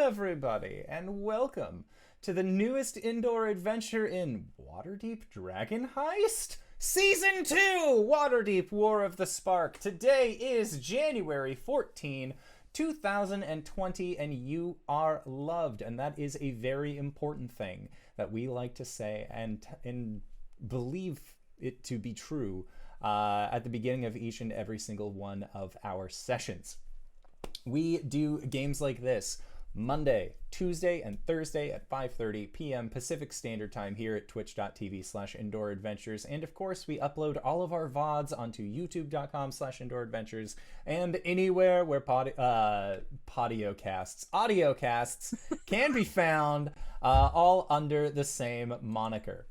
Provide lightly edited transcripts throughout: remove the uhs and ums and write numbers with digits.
everybody, and welcome to the newest indoor adventure in Waterdeep Dragon Heist? Season 2! Waterdeep War of the Spark. Today is January 14, 2020, and you are loved. And that is a very important thing that we like to say and believe it to be true at the beginning of each and every single one of our sessions. We do games like this Monday, Tuesday, and Thursday at 5:30 p.m. Pacific Standard Time here at twitch.tv/indooradventures. And of course, we upload all of our VODs onto youtube.com/indooradventures and anywhere where audiocasts can be found, all under the same moniker.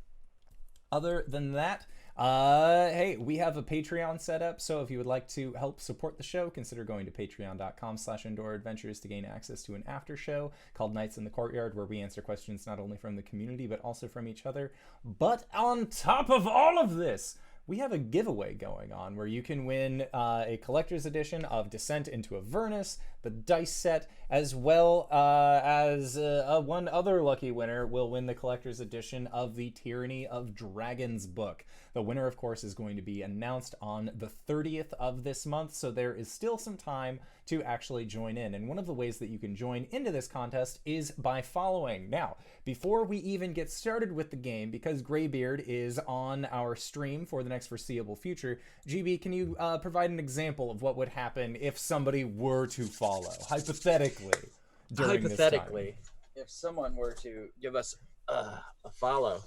Other than that, hey, we have a Patreon set up, so if you would like to help support the show, consider going to patreon.com/indooradventures to gain access to an after show called Nights in the Courtyard, where we answer questions not only from the community, but also from each other. But on top of all of this, we have a giveaway going on where you can win a collector's edition of Descent into Avernus, the dice set, as well as one other lucky winner will win the collector's edition of the Tyranny of Dragons book. The winner, of course, is going to be announced on the 30th of this month, so there is still some time to actually join in. And one of the ways that you can join into this contest is by following. Now, before we even get started with the game, because Greybeard is on our stream for the next foreseeable future, GB, can you provide an example of what would happen if somebody were to follow, hypothetically, during this time? If someone were to give us a follow,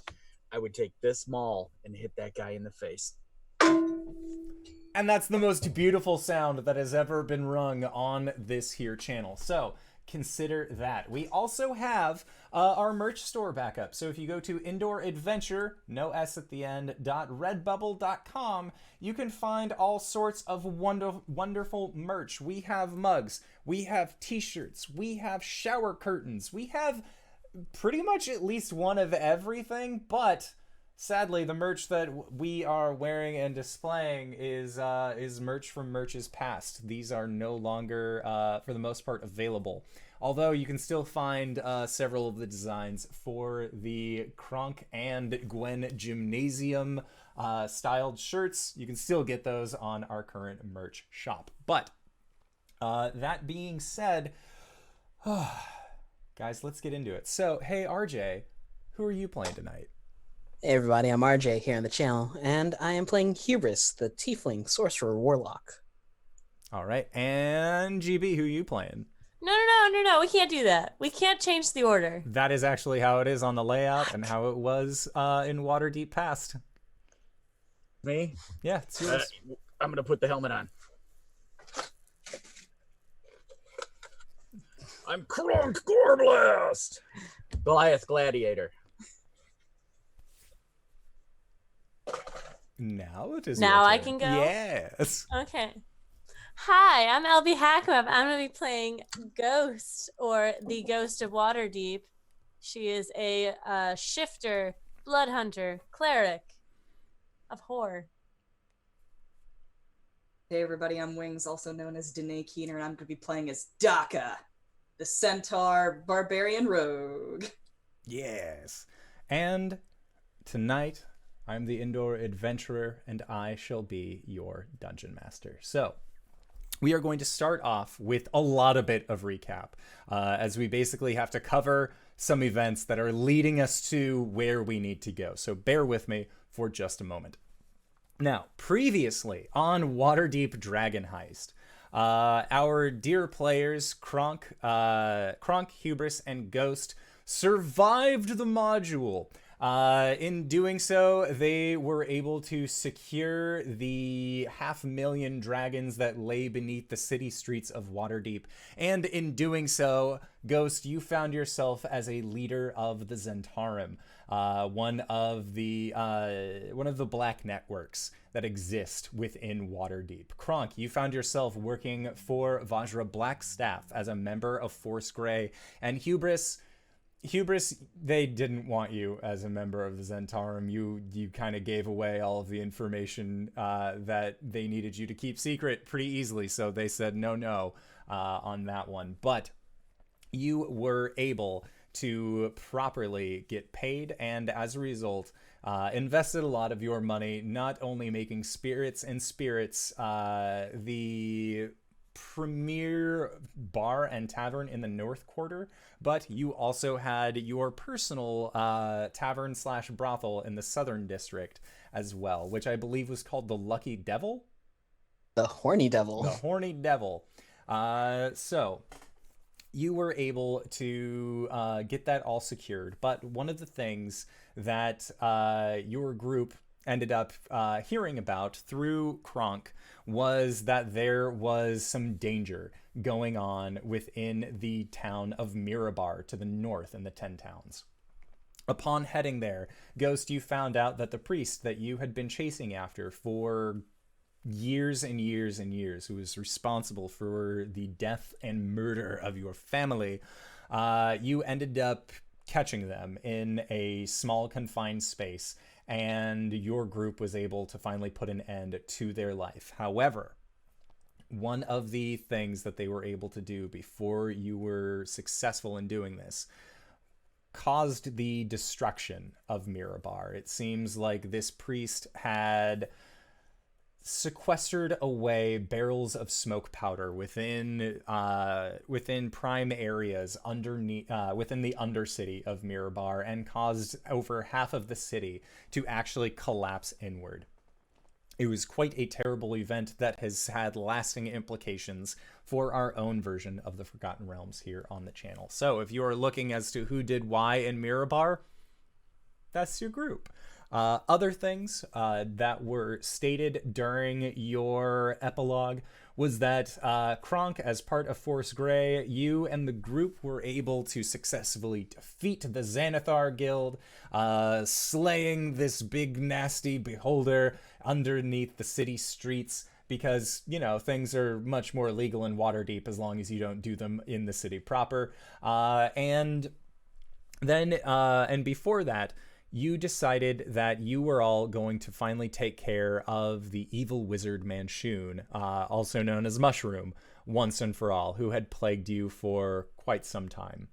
I would take this maul and hit that guy in the face. And that's the most beautiful sound that has ever been rung on this here channel. So consider that. We also have our merch store back up. So if you go to Indoor Adventure, no S at the end, .redbubble.com, you can find all sorts of wonderful merch. We have mugs, we have t-shirts, we have shower curtains, we have pretty much at least one of everything, but sadly, the merch that we are wearing and displaying is merch from merches past. These are no longer, for the most part, available. Although you can still find several of the designs for the KRONK and Gwen Gymnasium styled shirts. You can still get those on our current merch shop. But that being said, guys, let's get into it. So, hey, RJ, who are you playing tonight? Hey everybody, I'm RJ here on the channel, and I am playing Hubris, the Tiefling Sorcerer Warlock. All right, and GB, who are you playing? No, we can't do that. We can't change the order. That is actually how it is on the layout and how it was in Waterdeep past. Me? Yeah, it's yours. I'm gonna put the helmet on. I'm KRONK GOREBLAST! Goliath Gladiator. Now it is. Now I can go? Yes. Okay. Hi, I'm LBHackEmUp. I'm going to be playing Ghost, or the Ghost of Waterdeep. She is a shifter, blood hunter, cleric of horror. Hey everybody, I'm Wings, also known as Danae, and I'm going to be playing as Dakka, the Centaur Barbarian Rogue. Yes. And tonight, I'm the Indoor Adventurer, and I shall be your Dungeon Master. So, we are going to start off with a lot of bit of recap, as we basically have to cover some events that are leading us to where we need to go. So bear with me for just a moment. Now, previously on Waterdeep Dragon Heist, our dear players, KRONK, Hubris, and Ghost, survived the module. In doing so, they were able to secure the 500,000 dragons that lay beneath the city streets of Waterdeep. And in doing so, Ghost, you found yourself as a leader of the Zentarum, one of the black networks that exist within Waterdeep. KRONK, you found yourself working for Vajra Blackstaff as a member of Force Grey, and Hubris, they didn't want you as a member of the Zentarum. You kind of gave away all of the information that they needed you to keep secret pretty easily, so they said no on that one. But you were able to properly get paid, and as a result, invested a lot of your money not only making Spirits and Spirits the premier bar and tavern in the North Quarter, but you also had your personal tavern slash brothel in the Southern District as well, which I believe was called the Lucky Devil. The Horny Devil. The Horny Devil. So you were able to get that all secured, but one of the things that your group ended up hearing about through KRONK was that there was some danger going on within the town of Mirabar to the north in the 10 Towns. Upon heading there, Ghost, you found out that the priest that you had been chasing after for years and years and years, who was responsible for the death and murder of your family, you ended up catching them in a small confined space, and your group was able to finally put an end to their life. However, one of the things that they were able to do before you were successful in doing this caused the destruction of Mirabar. It seems like this priest had sequestered away barrels of smoke powder within prime areas underneath within the undercity of Mirabar, and caused over half of the city to actually collapse inward. It was quite a terrible event that has had lasting implications for our own version of the Forgotten Realms here on the channel. So if you are looking as to who did why in Mirabar, that's your group. Other things that were stated during your epilogue was that KRONK, as part of Force Grey, you and the group were able to successfully defeat the Xanathar Guild, slaying this big nasty beholder underneath the city streets, because, you know, things are much more legal in Waterdeep as long as you don't do them in the city proper. And before that, you decided that you were all going to finally take care of the evil wizard Manshoon, also known as Mushroom, once and for all, who had plagued you for quite some time.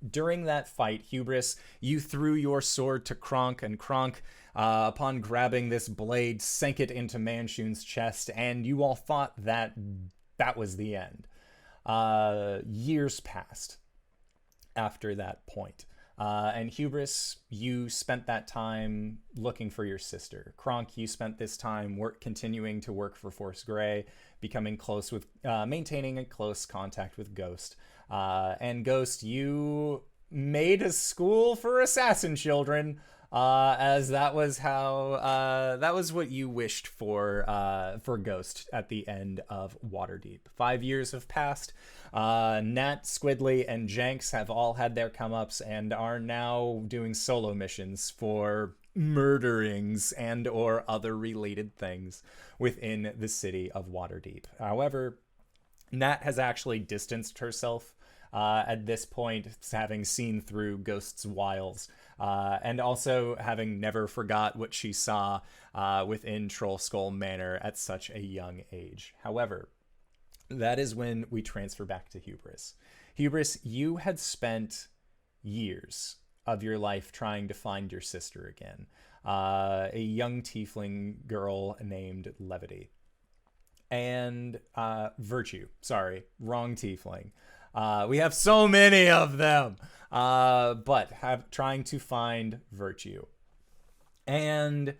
During that fight, Hubris, you threw your sword to KRONK, and KRONK, upon grabbing this blade, sank it into Manshoon's chest, and you all thought that that was the end. Years passed after that point. And Hubris, you spent that time looking for your sister. KRONK, you spent this time continuing to work for Force Grey, becoming close with, maintaining a close contact with Ghost. And Ghost, you made a school for assassin children, as that was how, that was what you wished for Ghost at the end of Waterdeep. 5 years have passed. Nat, Squidly, and Jenks have all had their come-ups and are now doing solo missions for murderings and or other related things within the city of Waterdeep. However, Nat has actually distanced herself at this point, having seen through Ghost's wiles, and also having never forgot what she saw within Troll Skull Manor at such a young age. However, that is when we transfer back to Hubris. Hubris, you had spent years of your life trying to find your sister again, a young tiefling girl named Levity. And Virtue, sorry, wrong tiefling. We have so many of them, but trying to find Virtue. And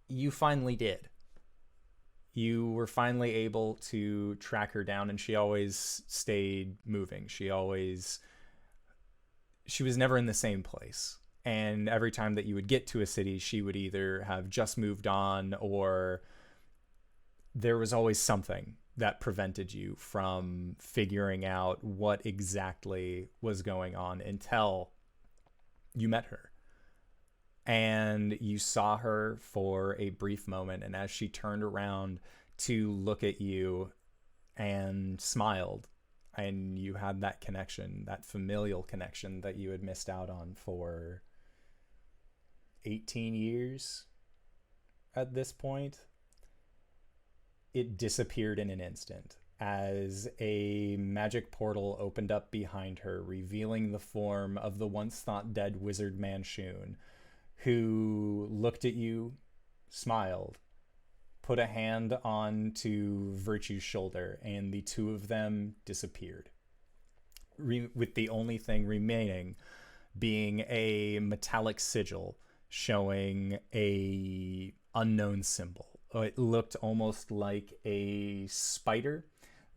you finally did. You were finally able to track her down, and she always stayed moving. She was never in the same place. And every time that you would get to a city, she would either have just moved on, or there was always something that prevented you from figuring out what exactly was going on until you met her. And you saw her for a brief moment, and as she turned around to look at you and smiled, and you had that connection, that familial connection that you had missed out on for 18 years at this point, it disappeared in an instant. as a magic portal opened up behind her, revealing the form of the once thought dead wizard Manshun, who looked at you, smiled, put a hand onto Virtue's shoulder, and the two of them disappeared. With the only thing remaining being a metallic sigil showing a unknown symbol. It looked almost like a spider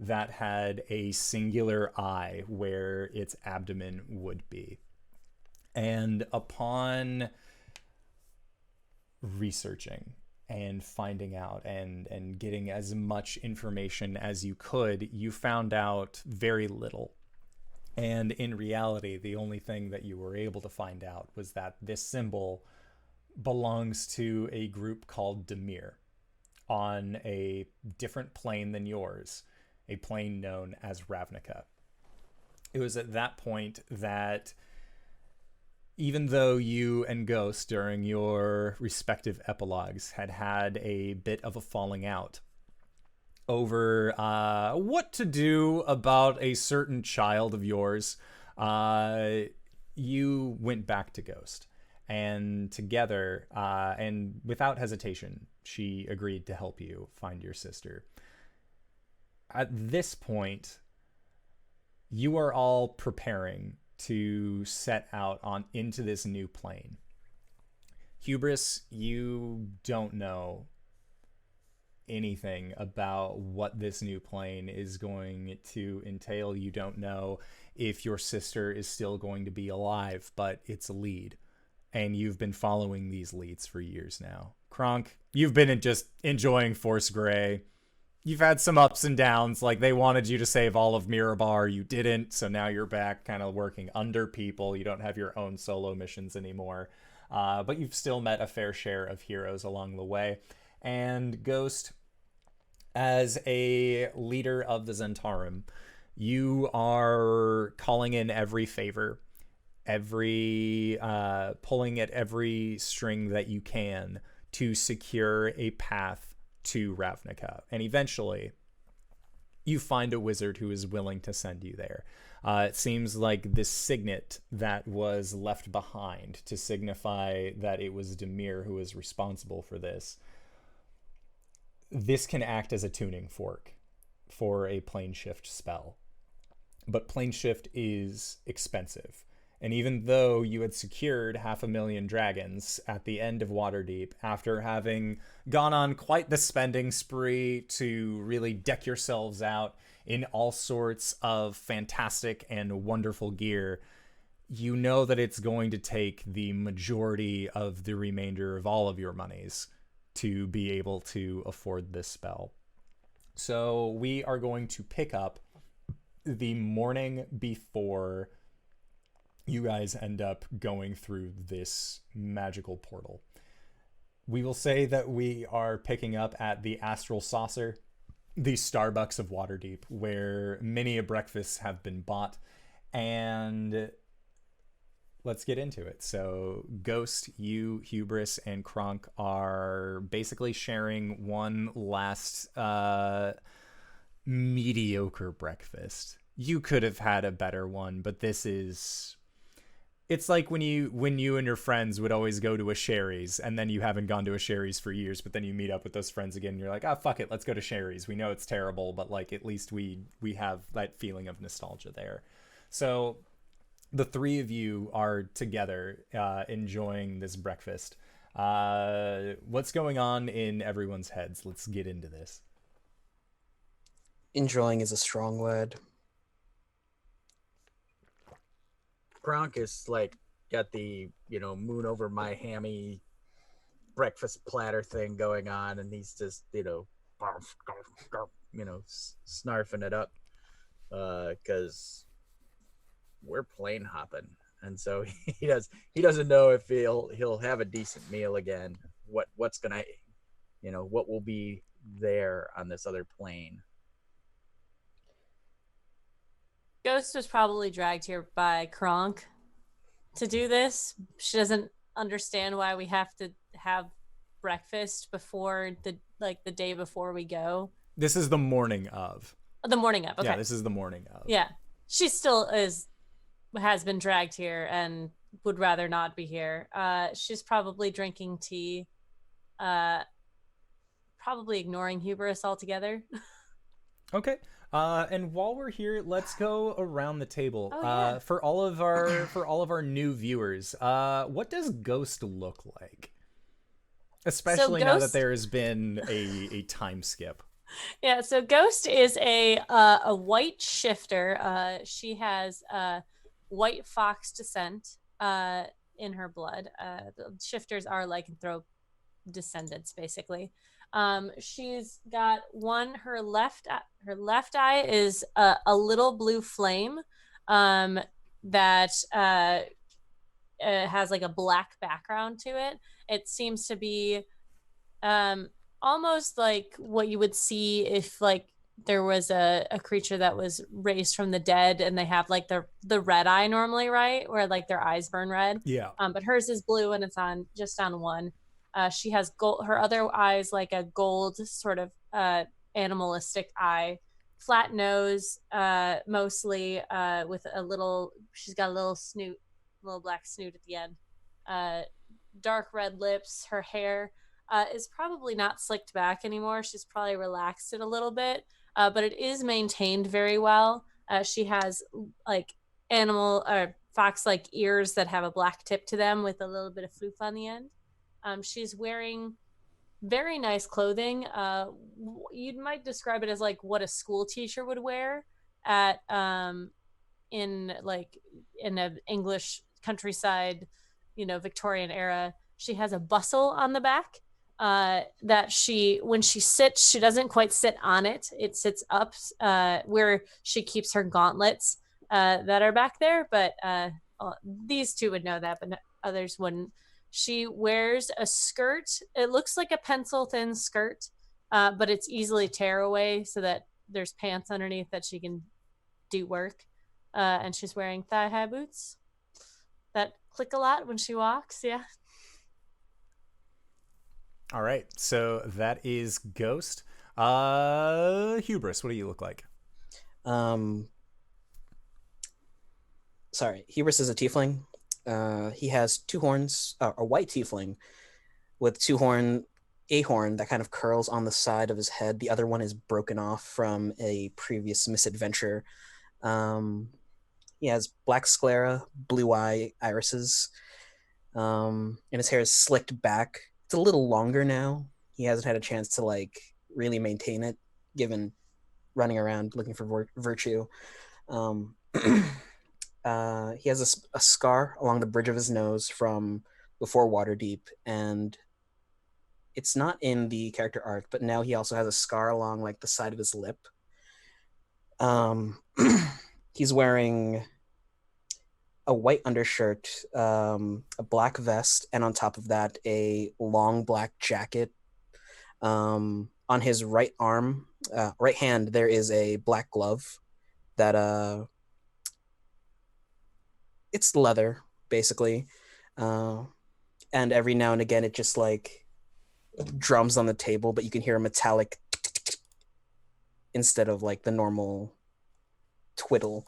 that had a singular eye where its abdomen would be. And upon researching and finding out and getting as much information as you could, you found out very little. And in reality, the only thing that you were able to find out was that this symbol belongs to a group called Demir on a different plane than yours, a plane known as Ravnica. It was at that point that, even though you and Ghost, during your respective epilogues, had a bit of a falling out over what to do about a certain child of yours, you went back to Ghost. And together, and without hesitation, she agreed to help you find your sister. At this point, you are all preparing to set out into this new plane. Hubris, you don't know anything about what this new plane is going to entail. You don't know if your sister is still going to be alive, but it's a lead. And you've been following these leads for years now. KRONK, you've been just enjoying Force Grey. You've had some ups and downs, like they wanted you to save all of Mirabar, you didn't, so now you're back kind of working under people. You don't have your own solo missions anymore, but you've still met a fair share of heroes along the way. And Ghost, as a leader of the Zentarum, you are calling in every favor, pulling at every string that you can to secure a path to Ravnica. And eventually, you find a wizard who is willing to send you there. It seems like this signet that was left behind to signify that it was Demir who was responsible for this. This can act as a tuning fork for a plane shift spell. But plane shift is expensive. And even though you had secured 500,000 dragons at the end of Waterdeep, after having gone on quite the spending spree to really deck yourselves out in all sorts of fantastic and wonderful gear, you know that it's going to take the majority of the remainder of all of your monies to be able to afford this spell. So we are going to pick up the morning before you guys end up going through this magical portal. We will say that we are picking up at the Astral Saucer, the Starbucks of Waterdeep, where many a breakfasts have been bought, and let's get into it. So Ghost, you, Hubris, and KRONK are basically sharing one last mediocre breakfast. You could have had a better one, but this is... It's like when you and your friends would always go to a Sherry's, and then you haven't gone to a Sherry's for years, but then you meet up with those friends again, and you're like, ah, fuck it, let's go to Sherry's. We know it's terrible, but like at least we have that feeling of nostalgia there. So the three of you are together enjoying this breakfast. What's going on in everyone's heads? Let's get into this. Enjoying is a strong word. KRONK is like got the moon over my hammy breakfast platter thing going on, and he's just snarfing it up because we're plane hopping, and so he doesn't know if he'll have a decent meal again. What's gonna what will be there on this other plane. Ghost was probably dragged here by KRONK to do this. She doesn't understand why we have to have breakfast before the day before we go. This is the morning of. The morning of. Okay. Yeah, this is the morning of. Yeah. She still has been dragged here and would rather not be here. She's probably drinking tea. Probably ignoring Hubris altogether. Okay. And while we're here, let's go around the table. Oh, yeah. For all of our new viewers, what does Ghost look like? Especially now that Ghost- there has been a time skip. Yeah, so Ghost is a white shifter. She has white fox descent in her blood. The shifters are lycanthrope descendants, basically. She's got her left eye is a little blue flame that has like a black background to it. It seems to be almost like what you would see if like there was a creature that was raised from the dead and they have like the red eye normally, right? Where like their eyes burn red. Yeah. But hers is blue and it's just on one. She has gold, her other eye's like a gold sort of animalistic eye, flat nose, mostly with she's got a little snoot, a little black snoot at the end. Dark red lips. Her hair is probably not slicked back anymore. She's probably relaxed it a little bit, but it is maintained very well. She has like fox-like ears that have a black tip to them with a little bit of floof on the end. She's wearing very nice clothing. You might describe it as like what a school teacher would wear at in an English countryside, Victorian era. She has a bustle on the back that when she sits, she doesn't quite sit on it. It sits up where she keeps her gauntlets that are back there. But these two would know that, but others wouldn't. She wears a skirt. It looks like a pencil thin skirt, but it's easily tear away so that there's pants underneath that she can do work. And she's wearing thigh-high boots that click a lot when she walks. Yeah. All right. So that is Ghost. Hubris, what do you look like? Sorry, Hubris is a tiefling. He has two horns, a white tiefling with a horn that kind of curls on the side of his head. The other one is broken off from a previous misadventure. He has black sclera, blue eye irises, and his hair is slicked back. It's a little longer now. He hasn't had a chance to like really maintain it, given running around looking for virtue. He has a scar along the bridge of his nose from before Waterdeep, and it's not in the character art, but now he also has a scar along like the side of his lip. He's wearing a white undershirt, a black vest, and on top of that, a long black jacket. On his right hand, there is a black glove that it's leather, basically. And every now and again, it just like drums on the table, but you can hear a metallic instead of like the normal twiddle.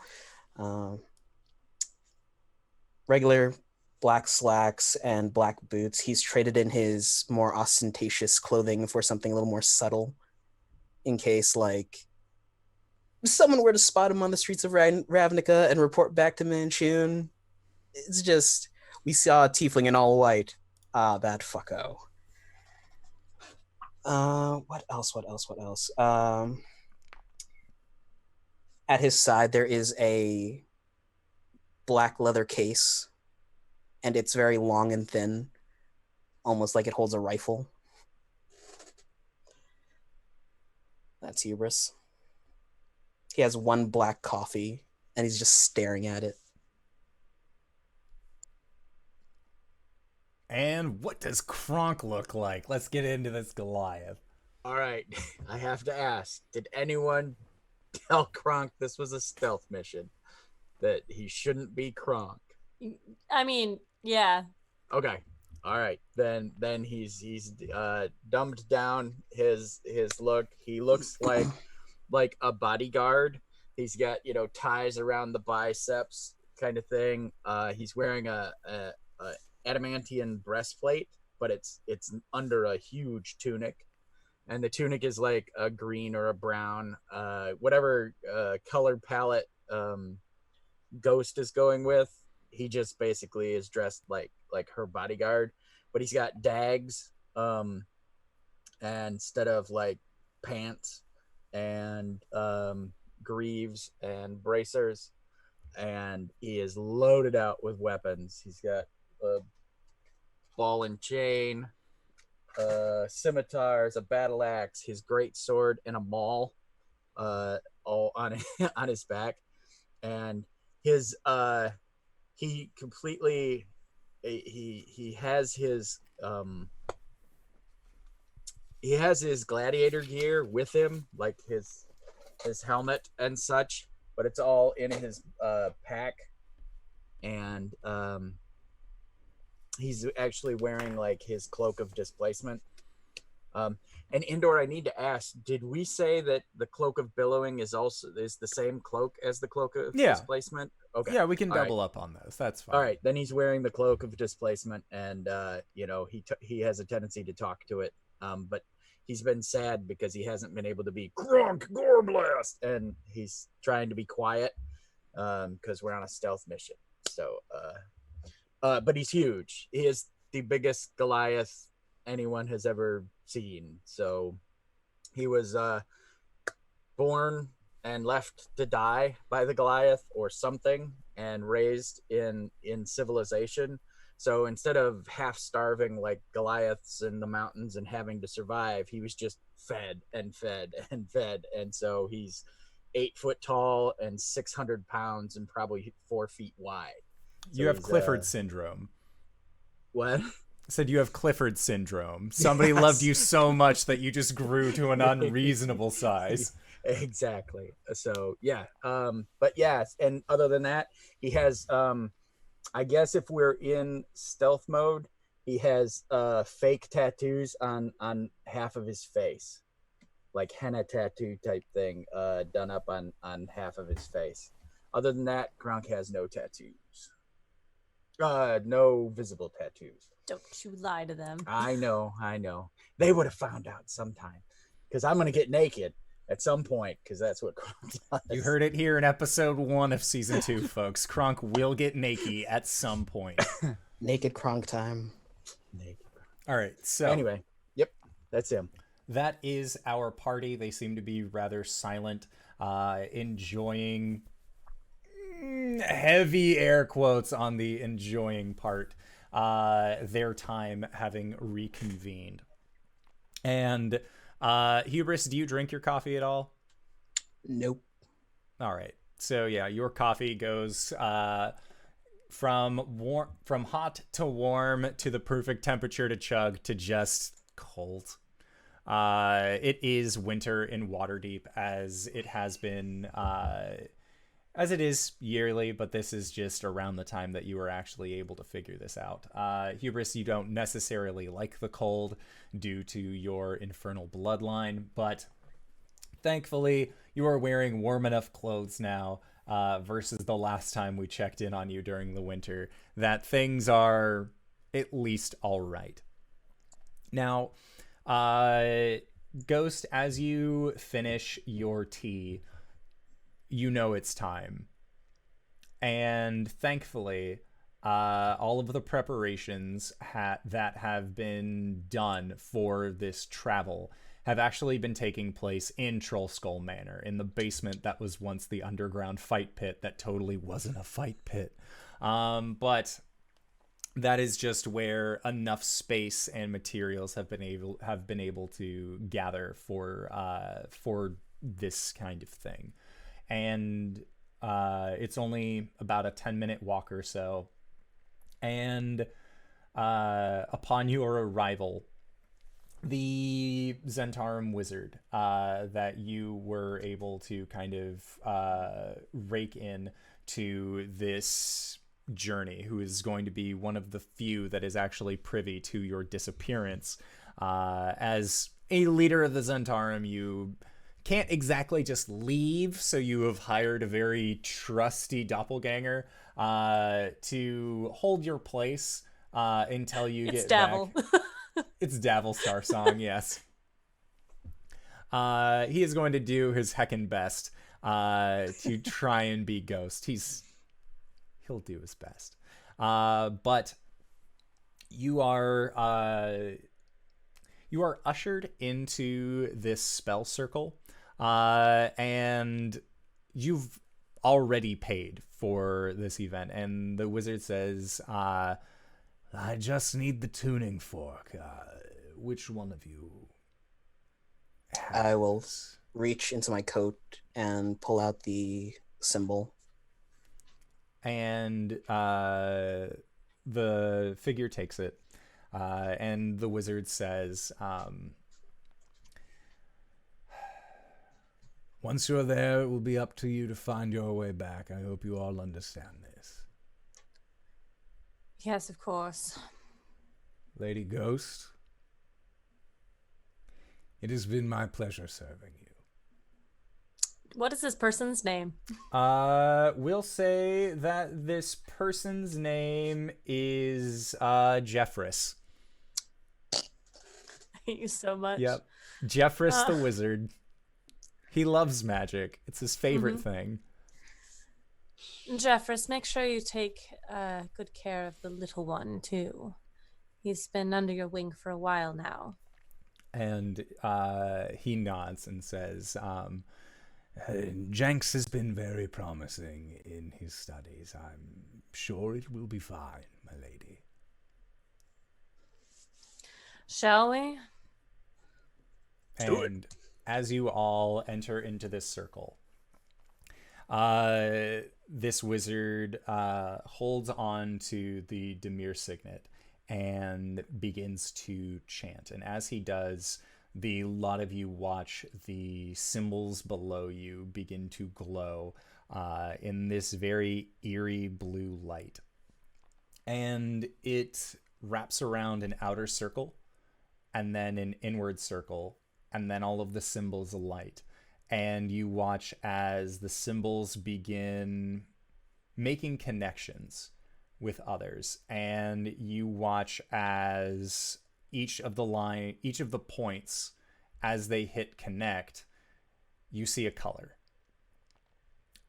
Regular black slacks and black boots. He's traded in his more ostentatious clothing for something a little more subtle, in case like someone were to spot him on the streets of Ravnica and report back to Manchun. It's just, we saw a tiefling in all white. That fucko. What else? At his side, there is a black leather case, and it's very long and thin, almost like it holds a rifle. That's Hubris. He has one black coffee, and he's just staring at it. And what does KRONK look like? Let's get into this Goliath. All right, I have to ask, did anyone tell KRONK this was a stealth mission? That he shouldn't be KRONK? I mean, yeah. Okay. All right. Then he's dumbed down his look. He looks like like a bodyguard. He's got, ties around the biceps kind of thing. He's wearing a adamantium breastplate, but it's under a huge tunic. And the tunic is like a green or a brown, whatever color palette Ghost is going with. He just basically is dressed like her bodyguard, but he's got dags and instead of like pants and greaves and bracers, and he is loaded out with weapons. He's got a ball and chain, scimitars, a battle axe, his great sword, and a maul, all on on his back. And his he completely he has his gladiator gear with him, like his helmet and such, but it's all in his pack. And he's actually wearing like his cloak of displacement. And Indor, I need to ask, did we say that the cloak of billowing is the same cloak as the cloak of displacement? Okay. Yeah, we can double up on those. That's fine. All right, then he's wearing the cloak of displacement, and he has a tendency to talk to it, but he's been sad because he hasn't been able to be KRONK GOREBLAST, and he's trying to be quiet because we're on a stealth mission. So, but he's huge. He is the biggest Goliath anyone has ever seen. So he was born and left to die by the Goliath or something, and raised in civilization. So instead of half starving like Goliaths in the mountains and having to survive, he was just fed and fed and fed. And so he's 8 foot tall and 600 pounds and probably 4 feet wide. So you have Clifford syndrome. What? Said you have Clifford syndrome. Somebody loved you so much that you just grew to an unreasonable size. Exactly. So yeah. But yeah, and other than that, he has I guess if we're in stealth mode, he has fake tattoos on half of his face. Like henna tattoo type thing done up on half of his face. Other than that, KRONK has no tattoos. No visible tattoos. Don't you lie to them. I know. They would have found out sometime, because I'm going to get naked at some point, because that's what KRONK does. You heard it here in episode 1 of season 2, folks. KRONK will get naked at some point. Naked KRONK time. Naked. All right, so anyway, yep, that's him. That is our party. They seem to be rather silent, enjoying, heavy air quotes on the enjoying part, their time having reconvened. And Hubris, do you drink your coffee at all? Nope. All right. So yeah, your coffee goes from hot to warm to the perfect temperature to chug to just cold. It is winter in Waterdeep, as it has been, as it is yearly, but this is just around the time that you were actually able to figure this out. Hubris, you don't necessarily like the cold due to your infernal bloodline, but thankfully you are wearing warm enough clothes now, versus the last time we checked in on you during the winter, that things are at least all right. Now, Ghost, as you finish your tea, you know it's time. And thankfully, all of the preparations that have been done for this travel have actually been taking place in Trollskull Manor, in the basement that was once the underground fight pit that totally wasn't a fight pit. But that is just where enough space and materials have been able to gather for this kind of thing. And it's only about a 10-minute walk or so. And upon your arrival, the Zentarum wizard that you were able to kind of rake in to this journey, who is going to be one of the few that is actually privy to your disappearance, as a leader of the Zentarum, you can't exactly just leave, so you have hired a very trusty doppelganger to hold your place until you It's get Davil. back. It's Davil Starsong, yes. He is going to do his heckin' best to try and be Ghost. He'll do his best. But you are ushered into this spell circle, and you've already paid for this event. And the wizard says, "I just need the tuning fork. Which one of you?" I will reach into my coat and pull out the symbol. And the figure takes it, and the wizard says, "Once you're there, it will be up to you to find your way back. I hope you all understand this." Yes, of course. Lady Ghost, it has been my pleasure serving you. What is this person's name? We'll say that this person's name is Jeffress. I hate you so much. Yep. Jeffress the wizard. He loves magic. It's his favorite thing. Jeffress, make sure you take good care of the little one, too. He's been under your wing for a while now. And he nods and says, Jenks has been very promising in his studies. I'm sure it will be fine, my lady. Shall we? And as you all enter into this circle, this wizard holds on to the Demir signet and begins to chant. And as he does, the lot of you watch the symbols below you begin to glow in this very eerie blue light. And it wraps around an outer circle, and then an inward circle, and then all of the symbols alight. And you watch as the symbols begin making connections with others, and you watch as each of the points, as they hit connect, you see a color.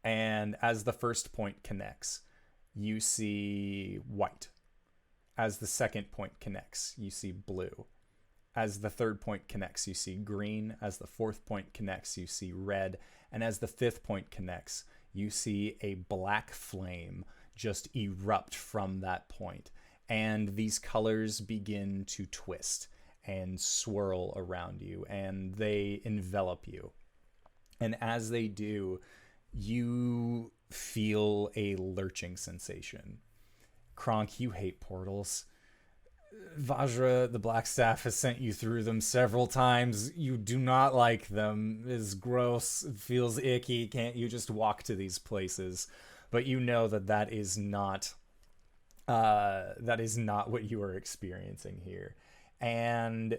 And as the first point connects, you see white. As the second point connects, you see blue. As the third point connects, you see green. As the fourth point connects, you see red. And as the fifth point connects, you see a black flame just erupt from that point. And these colors begin to twist and swirl around you, and they envelop you. And as they do, you feel a lurching sensation. KRONK, you hate portals. Vajra, the Blackstaff, has sent you through them several times. You do not like them. It's gross. It feels icky. Can't you just walk to these places? But you know that is not what you are experiencing here. And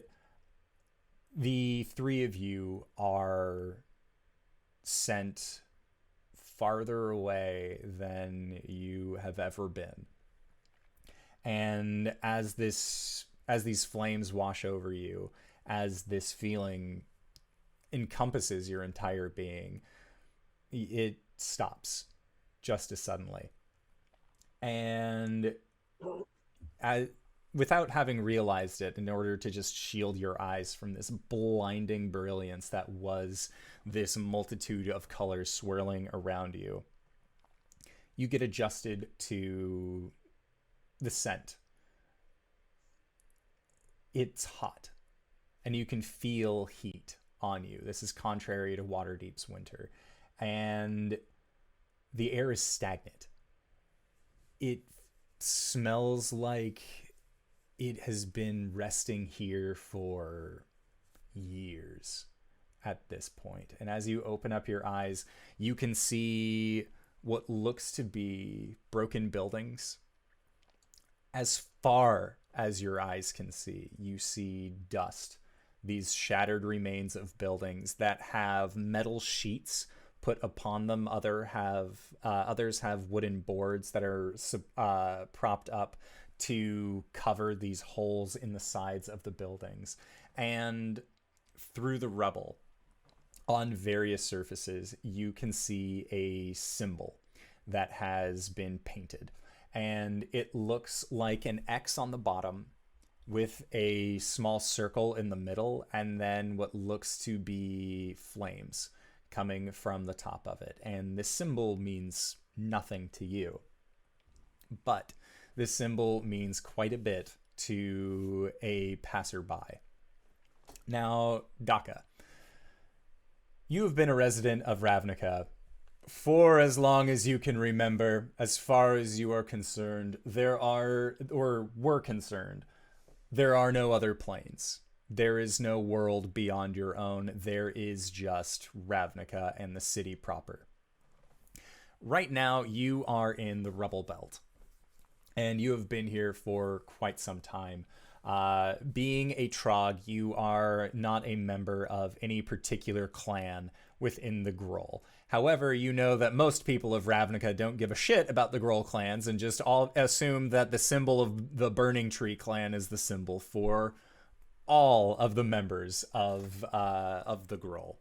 the three of you are sent farther away than you have ever been. And as these flames wash over you, as this feeling encompasses your entire being, it stops just as suddenly. And without having realized it, in order to just shield your eyes from this blinding brilliance that was this multitude of colors swirling around you, you get adjusted to the scent. It's hot, and you can feel heat on you. This is contrary to Waterdeep's winter, and the air is stagnant. It smells like it has been resting here for years at this point. And as you open up your eyes, you can see what looks to be broken buildings. As far as your eyes can see, you see dust these shattered remains of buildings that have metal sheets put upon them. Others have wooden boards that are propped up to cover these holes in the sides of the buildings. And through the rubble, on various surfaces, you can see a symbol that has been painted. And it looks like an X on the bottom with a small circle in the middle, and then what looks to be flames coming from the top of it. And this symbol means nothing to you, but this symbol means quite a bit to a passerby. Now, Dakka, you have been a resident of Ravnica for as long as you can remember. As far as you are concerned, there are no other planes. There is no world beyond your own. There is just Ravnica and the city proper. Right now, you are in the Rubble Belt, and you have been here for quite some time. Being a Trog, you are not a member of any particular clan within the Groll. However, you know that most people of Ravnica don't give a shit about the Groll clans and just all assume that the symbol of the Burning Tree clan is the symbol for all of the members of the Groll.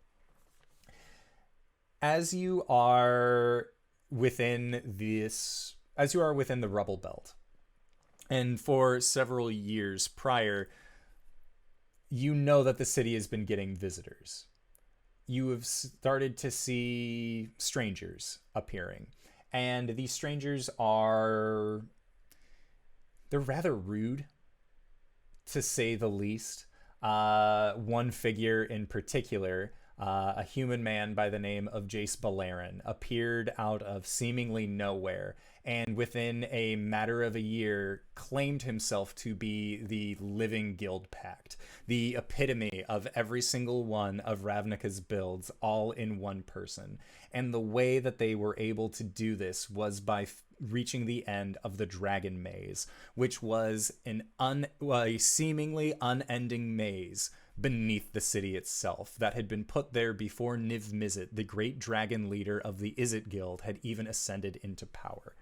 As you are within the Rubble Belt, and for several years prior, you know that the city has been getting visitors. You have started to see strangers appearing. And these strangers they're rather rude, to say the least. One figure in particular, a human man by the name of Jace Balaran, appeared out of seemingly nowhere, and within a matter of a year claimed himself to be the living guild pact, the epitome of every single one of Ravnica's builds, all in one person. And the way that they were able to do this was by reaching the end of the Dragon Maze, which was a seemingly unending maze beneath the city itself that had been put there before Niv Mizzet, the great dragon leader of the Izzet Guild, had even ascended into power.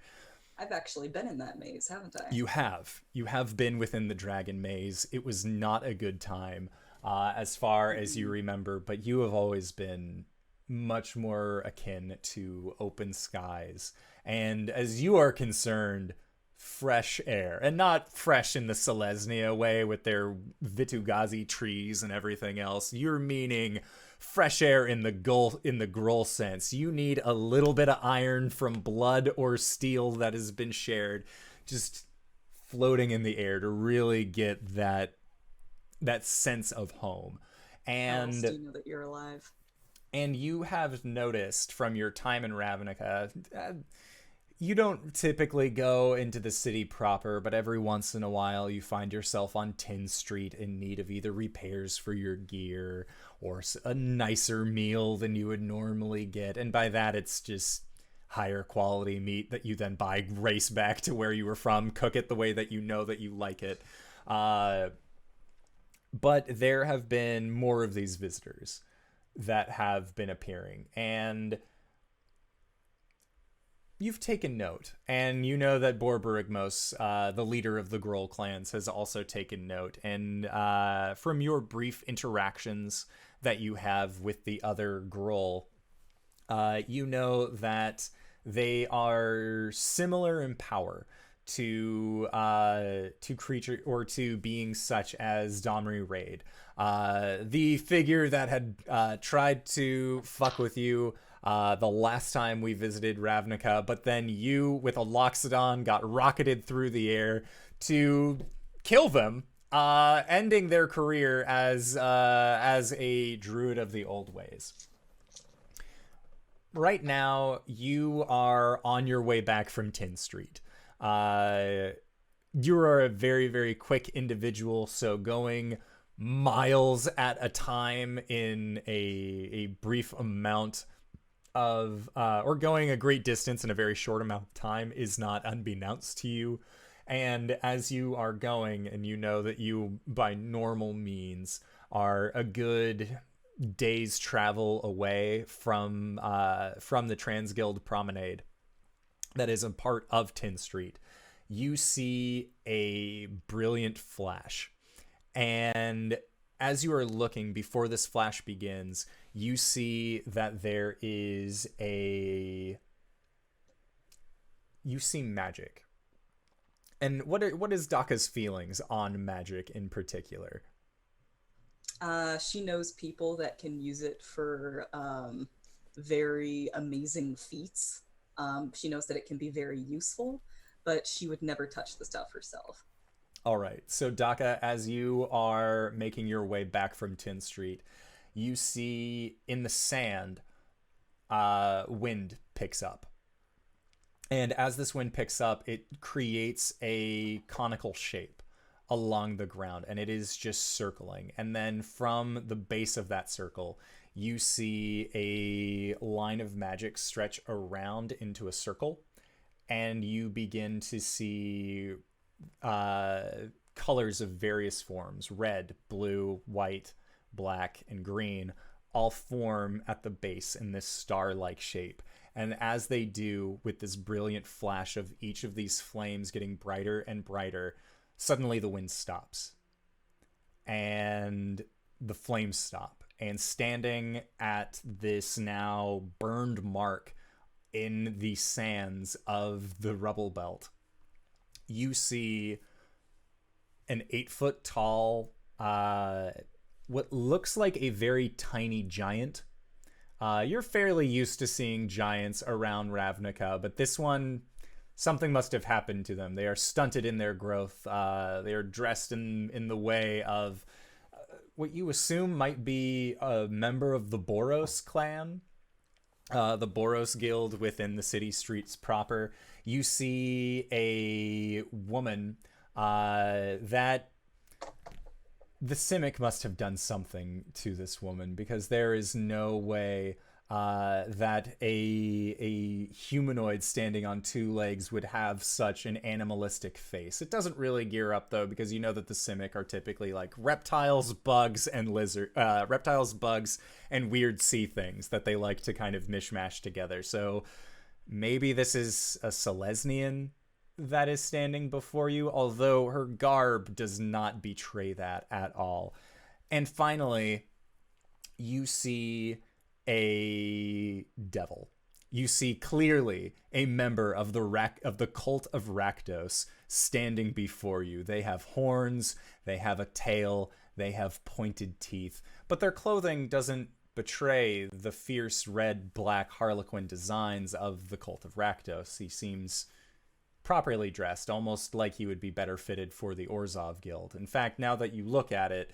I've actually been in that maze, haven't I? You have. You have been within the Dragon Maze. It was not a good time, as far as you remember, but you have always been much more akin to open skies. And as you are concerned, fresh air. And not fresh in the Selesnya way with their Vitugazi trees and everything else. You're meaning fresh air in the Groll sense. You need a little bit of iron from blood or steel that has been shared, just floating in the air to really get that sense of home. And How else do you know that you're alive? And you have noticed from your time in Ravnica, you don't typically go into the city proper, but every once in a while you find yourself on Tin Street in need of either repairs for your gear or a nicer meal than you would normally get. And by that, it's just higher quality meat that you then buy, race back to where you were from, cook it the way that you know that you like it. But there have been more of these visitors that have been appearing, and you've taken note, and you know that Borborygmos, the leader of the Groll clans, has also taken note. And from your brief interactions that you have with the other Groll, you know that they are similar in power to creature or to beings such as Domri Raid, the figure that had tried to fuck with you the last time we visited Ravnica, but then you, with a Loxodon, got rocketed through the air to kill them, ending their career as a druid of the old ways. Right now, you are on your way back from Tin Street. You are a very, very quick individual, so going miles at a time in a brief amount of or going a great distance in a very short amount of time is not unbeknownst to you. And as you are going, and you know that you by normal means are a good day's travel away from the Transguild Promenade that is a part of 10th Street, you see a brilliant flash. And as you are looking, before this flash begins, you see that you see magic. And what is Dakka's feelings on magic in particular? She knows people that can use it for very amazing feats. She knows that it can be very useful, but she would never touch the stuff herself. All right. So Dakka, as you are making your way back from 10th Street, you see in the sand, wind picks up. And as this wind picks up, it creates a conical shape along the ground, and it is just circling. And then from the base of that circle, you see a line of magic stretch around into a circle, and you begin to see colors of various forms: red, blue, white, black, and green, all form at the base in this star-like shape. And as they do, with this brilliant flash of each of these flames getting brighter and brighter, suddenly the wind stops. And the flames stop. And standing at this now burned mark in the sands of the rubble belt, you see an 8-foot tall, what looks like a very tiny giant. You're fairly used to seeing giants around Ravnica, but this one, something must have happened to them. They are stunted in their growth. They are dressed in the way of what you assume might be a member of the Boros clan, the Boros guild within the city streets proper. You see a woman that the Simic must have done something to this woman, because there is no way that a humanoid standing on 2 legs would have such an animalistic face. It doesn't really gear up, though, because you know that the Simic are typically like reptiles, bugs, and bugs, and weird sea things that they like to kind of mishmash together. So maybe this is a Selesnian that is standing before you, although her garb does not betray that at all. And finally, you see a devil. You see clearly a member of the cult of Rakdos standing before you. They have horns, they have a tail, they have pointed teeth, but their clothing doesn't betray the fierce red-black harlequin designs of the cult of Rakdos. He seems properly dressed, almost like he would be better fitted for the Orzhov Guild. In fact, now that you look at it,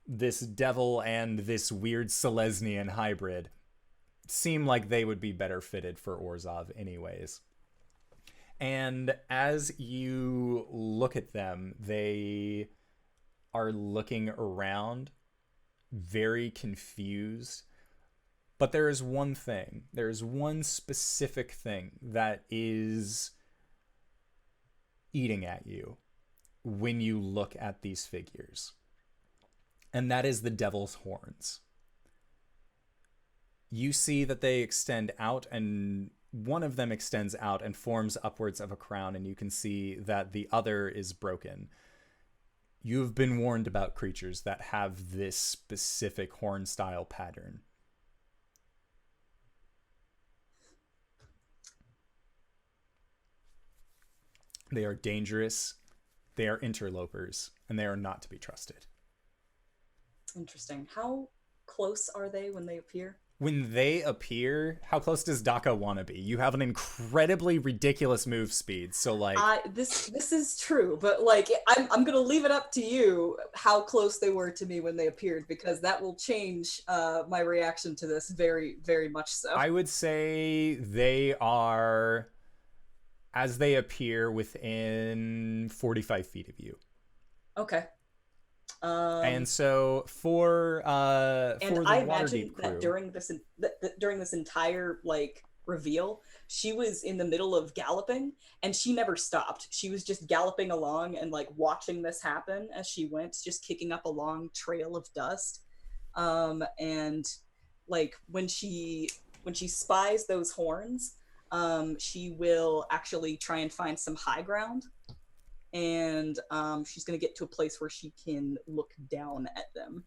this devil and this weird Selesnian hybrid seem like they would be better fitted for Orzhov anyways. And as you look at them, they are looking around, very confused. But there is one thing, there is one specific thing that is eating at you when you look at these figures. And that is the devil's horns. You see that they extend out, and one of them extends out and forms upwards of a crown, and you can see that the other is broken. You've been warned about creatures that have this specific horn style pattern. They are dangerous, they are interlopers, and they are not to be trusted. Interesting. How close are they when they appear? When they appear, how close does Dakka want to be? You have an incredibly ridiculous move speed, so like... This is true, but like I'm gonna leave it up to you how close they were to me when they appeared, because that will change my reaction to this very, very much so. I would say they are, as they appear, within 45 feet of you. Okay. And so for the I Waterdeep imagine crew, that during this entire like reveal, she was in the middle of galloping and she never stopped. She was just galloping along and like watching this happen as she went, just kicking up a long trail of dust. And like when she spies those horns, she will actually try and find some high ground, and she's going to get to a place where she can look down at them.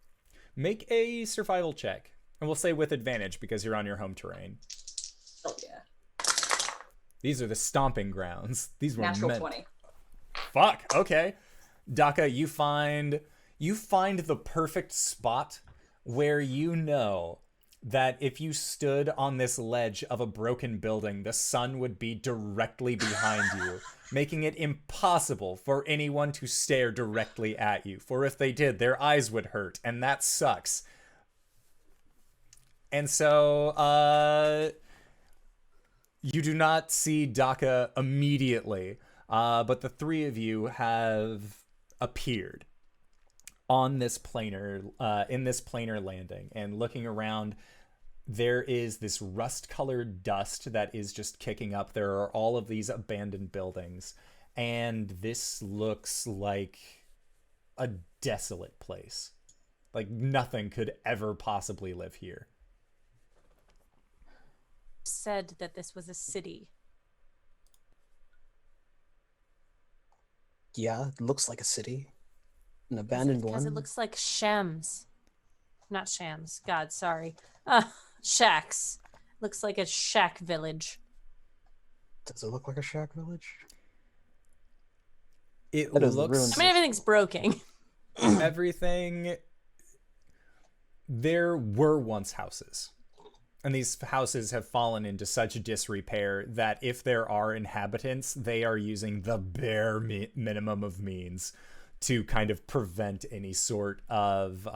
Make a survival check, and we'll say with advantage because you're on your home terrain. Oh yeah. These are the stomping grounds. These were Natural 20. Fuck. Okay. Dakka, you find the perfect spot where you know that if you stood on this ledge of a broken building, the sun would be directly behind you, making it impossible for anyone to stare directly at you. For if they did, their eyes would hurt, and that sucks. And so, you do not see Dakka immediately, but the three of you have appeared on this planar, in this planar landing, and looking around. There is this rust-colored dust that is just kicking up. There are all of these abandoned buildings, and this looks like a desolate place. Like nothing could ever possibly live here. Said that this was a city. Yeah, it looks like a city. An abandoned one. Because it looks like shams. Not shams. God, sorry. Shacks. Looks like a shack village. Does it look like a shack village? It That is the looks... ruins. I mean, everything's broken. Everything... There were once houses. And these houses have fallen into such disrepair that if there are inhabitants, they are using the bare minimum of means to kind of prevent any sort of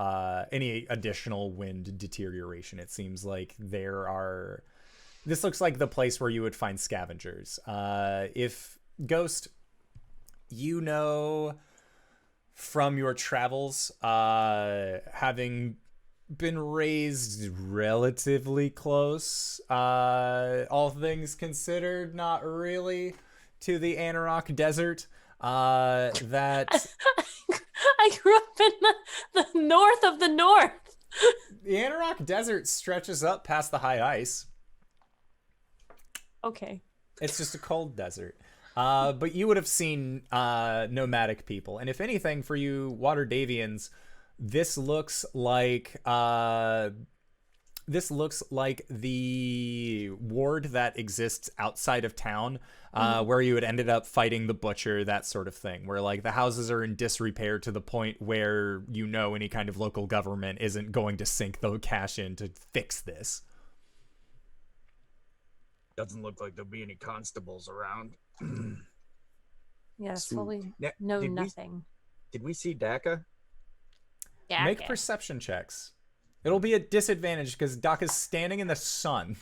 any additional wind deterioration. It seems like this looks like the place where you would find scavengers. If Ghost, you know from your travels, having been raised relatively close, all things considered, not really, to the Anarok Desert, that I grew up in the north of the north. the Anarok Desert stretches up past the high ice. Okay. It's just a cold desert. But you would have seen nomadic people. And if anything, for you Waterdavians, this looks like the ward that exists outside of town, where you had ended up fighting the butcher, that sort of thing, where like the houses are in disrepair to the point where you know any kind of local government isn't going to sink the cash in to fix this. Doesn't look like there'll be any constables around. Yeah, Sweet. fully Now, know did we- nothing. Did we see Dakka? Yeah. Make okay. perception checks. It'll be a disadvantage because Dakka's standing in the sun.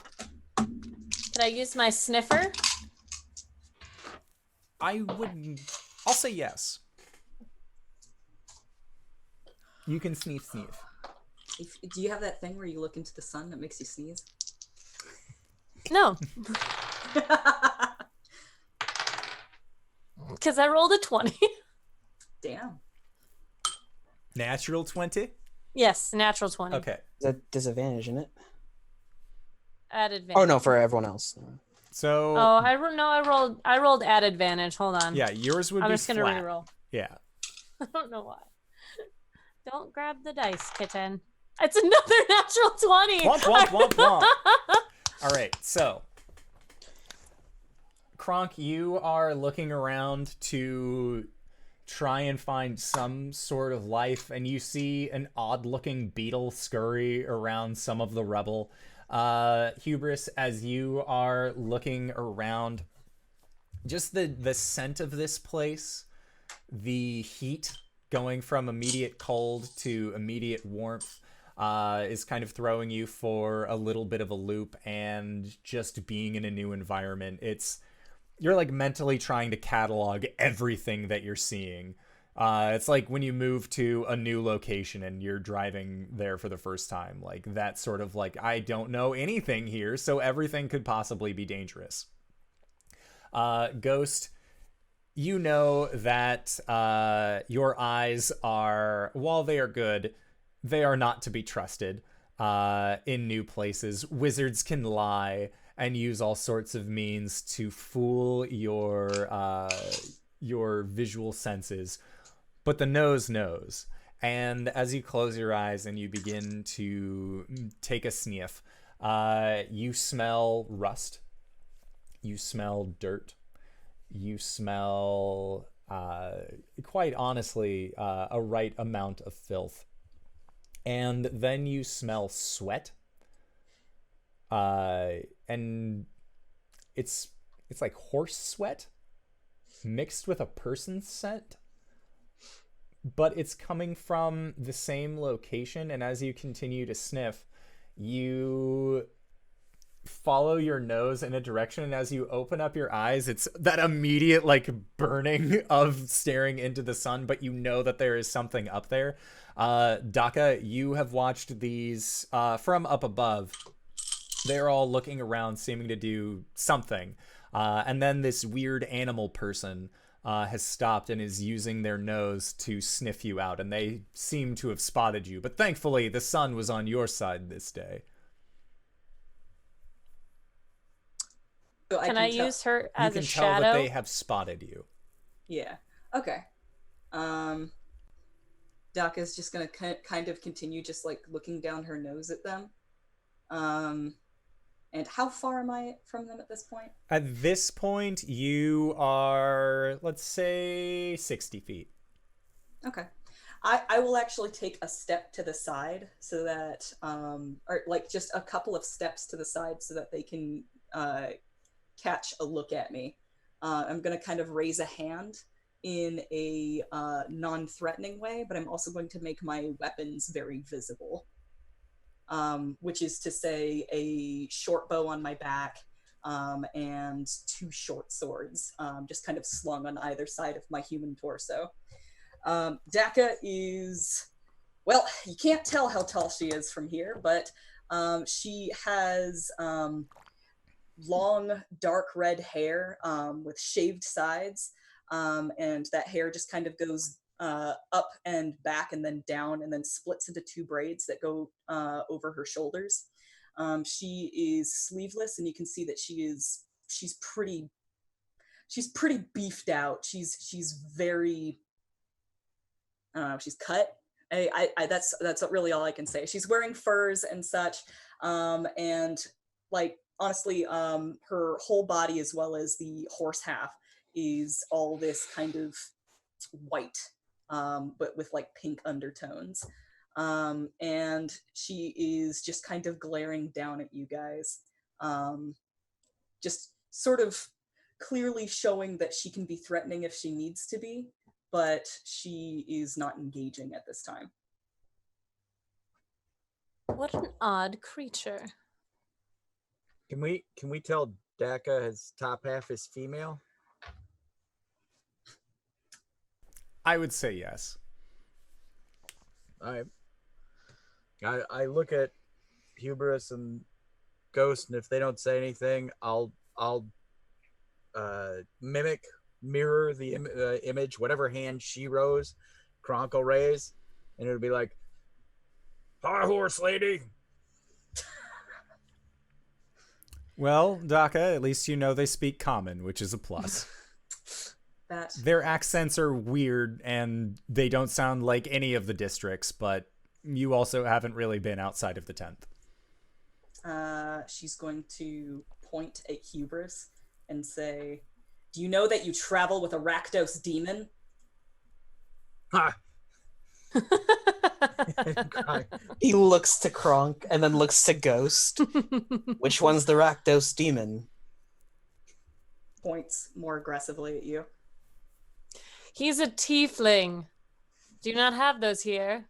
Could I use my sniffer? I'll say yes. You can sneeze. Do you have that thing where you look into the sun that makes you sneeze? No, because I rolled a 20. Damn. Natural 20? Yes, natural 20. Okay. Is that disadvantage in it? At advantage. Oh no, for everyone else. So Oh, I rolled at advantage. Hold on. yeah, yours would I'm be just gonna flat. reroll. Yeah. I don't know why. Don't grab the dice, kitten. It's another natural 20. Womp, womp, womp, womp. All right, so KRONK, you are looking around to try and find some sort of life, and you see an odd-looking beetle scurry around some of the rubble. Hubris, as you are looking around, just the scent of this place, the heat going from immediate cold to immediate warmth, is kind of throwing you for a little bit of a loop, and just being in a new environment, you're like mentally trying to catalog everything that you're seeing. It's like when you move to a new location and you're driving there for the first time, like that sort of like, I don't know anything here, so everything could possibly be dangerous. Ghost, you know that your eyes are, while they are good, they are not to be trusted in new places. Wizards can lie and use all sorts of means to fool your visual senses, but the nose knows. And as you close your eyes and you begin to take a sniff, you smell rust, you smell dirt, you smell, quite honestly, a right amount of filth. And then you smell sweat. And it's like horse sweat mixed with a person's scent. But it's coming from the same location, and as you continue to sniff, you follow your nose in a direction, and as you open up your eyes, it's that immediate like burning of staring into the sun, but you know that there is something up there. Dakka, you have watched these from up above. They're all looking around, seeming to do something. And then this weird animal person has stopped and is using their nose to sniff you out, and they seem to have spotted you. But thankfully, the sun was on your side this day. So Can I tell- use her You as can a tell shadow? that they have spotted you. Yeah. Okay. Dakka's just gonna kind of continue just like looking down her nose at them. And how far am I from them at this point? At this point, you are, let's say, 60 feet. Okay. I will actually take a step to the side so that, or like just a couple of steps to the side so that they can catch a look at me. I'm going to kind of raise a hand in a non-threatening way, but I'm also going to make my weapons very visible. Which is to say a short bow on my back and two short swords, just kind of slung on either side of my human torso. Dakka is, well, you can't tell how tall she is from here, but she has long, dark red hair with shaved sides, and that hair just kind of goes up and back and then down and then splits into two braids that go over her shoulders. She is sleeveless, and you can see that she's pretty beefed out. She's very, I don't know, she's cut. That's really all I can say. She's wearing furs and such, and like honestly, her whole body as well as the horse half is all this kind of white, but with like pink undertones. And she is just kind of glaring down at you guys, just sort of clearly showing that she can be threatening if she needs to be, but she is not engaging at this time. What an odd creature. Can we tell Dakka his top half is female? I would say yes. I look at Hubris and Ghost, and if they don't say anything, I'll mirror the image, whatever hand she rose, KRONK will raise, and it'll be like, "Hi, horse lady." Well, Dakka, at least you know they speak common, which is a plus. Their accents are weird, and they don't sound like any of the districts, but you also haven't really been outside of the 10th. She's going to point at Hubris and say, "Do you know that you travel with a Rakdos demon?" Ha! He looks to KRONK and then looks to Ghost. Which one's the Rakdos demon? Points more aggressively at you. He's a tiefling. Do not have those here.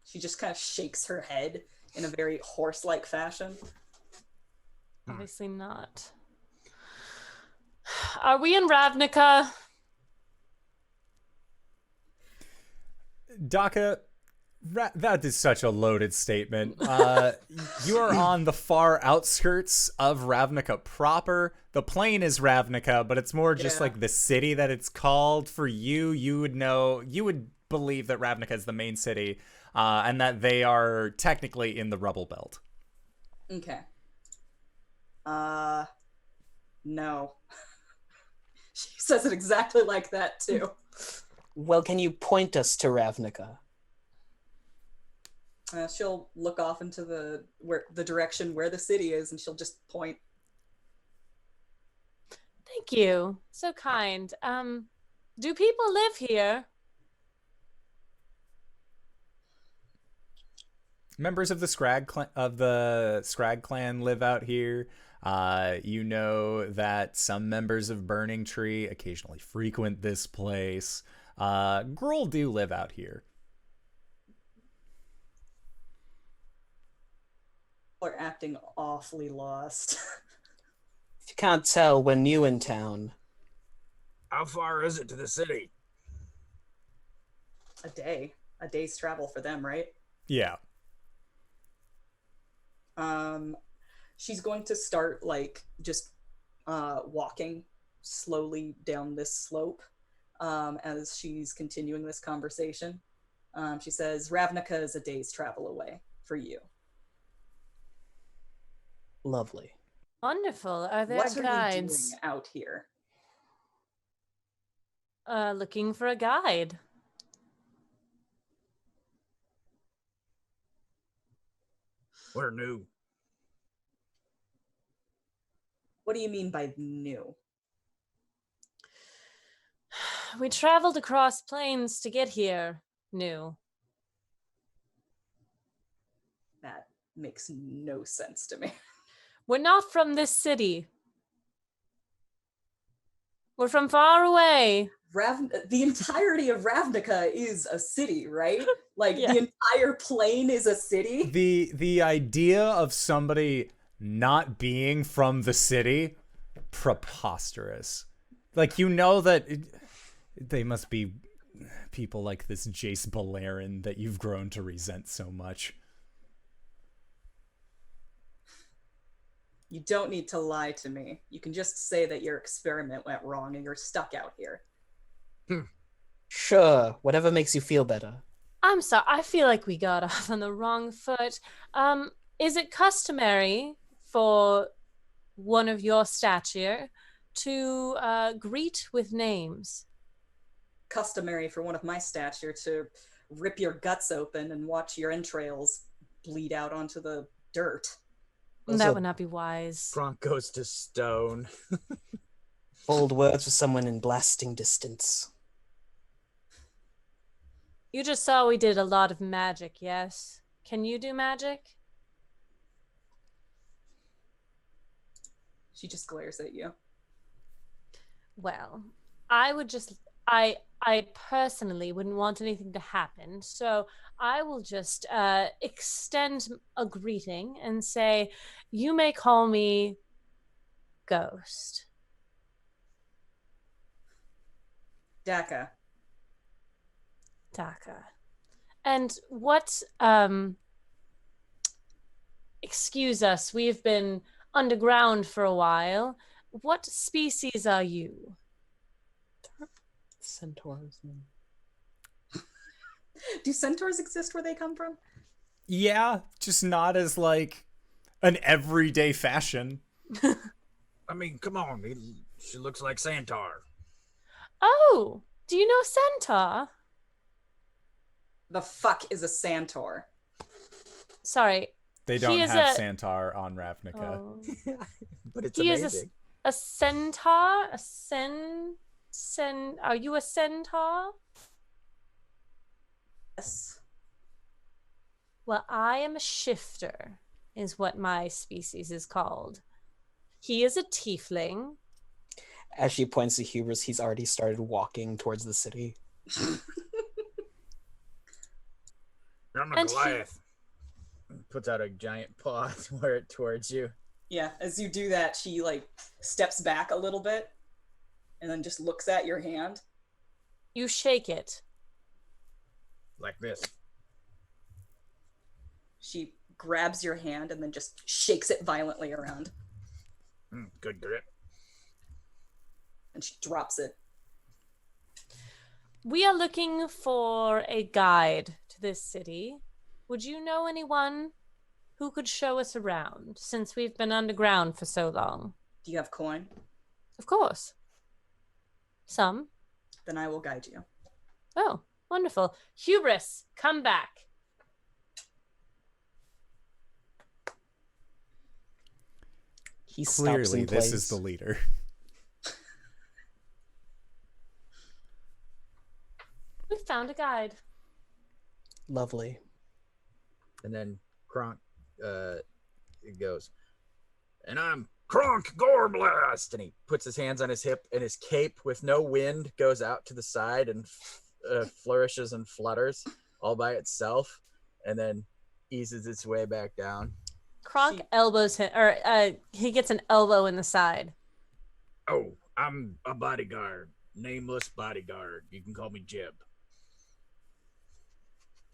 She just kind of shakes her head in a very horse-like fashion. Obviously not. Are we in Ravnica? Dakka, That is such a loaded statement. You are on the far outskirts of Ravnica proper. The plain is Ravnica, but it's more just like the city that it's called. For you, you would believe that Ravnica is the main city, and that they are technically in the rubble belt. Okay. No. She says it exactly like that too. Well, can you point us to Ravnica? She'll look off into the direction where the city is, and she'll just point. Thank you. So kind. Do people live here? Members of the Scrag clan live out here. You know that some members of Burning Tree occasionally frequent this place. Gruul do live out here. People are acting awfully lost. If you can't tell, we're new in town. How far is it to the city? A day's travel for them, right? Yeah. She's going to start just walking slowly down this slope as she's continuing this conversation. She says, Ravnica is a day's travel away for you. Lovely. Wonderful. Are there What are you guides? doing out here? Looking for a guide. We're new. What do you mean by new? We traveled across plains to get here. New. That makes no sense to me. We're not from this city. We're from far away. The entirety of Ravnica is a city, right? Yeah. The entire plain is a city. The idea of somebody not being from the city, preposterous. You know that they must be people like this Jace Balerin that you've grown to resent so much. You don't need to lie to me. You can just say that your experiment went wrong and you're stuck out here. Sure, whatever makes you feel better. I'm sorry. I feel like we got off on the wrong foot. Is it customary for one of your stature to greet with names? Customary for one of my stature to rip your guts open and watch your entrails bleed out onto the dirt. That would not be wise. KRONK goes to stone. Bold words for someone in blasting distance. You just saw we did a lot of magic, yes? Can you do magic? She just glares at you. Well, I personally wouldn't want anything to happen, so I will just extend a greeting and say, you may call me Ghost. Dakka. And what, excuse us, we've been underground for a while. What species are you? Centaurs. Do centaurs exist where they come from? Yeah, just not as an everyday fashion. I mean, come on. She looks like Santar. Oh, do you know Centaur? The fuck is a centaur? Sorry. They don't have Santar on Ravnica. Oh. But it's He amazing. is a centaur? Are you a centaur? Yes. Well, I am a shifter, is what my species is called. He is a tiefling. As she points to Hubris, he's already started walking towards the city. I'm a Goliath. Puts out a giant paw towards you. Yeah, as you do that, she steps back a little bit and then just looks at your hand. You shake it. Like this. She grabs your hand and then just shakes it violently around. Good grip. And she drops it. We are looking for a guide to this city. Would you know anyone who could show us around, since we've been underground for so long? Do you have coin? Of course. Some. Then I will guide you. Oh, wonderful. Hubris, come back. He stops Clearly, in this place. is the leader. We found a guide. Lovely. And then KRONK goes, and I'm KRONK GOREBLAST, and he puts his hands on his hip, and his cape with no wind goes out to the side and flourishes and flutters all by itself, and then eases its way back down. KRONK elbows him, or he gets an elbow in the side. Oh, I'm a bodyguard, nameless bodyguard. You can call me Jib.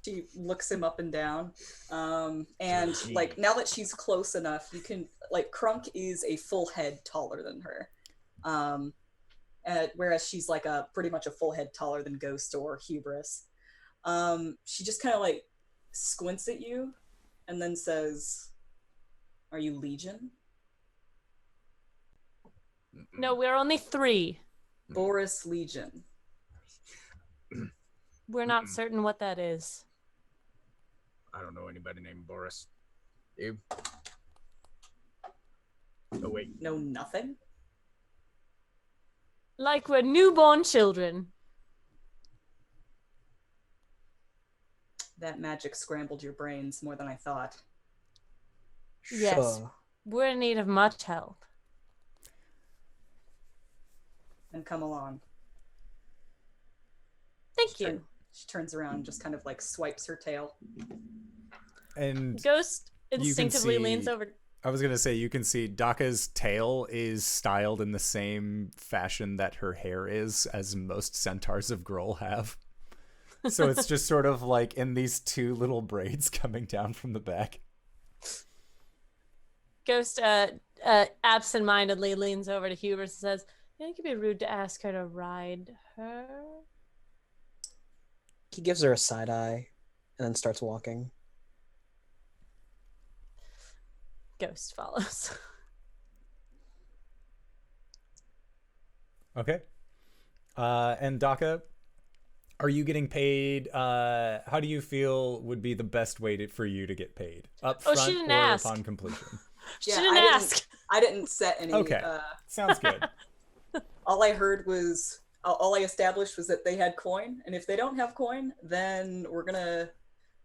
She looks him up and down. And Gee. like now that she's close enough, you can like KRONK is a full head taller than her. Whereas she's like pretty much a full head taller than Ghost or Hubris. She just kind of like squints at you and then says, "Are you Legion?" No, we're only 3. Boris Legion. We're not certain what that is. I don't know anybody named Boris. You? Oh, wait. No, nothing. Like we're newborn children. That magic scrambled your brains more than I thought. Yes. Sure. We're in need of much help. Then come along. Thank you. She turns around and just kind of like swipes her tail. And Ghost you can instinctively see- leans over. I was going to say, you can see Dakka's tail is styled in the same fashion that her hair is, as most centaurs of Grohl have. So it's just sort of like in these 2 little braids coming down from the back. Ghost absentmindedly leans over to Hubris and says, "I think it'd be rude to ask her to ride her." He gives her a side eye and then starts walking. Ghost follows. Okay. And Dakka, are you getting paid? How do you feel would be the best way for you to get paid? Up Oh, front she didn't or ask. upon completion? She Yeah, didn't I ask. I didn't set any. Okay. Sounds good. All I heard was, all I established was that they had coin, and if they don't have coin, then we're gonna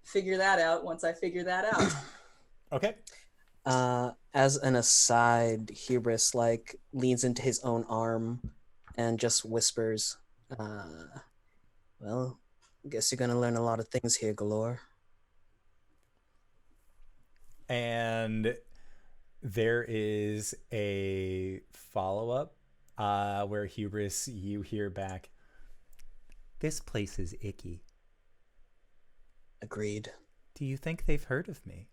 figure that out once I figure that out. Okay. As an aside, Hubris like leans into his own arm and just whispers, "Well, guess you're gonna learn a lot of things here, Galore." And there is a follow-up where Hubris, you hear back, "This place is icky. Agreed. Do you think they've heard of me?"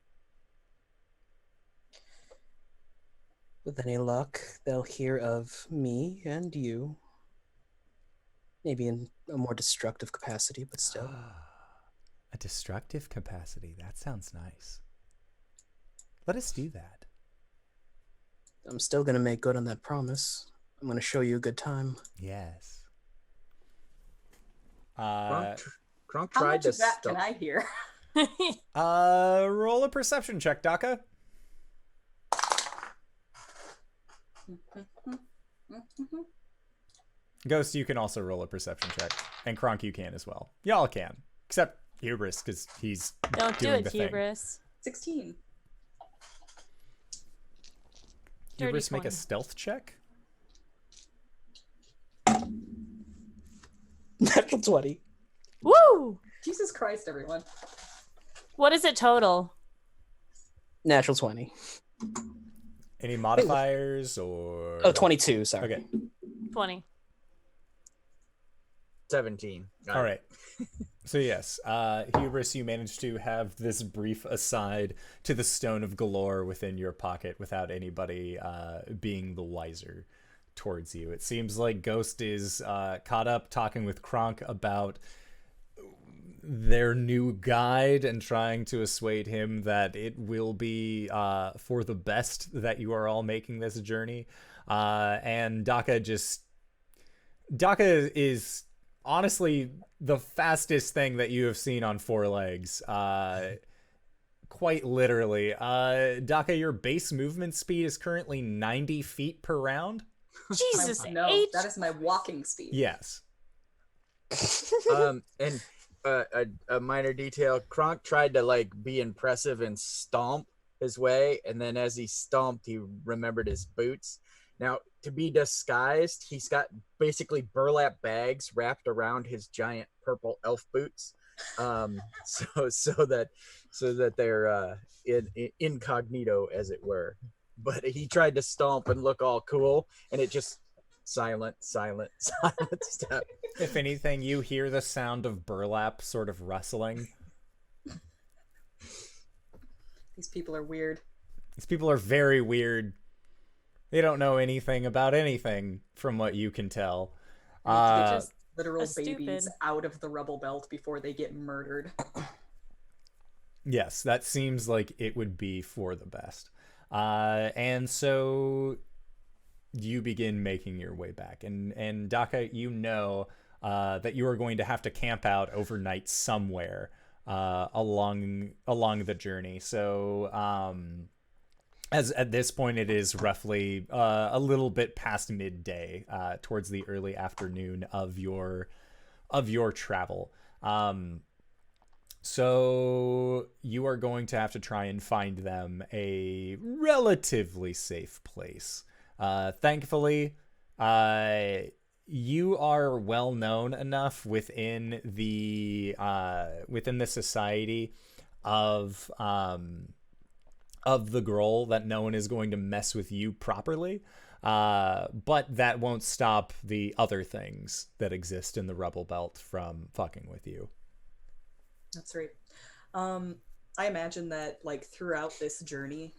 With any luck, they'll hear of me and you. Maybe in a more destructive capacity, but still. A destructive capacity. That sounds nice. Let us do that. I'm still gonna make good on that promise. I'm gonna show you a good time. Yes. KRONK How tried much to of that stop. can I hear? Roll a perception check, Dakka. Ghost, you can also roll a perception check. And KRONK, you can as well. Y'all can. Except Hubris, because he's Don't do doing it, the thing. Hubris. 16. Dirty Hubris, make a 20. stealth check. Natural 20. Woo! Jesus Christ, everyone. What is it total? Natural 20. Any modifiers or... Oh, 22, sorry. Okay. 20. 17. All right. So yes, Hubris, you managed to have this brief aside to the Stone of Galore within your pocket without anybody being the wiser towards you. It seems like Ghost is caught up talking with KRONK about their new guide and trying to assuade him that it will be for the best that you are all making this journey. And Dakka is honestly the fastest thing that you have seen on four legs. Quite literally. Dakka, your base movement speed is currently 90 feet per round. Jesus No, H. that is my walking speed. Yes. And a minor detail, KRONK tried to like be impressive and stomp his way, and then as he stomped, he remembered his boots. Now, to be disguised, he's got basically burlap bags wrapped around his giant purple elf boots, so that they're incognito, as it were. But he tried to stomp and look all cool, and it just silent step. If anything, you hear the sound of burlap sort of rustling. These people are weird. These people are very weird. They don't know anything about anything, from what you can tell. They're just literal stupid. babies out of the rubble belt before they get murdered. Yes, that seems like it would be for the best. And so you begin making your way back. And Dakka, you know that you are going to have to camp out overnight somewhere along the journey. So as at this point it is roughly a little bit past midday, towards the early afternoon of your travel. So you are going to have to try and find them a relatively safe place. Thankfully, you are well known enough within the society of the Groll that no one is going to mess with you properly. But that won't stop the other things that exist in the Rubble Belt from fucking with you. That's right. I imagine that like throughout this journey,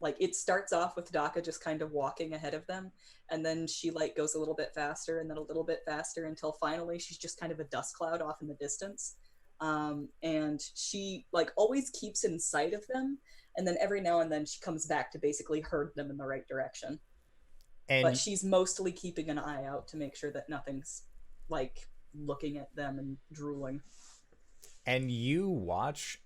like it starts off with Dakka just kind of walking ahead of them, and then she like goes a little bit faster and then a little bit faster until finally she's just kind of a dust cloud off in the distance. And she like always keeps in sight of them, and then every now and then she comes back to basically herd them in the right direction. But she's mostly keeping an eye out to make sure that nothing's like looking at them and drooling. And you watch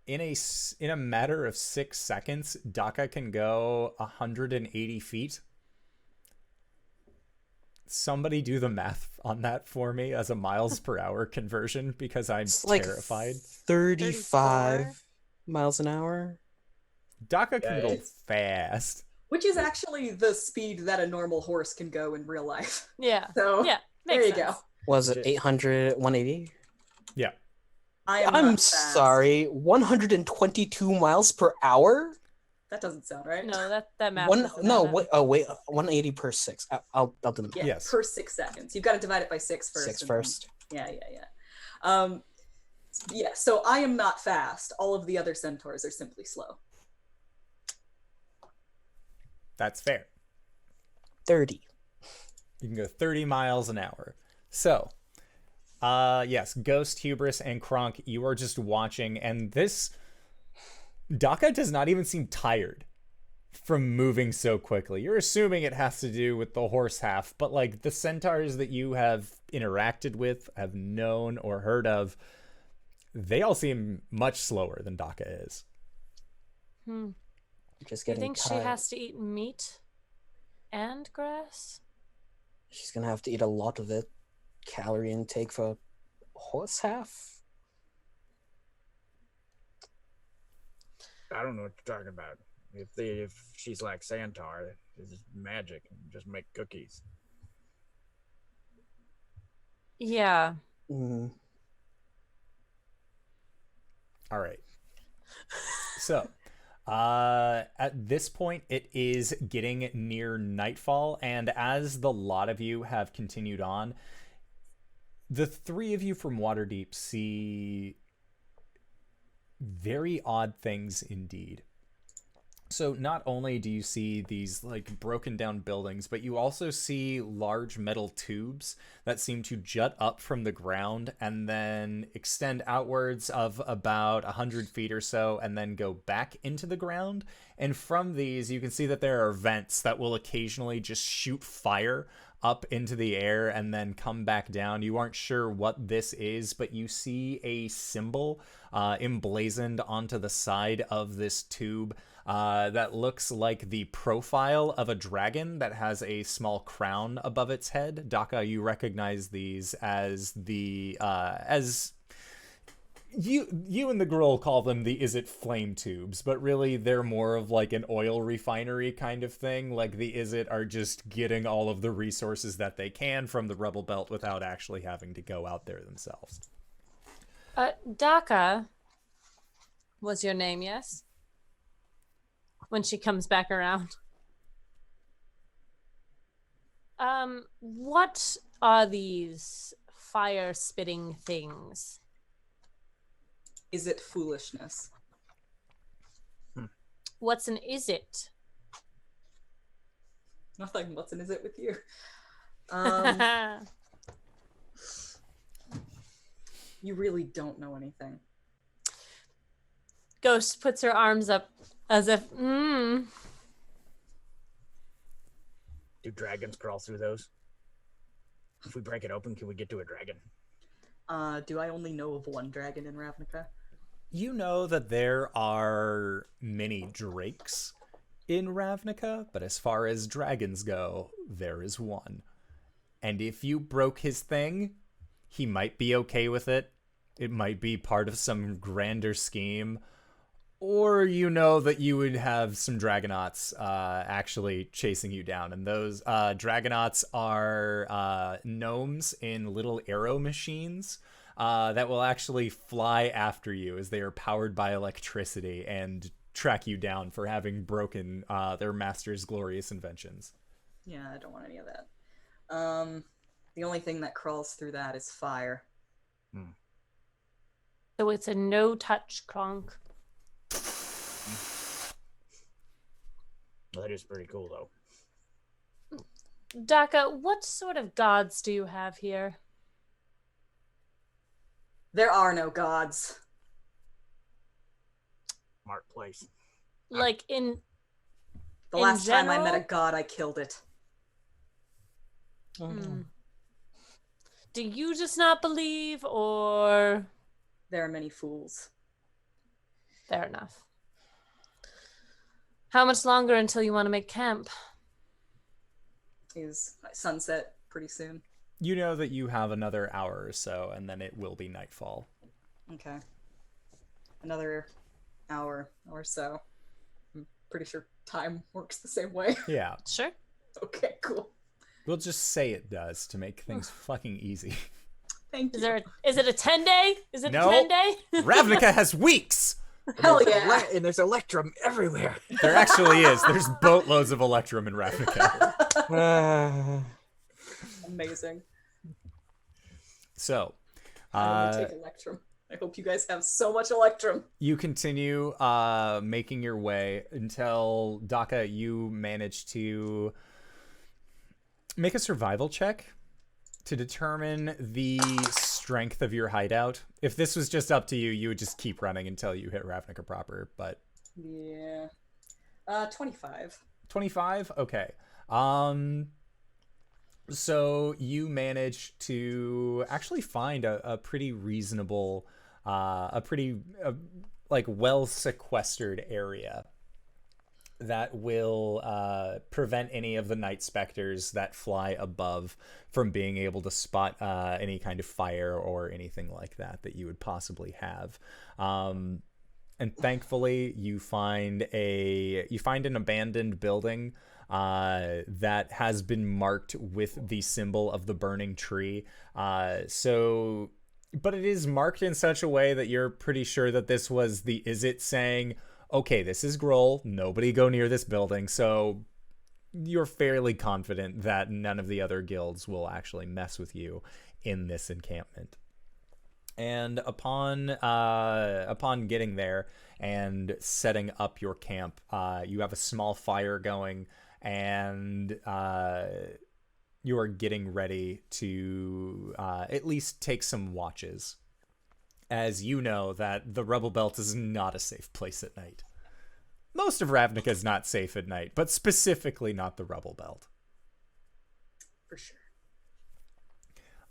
in a matter of 6 seconds, Dakka can go 180 feet. Somebody do the math on that for me as a miles per hour conversion, because I'm terrified. 35 miles an hour. Dakka can go fast. Which is actually the speed that a normal horse can go in real life. Yeah. So Yeah. there you Makes sense. go. Was it 800, 180? Yeah. I'm sorry, 122 miles per hour? That doesn't sound right. No, that math. One, doesn't no, add up. wait, 180 per 6. I'll do the math. Yeah, Yes. per 6 seconds. You've got to divide it by 6 first. 6 and first. then- Yeah. Yeah, so I am not fast. All of the other centaurs are simply slow. That's fair. 30. You can go 30 miles an hour. So, yes, Ghost, Hubris, and KRONK, you are just watching, and this Dakka does not even seem tired from moving so quickly. You're assuming it has to do with the horse half, but like the centaurs that you have interacted with, have known or heard of, they all seem much slower than Dakka is. Just Do you getting think she tired. has to eat meat and grass? She's gonna have to eat a lot of it. Calorie intake for horse half? I don't know what you're talking about. If she's like Santar, this is magic. Just make cookies. Yeah. Mm. All right. So, at this point, it is getting near nightfall, and as the lot of you have continued on, The three of you from Waterdeep see very odd things indeed. So not only do you see these like broken down buildings, but you also see large metal tubes that seem to jut up from the ground and then extend outwards of about 100 feet or so and then go back into the ground. And from these, you can see that there are vents that will occasionally just shoot fire up into the air and then come back down. You aren't sure what this is, but you see a symbol emblazoned onto the side of this tube that looks like the profile of a dragon that has a small crown above its head. Dakka, you recognize these as the as you and the girl call them the Is It flame tubes, but really they're more of like an oil refinery kind of thing. Like the Is It are just getting all of the resources that they can from the Rebel Belt without actually having to go out there themselves. Dakka was your name, yes? When she comes back around. What are these fire-spitting things? Is it foolishness? What's an is it? Nothing. What's an is it with you? You really don't know anything. Ghost puts her arms up as if, Do dragons crawl through those? If we break it open, can we get to a dragon? Do I only know of one dragon in Ravnica? You know that there are many drakes in Ravnica, but as far as dragons go, there is one. And if you broke his thing, he might be okay with it. It might be part of some grander scheme. Or you know that you would have some Dragonauts actually chasing you down. And those Dragonauts are gnomes in little arrow machines that will actually fly after you as they are powered by electricity and track you down for having broken their master's glorious inventions. Yeah, I don't want any of that. The only thing that crawls through that is fire. so it's a no-touch KRONK. Well, that is pretty cool, though. Dakka, what sort of gods do you have here? There are no gods. Smart place. Like in The In last time I met a general? god, I killed it. Do you just not believe, or There are many fools. fair enough? How much longer until you want to make camp? Is sunset pretty soon. You know that you have another hour or so, and then it will be nightfall. Okay. Another hour or so. I'm pretty sure time works the same way. Yeah, Sure. Okay, cool. we'll just say it does to make things fucking easy. Thank Is you. there? Is it a 10-day? Is it No. a 10-day? Ravnica has weeks! Hell yeah. And there's Electrum everywhere. There actually is. There's boatloads of Electrum in Ravnica. Amazing. So, I want to take Electrum. I hope you guys have so much Electrum. you continue making your way until, Dakka, you manage to make a survival check to determine the strength of your hideout. If this was just up to you, you would just keep running until you hit Ravnica proper, but... Yeah. 25. 25? Okay. So you manage to actually find a pretty reasonable, like well sequestered area that will prevent any of the night specters that fly above from being able to spot any kind of fire or anything like that you would possibly have. And thankfully, you find an abandoned building that has been marked with the symbol of the burning tree. But it is marked in such a way that you're pretty sure that this was the Is It saying, okay, this is Grohl, nobody go near this building. So you're fairly confident that none of the other guilds will actually mess with you in this encampment. And upon getting there and setting up your camp, you have a small fire going, and you are getting ready to at least take some watches, as you know that the Rebel Belt is not a safe place at night. Most of Ravnica is not safe at night, but specifically not the Rebel Belt. For sure.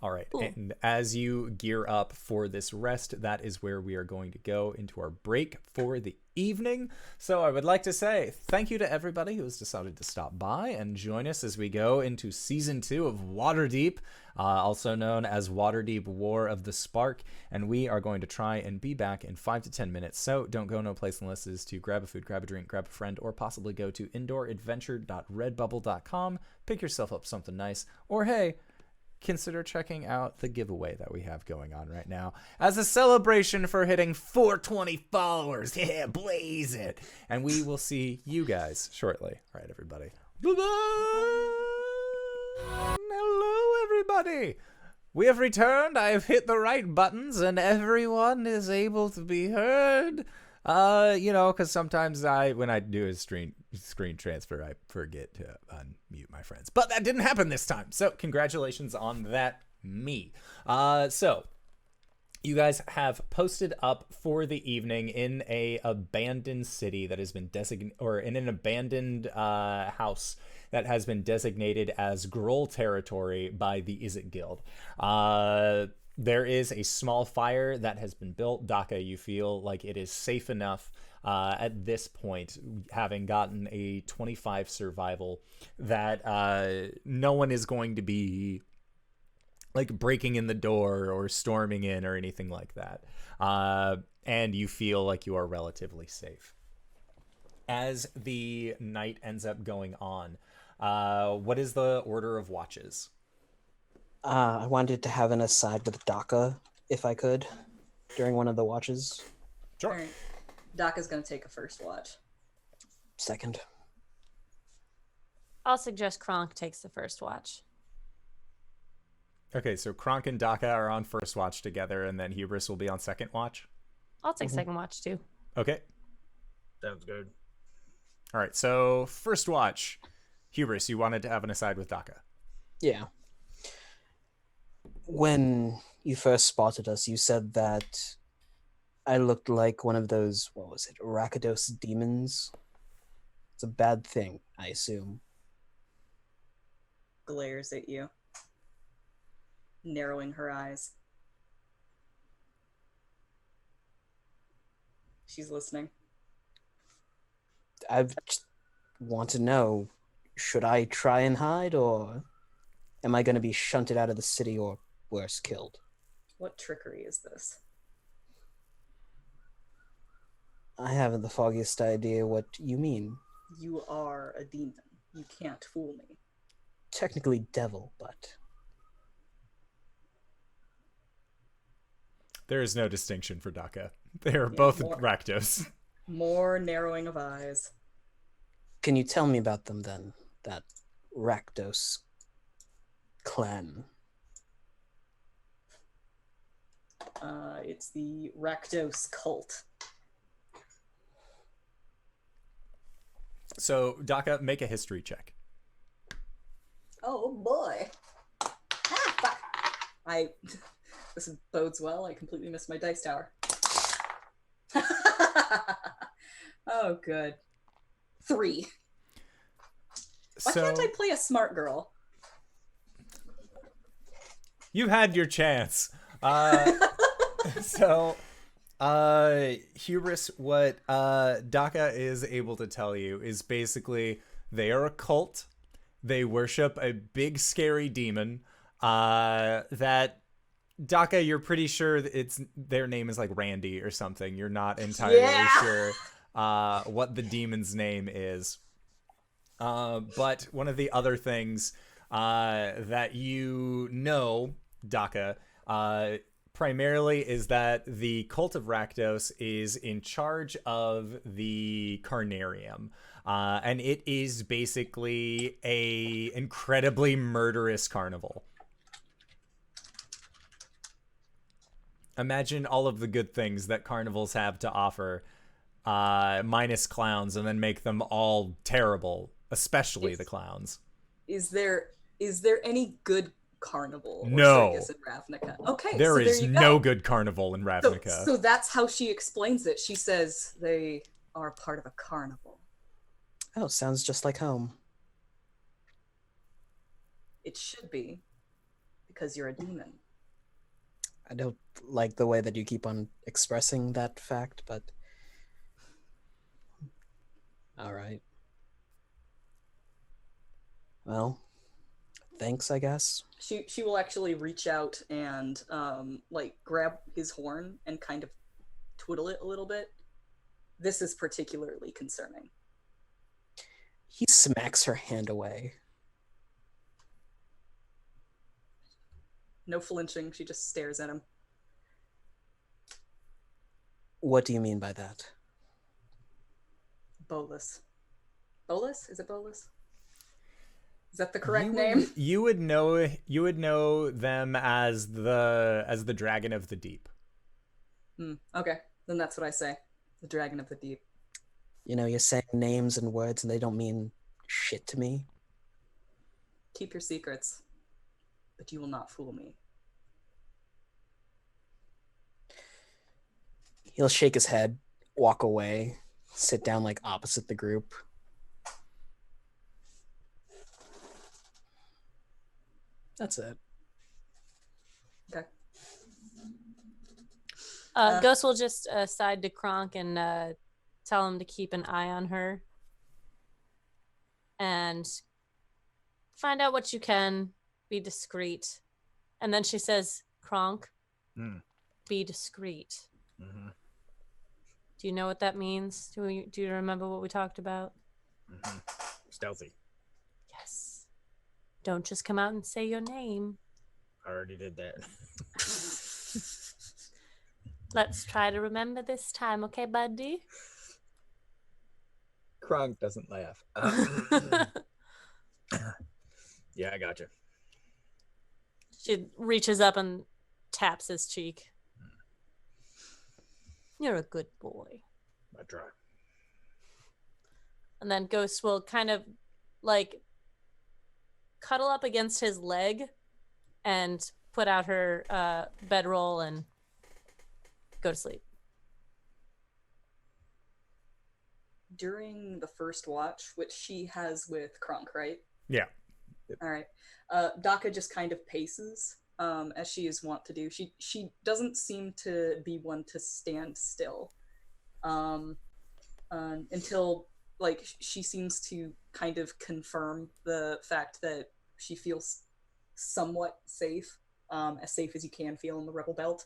All right, Cool. and as you gear up for this rest, that is where we are going to go into our break for the evening. So I would like to say thank you to everybody who has decided to stop by and join us as we go into Season 2 of Waterdeep, also known as Waterdeep War of the Spark, and we are going to try and be back in 5 to 10 minutes, so don't go no place unless it is to grab a food, grab a drink, grab a friend, or possibly go to indooradventure.redbubble.com, pick yourself up something nice, or hey, consider checking out the giveaway that we have going on right now as a celebration for hitting 420 followers. Yeah, blaze it. And we will see you guys shortly. All right, everybody. Bye-bye. Hello, everybody. We have returned. I have hit the right buttons, and everyone is able to be heard. Because sometimes when I do a screen transfer, I forget to unmute my friends. But that didn't happen this time. So congratulations on that, me. So you guys have posted up for the evening in a abandoned city that has been designated, or in an abandoned house that has been designated as Groll territory by the Izzet Guild. There is a small fire that has been built. Dakka, you feel like it is safe enough at this point, having gotten a 25 survival, that no one is going to be like breaking in the door or storming in or anything like that. And you feel like you are relatively safe. As the night ends up going on, what is the order of watches? I wanted to have an aside with Dakka, if I could, during one of the watches. Sure. All right. Dakka's going to take a first watch. Second. I'll suggest KRONK takes the first watch. Okay, so KRONK and Dakka are on first watch together, and then Hubris will be on second watch. I'll take second watch too. Okay. Sounds good. All right, so first watch. Hubris, you wanted to have an aside with Dakka. Yeah. When you first spotted us, you said that I looked like one of those, what was it, Rakdos demons? It's a bad thing, I assume. Glares at you, narrowing her eyes. She's listening. I just want to know, should I try and hide, or am I going to be shunted out of the city, or worse, killed? What trickery is this? I haven't the foggiest idea what you mean. You are a demon. You can't fool me. Technically devil, but... There is no distinction for Dakka. They are both more- Rakdos. More narrowing of eyes. Can you tell me about them then? That Rakdos clan. It's the Rakdos cult. So, Dakka, make a history check. Oh boy. Ah, fuck. This bodes well. I completely missed my dice tower. Oh, good. 3. Why can't I play a smart girl? You've had your chance. Hubris, what Dakka is able to tell you is basically they are a cult. They worship a big scary demon. That Dakka, you're pretty sure that their name is like Randy or something. You're not entirely sure what the demon's name is. But one of the other things that you know, Dakka, primarily is that the cult of Rakdos is in charge of the Carnarium. And it is basically a incredibly murderous carnival. Imagine all of the good things that carnivals have to offer, minus clowns, and then make them all terrible, especially the clowns. Is there any good carnival or No. circus in Ravnica? Okay, There so is there you no go. good carnival in Ravnica. So that's how she explains it. She says they are part of a carnival. Oh, sounds just like home. It should be, because you're a demon. I don't like the way that you keep on expressing that fact, but all right. Well, thanks, I guess. She will actually reach out and like grab his horn and kind of twiddle it a little bit. This is particularly concerning. He smacks her hand away. No flinching, she just stares at him. What do you mean by that? Bolus. Bolus? Is it Bolus? Is that the correct name? You would know them as the Dragon of the Deep. Okay, then that's what I say. The Dragon of the Deep. You know, you're saying names and words and they don't mean shit to me. Keep your secrets, but you will not fool me. He'll shake his head, walk away, sit down like opposite the group. That's it. Okay. Ghost will just side to KRONK and tell him to keep an eye on her and find out what you can. Be discreet. And then she says, KRONK, be discreet. Mm-hmm. Do you know what that means? Do you remember what we talked about? Mm-hmm. Stealthy. Yes. Don't just come out and say your name. I already did that. Let's try to remember this time, okay, buddy? KRONK doesn't laugh. Yeah, I got you. She reaches up and taps his cheek. You're a good boy. I try. And then Ghost will kind of like cuddle up against his leg and put out her bedroll and go to sleep. During the first watch, which she has with KRONK, right? Yeah. All right. Dakka just kind of paces, as she is wont to do. She doesn't seem to be one to stand still, until like she seems to kind of confirm the fact that she feels somewhat safe, as safe as you can feel in the Rebel Belt.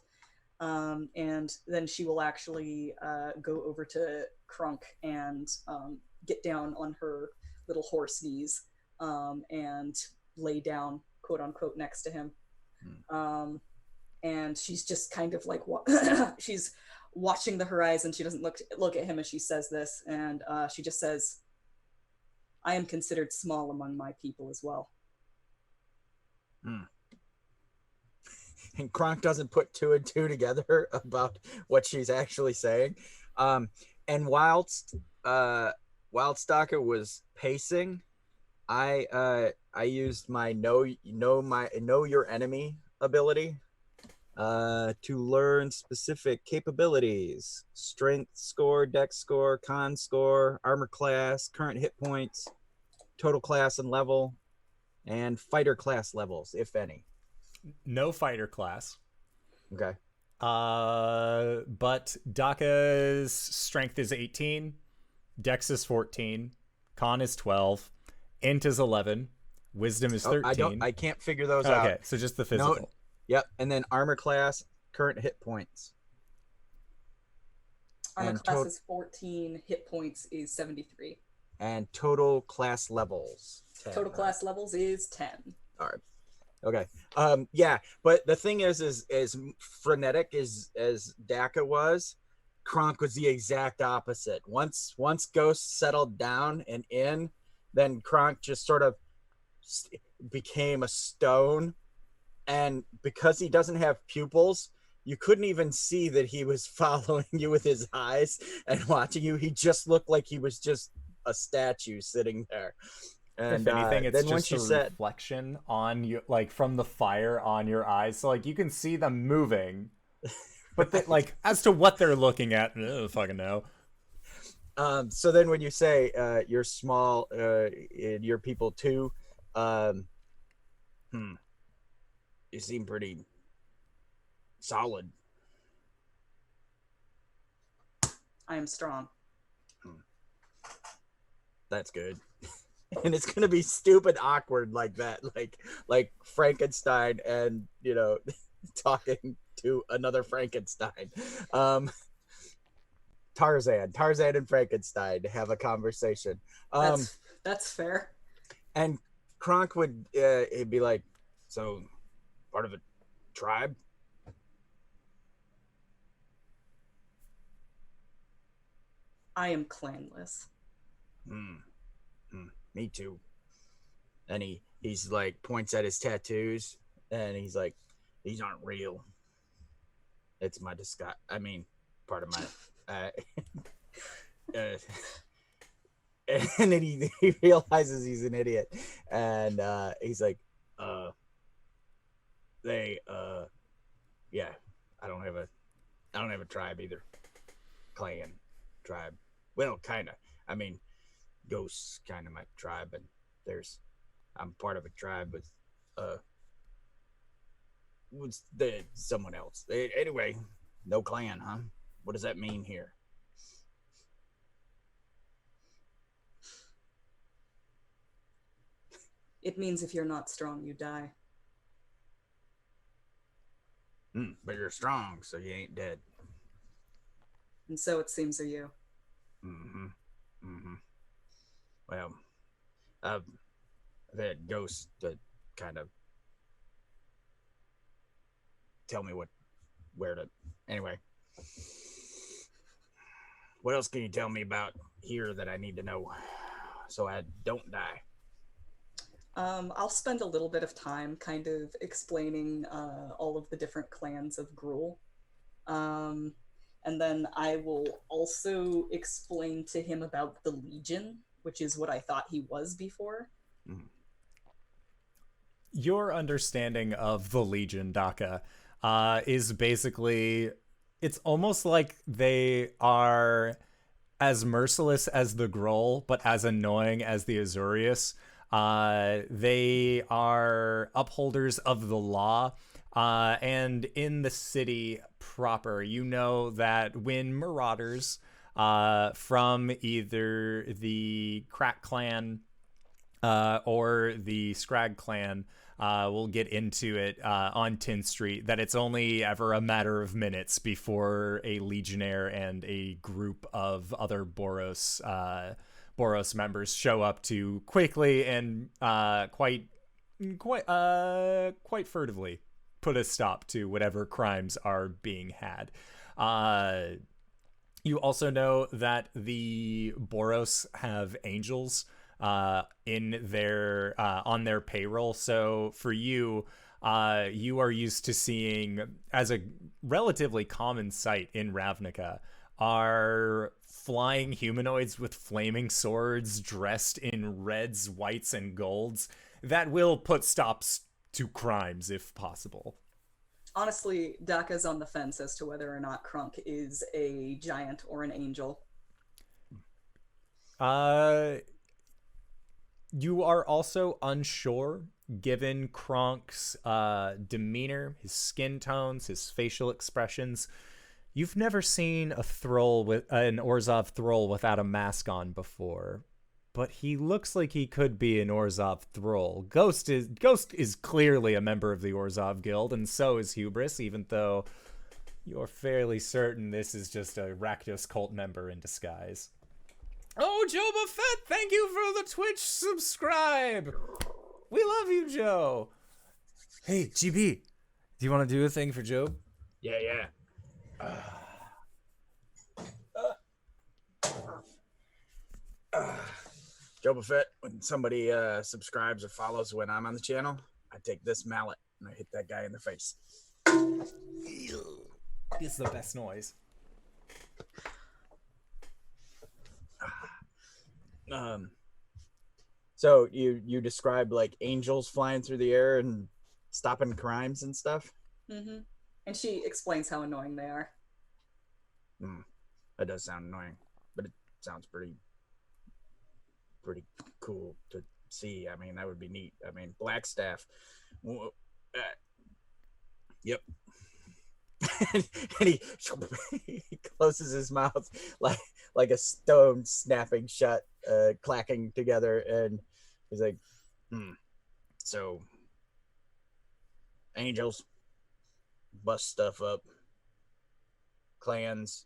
And then she will actually go over to KRONK and get down on her little horse knees and lay down, quote unquote, next to him. And she's just kind of like she's watching the horizon. She doesn't look at him as she says this, and she just says, I am considered small among my people as well. And KRONK doesn't put two and two together about what she's actually saying. And whilst Dakka was pacing, I used my know your enemy ability to learn specific capabilities: strength score, dex score, con score, armor class, current hit points, total class and level, and fighter class levels, if any. No fighter class. Okay. But Dakka's strength is 18, Dex is 14, Con is 12, Int is 11, Wisdom is 13. I can't figure those out. Okay, so just the physical. No, yep, and then armor class, current hit points. Armor class is 14, hit points is 73. And total class levels. 10, total class levels is 10. All right. Okay. Yeah, but the thing is frenetic as Dakka was, KRONK was the exact opposite. Once Ghost settled down and in, then KRONK just sort of became a stone. And because he doesn't have pupils, you couldn't even see that he was following you with his eyes and watching you. He just looked like he was just a statue sitting there. And if anything, it's then just once you reflection on you, like from the fire on your eyes. So like you can see them moving, but they, like as to what they're looking at, I don't fucking know. So then when you say you're small, and you're people too, you seem pretty solid. I am strong. That's good. And it's gonna be stupid awkward like that, like Frankenstein and talking to another Frankenstein. Tarzan and Frankenstein have a conversation. That's fair. And KRONK would it'd be like, so part of a tribe? I am clanless. Me too. And he's like points at his tattoos and he's like, these aren't real. It's my disguise. I mean, part of my and then he realizes he's an idiot, and he's like, yeah, I don't have a tribe either. Clan, tribe. Well, kind of. I mean, Ghosts kind of my tribe, and I'm part of a tribe with someone else. Anyway, no clan, huh? What does that mean here? It means if you're not strong, you die. But you're strong, so you ain't dead. And so it seems are you. Well, I've had Ghosts to kind of tell me where to. Anyway, what else can you tell me about here that I need to know so I don't die? I'll spend a little bit of time kind of explaining all of the different clans of Gruul. And then I will also explain to him about the Legion, which is what I thought he was before. Your understanding of the Legion, Dakka, is basically, it's almost like they are as merciless as the Gruul, but as annoying as the Azorius. They are upholders of the law. And in the city proper, you know that when marauders from either the Crack Clan or the Scrag Clan, we'll get into it on 10th Street, that it's only ever a matter of minutes before a Legionnaire and a group of other Boros members show up to quickly and quite furtively put a stop to whatever crimes are being had. You also know that the Boros have angels in their on their payroll. So for you, you are used to seeing, as a relatively common sight in Ravnica, are flying humanoids with flaming swords dressed in reds, whites, and golds that will put stops to crimes if possible. Honestly, Dakka's on the fence as to whether or not KRONK is a giant or an angel. You are also unsure, given KRONK's demeanor, his skin tones, his facial expressions. You've never seen an Orzhov thrall without a mask on before, but he looks like he could be an Orzhov thrall. Ghost is clearly a member of the Orzhov Guild, and so is Hubris, even though you're fairly certain this is just a Rakdos cult member in disguise. Oh, Joe Buffett, thank you for the Twitch subscribe. We love you, Joe. Hey, GB, do you want to do a thing for Job? Yeah. Joba Fett, when somebody subscribes or follows when I'm on the channel, I take this mallet and I hit that guy in the face. It's the best noise. So you described like angels flying through the air and stopping crimes and stuff? Mm-hmm. And she explains how annoying they are. That does sound annoying, but it sounds pretty cool to see. I mean, that would be neat. I mean, Blackstaff. Yep. And he closes his mouth like a stone snapping shut, clacking together, and he's like, So angels bust stuff up, clans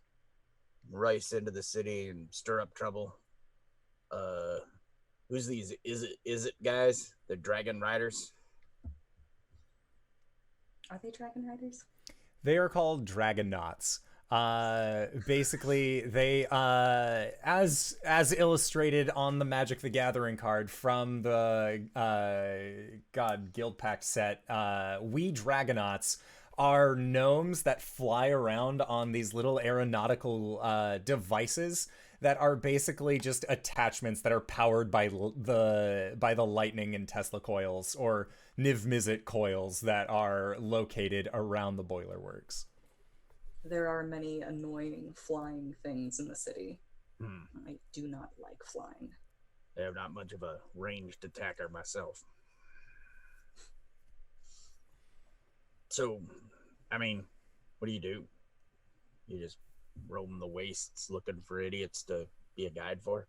rice into the city and stir up trouble. Who's these is it guys? They're dragon riders. Are they dragon riders? They are called Dragonauts. Basically, they, as illustrated on the Magic the Gathering card from the Guild Pact set, we Dragonauts are gnomes that fly around on these little aeronautical devices that are basically just attachments that are powered by the lightning and Tesla coils or Niv-Mizzet coils that are located around the boiler works. There are many annoying flying things in the city. I do not like flying. I am not much of a ranged attacker myself. So, I mean, what do? You just roam the wastes looking for idiots to be a guide for?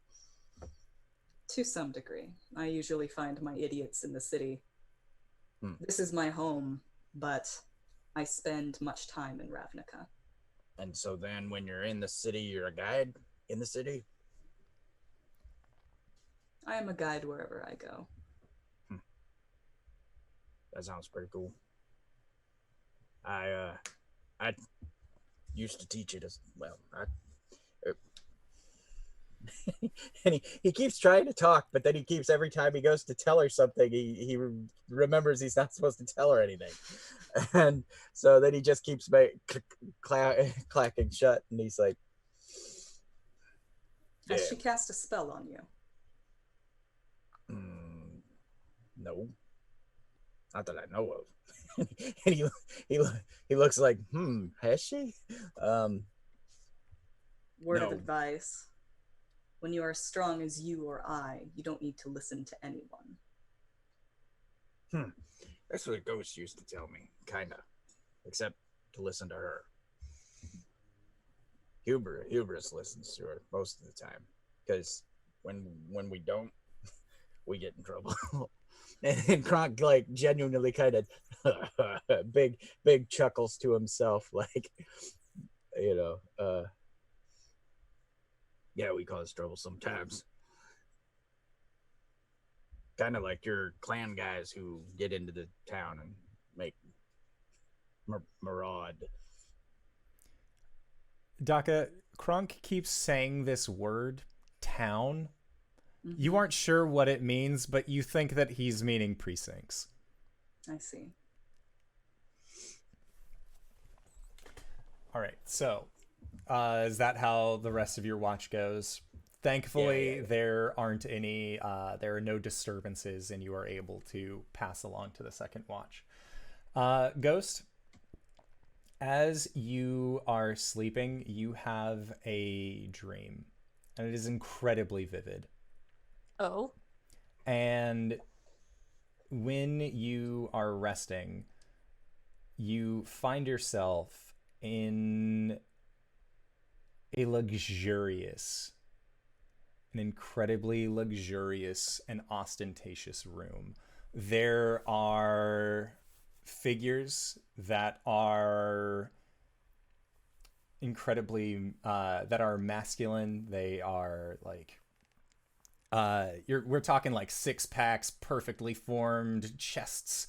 To some degree. I usually find my idiots in the city. This is my home, but I spend much time in Ravnica. And so then when you're in the city, you're a guide in the city? I am a guide wherever I go. That sounds pretty cool. I used to teach it as well. And he keeps trying to talk, but then he keeps, every time he goes to tell her something, he remembers he's not supposed to tell her anything. And so then he just keeps clacking shut, and he's like, Has she cast a spell on you? No. Not that I know of. And he looks like, has she? Word No. of advice. When you are as strong as you or I, you don't need to listen to anyone. That's what Ghost used to tell me, kinda. Except to listen to her. Hubris listens to her most of the time. Because when we don't, we get in trouble. And KRONK, like, genuinely kind of big chuckles to himself, like, yeah, we cause trouble sometimes. Kind of like your clan guys who get into the town and make maraud. Dakka, KRONK keeps saying this word, town. You aren't sure what it means, but you think that he's meaning precincts. I see. All right, so is that how the rest of your watch goes? Thankfully, Yeah. there aren't any, there are no disturbances, and you are able to pass along to the second watch. Ghost, as you are sleeping, you have a dream, and it is incredibly vivid. Oh. And when you are resting, you find yourself in a an incredibly luxurious and ostentatious room. There are figures that are incredibly that are masculine. They are like we're talking like six packs, perfectly formed chests,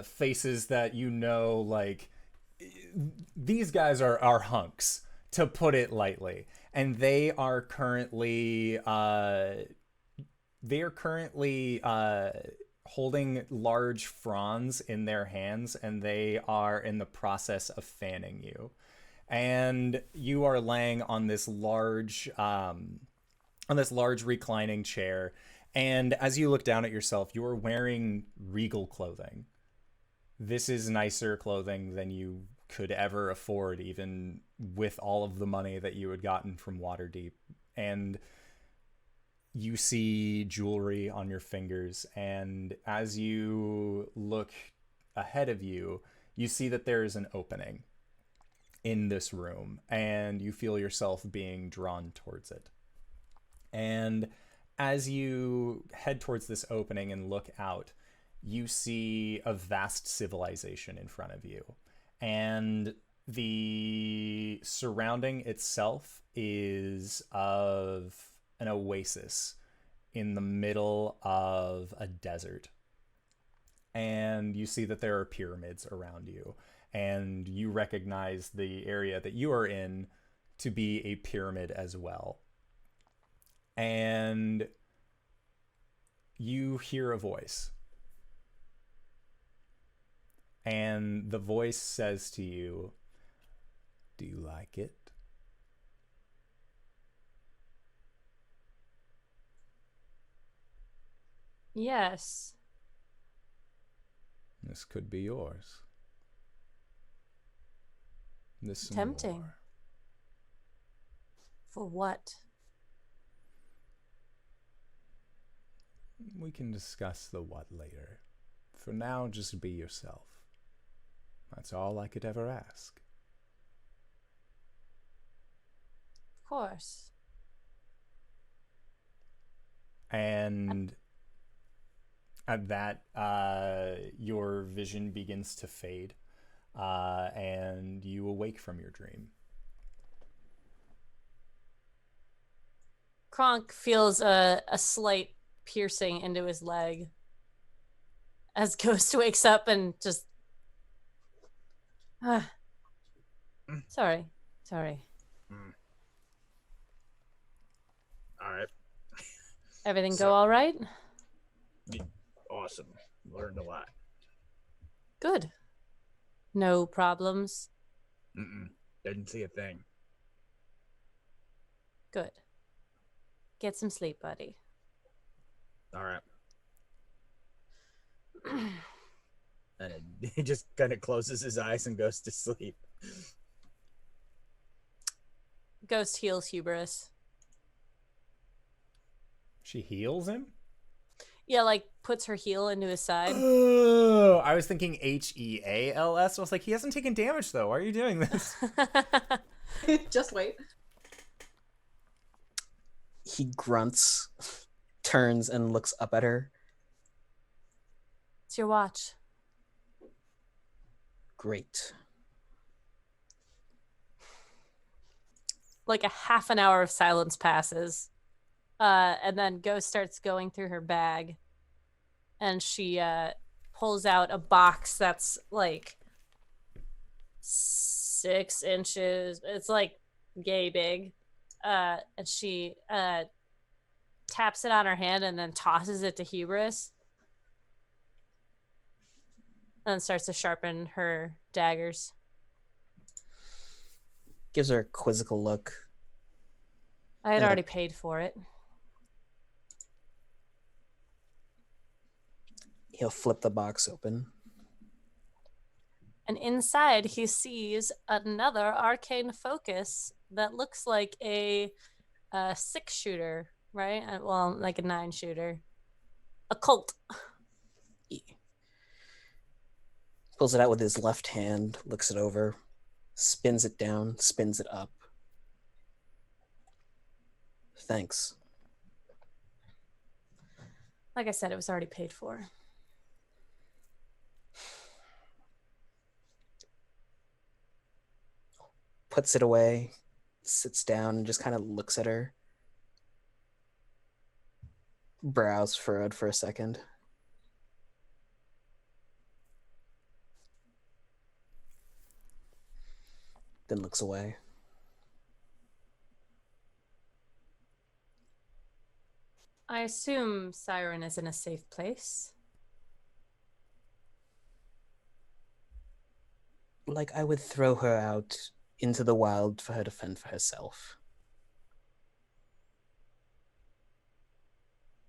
faces that like these guys are hunks, to put it lightly, and they are currently they are currently holding large fronds in their hands, and they are in the process of fanning you. And you are laying on this large reclining chair. And as you look down at yourself, you are wearing regal clothing. This is nicer clothing than you could ever afford, even with all of the money that you had gotten from Waterdeep. And you see jewelry on your fingers, and as you look ahead of you, you see that there is an opening in this room, and you feel yourself being drawn towards it. And as you head towards this opening and look out, you see a vast civilization in front of you. And the surrounding itself is of an oasis in the middle of a desert. And you see that there are pyramids around you. And you recognize the area that you are in to be a pyramid as well. And you hear a voice. And the voice says to you, "Do you like it?" Yes. This could be yours. This and Tempting. more. For what? We can discuss the what later. For now, just be yourself. That's all I could ever ask. Of course. And at that, your vision begins to fade, and you awake from your dream. KRONK feels a slight piercing into his leg as Ghost wakes up and just sorry. All right. Everything So- go all right? Awesome. Learned a lot. Good. No problems. Didn't see a thing. Good. Get some sleep, buddy. All right. And he just kind of closes his eyes and goes to sleep. Ghost heals Hubris. She heals him? Yeah, like puts her heel into his side. Oh, I was thinking HEALS. I was like, he hasn't taken damage, though. Why are you doing this? Just wait. He grunts, turns, and looks up at her. It's your watch. Great. Like a half an hour of silence passes. And then Ghost starts going through her bag. And she pulls out a box that's like 6 inches. It's like yay big. And she taps it on her hand and then tosses it to Hubris. And starts to sharpen her daggers. Gives her a quizzical look. I had Yeah. already paid for it. He'll flip the box open. And inside, he sees another arcane focus that looks like a 6-shooter, right? Well, like a 9-shooter. A Colt. He pulls it out with his left hand, looks it over, spins it down, spins it up. Thanks. Like I said, it was already paid for. Puts it away, sits down, and just kind of looks at her. Brows furrowed for a second. Then looks away. I assume Siren is in a safe place. Like, I would throw her out into the wild for her to fend for herself.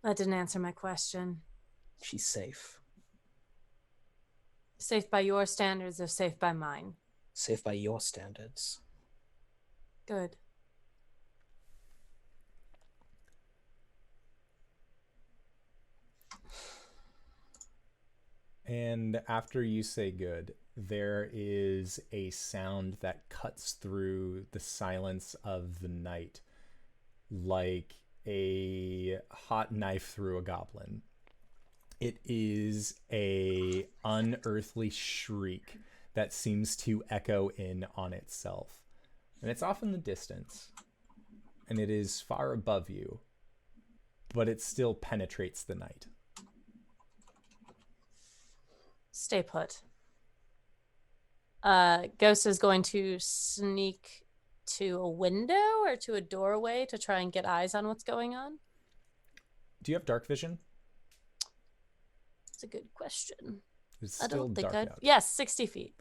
That didn't answer my question. She's safe. Safe by your standards or safe by mine? Safe by your standards. Good. And after you say good, there is a sound that cuts through the silence of the night like a hot knife through a goblin. It is a unearthly shriek that seems to echo in on itself. And it's off in the distance. And it is far above you. But it still penetrates the night. Stay put. Ghost is going to sneak to a window or to a doorway to try and get eyes on what's going on. Do you have dark vision? That's a good question. It's I still don't think dark I... out. Yes, 60 feet.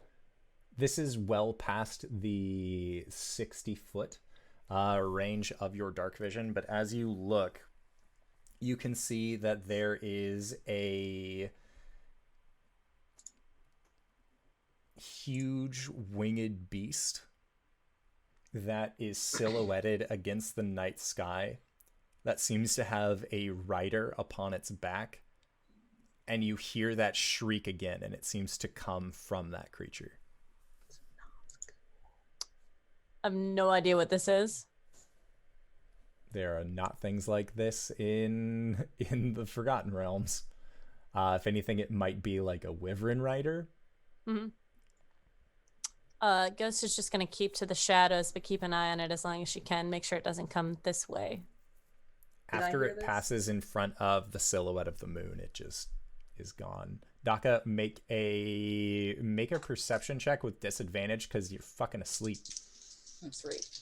This is well past the 60-foot range of your dark vision, but as you look, you can see that there is a huge winged beast that is silhouetted against the night sky that seems to have a rider upon its back, and you hear that shriek again, and it seems to come from that creature. I have no idea what this is. There are not things like this in the Forgotten Realms. If anything, it might be like a wyvern rider. Mm-hmm. Ghost is just going to keep to the shadows, but keep an eye on it as long as she can. Make sure it doesn't come this way. After it passes in front of the silhouette of the moon, it just is gone. Dakka, make a perception check with disadvantage because you're fucking asleep. I'm straight.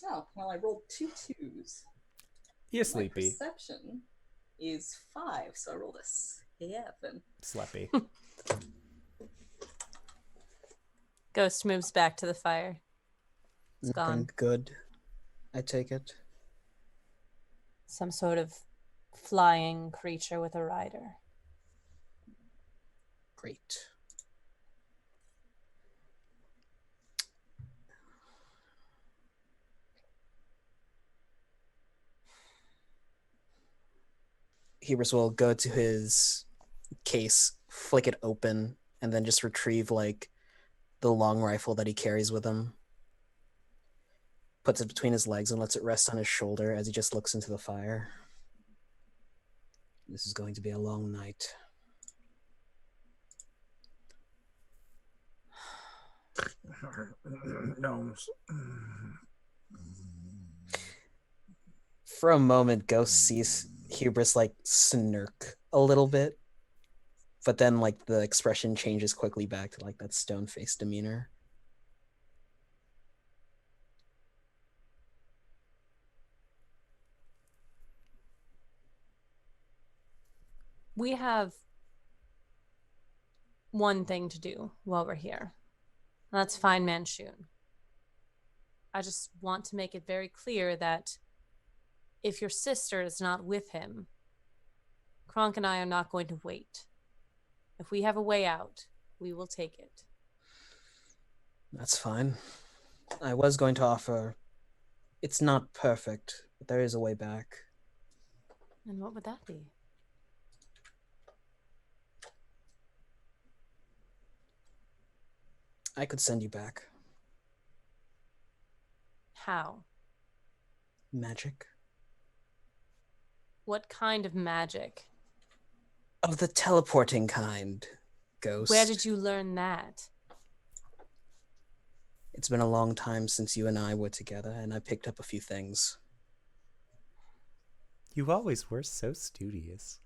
Oh, well, I rolled 2 2s. You're sleepy. My perception is 5, so I rolled a 7. Sleepy. Ghost moves back to the fire. It's Nothing gone. good, I take it. Some sort of flying creature with a rider. Great. Hubris will go to his case, flick it open, and then just retrieve like the long rifle that he carries with him. Puts it between his legs and lets it rest on his shoulder as he just looks into the fire. This is going to be a long night. Gnomes. For a moment, Ghost sees Hubris like snirk a little bit, but then like the expression changes quickly back to like that stone-faced demeanor. We have one thing to do while we're here. And that's find Manchun. I just want to make it very clear that if your sister is not with him, KRONK and I are not going to wait. If we have a way out, we will take it. That's fine. I was going to offer... It's not perfect, but there is a way back. And what would that be? I could send you back. How? Magic? What kind of magic? Of the teleporting kind, Ghost. Where did you learn that? It's been a long time since you and I were together, and I picked up a few things. You always were so studious.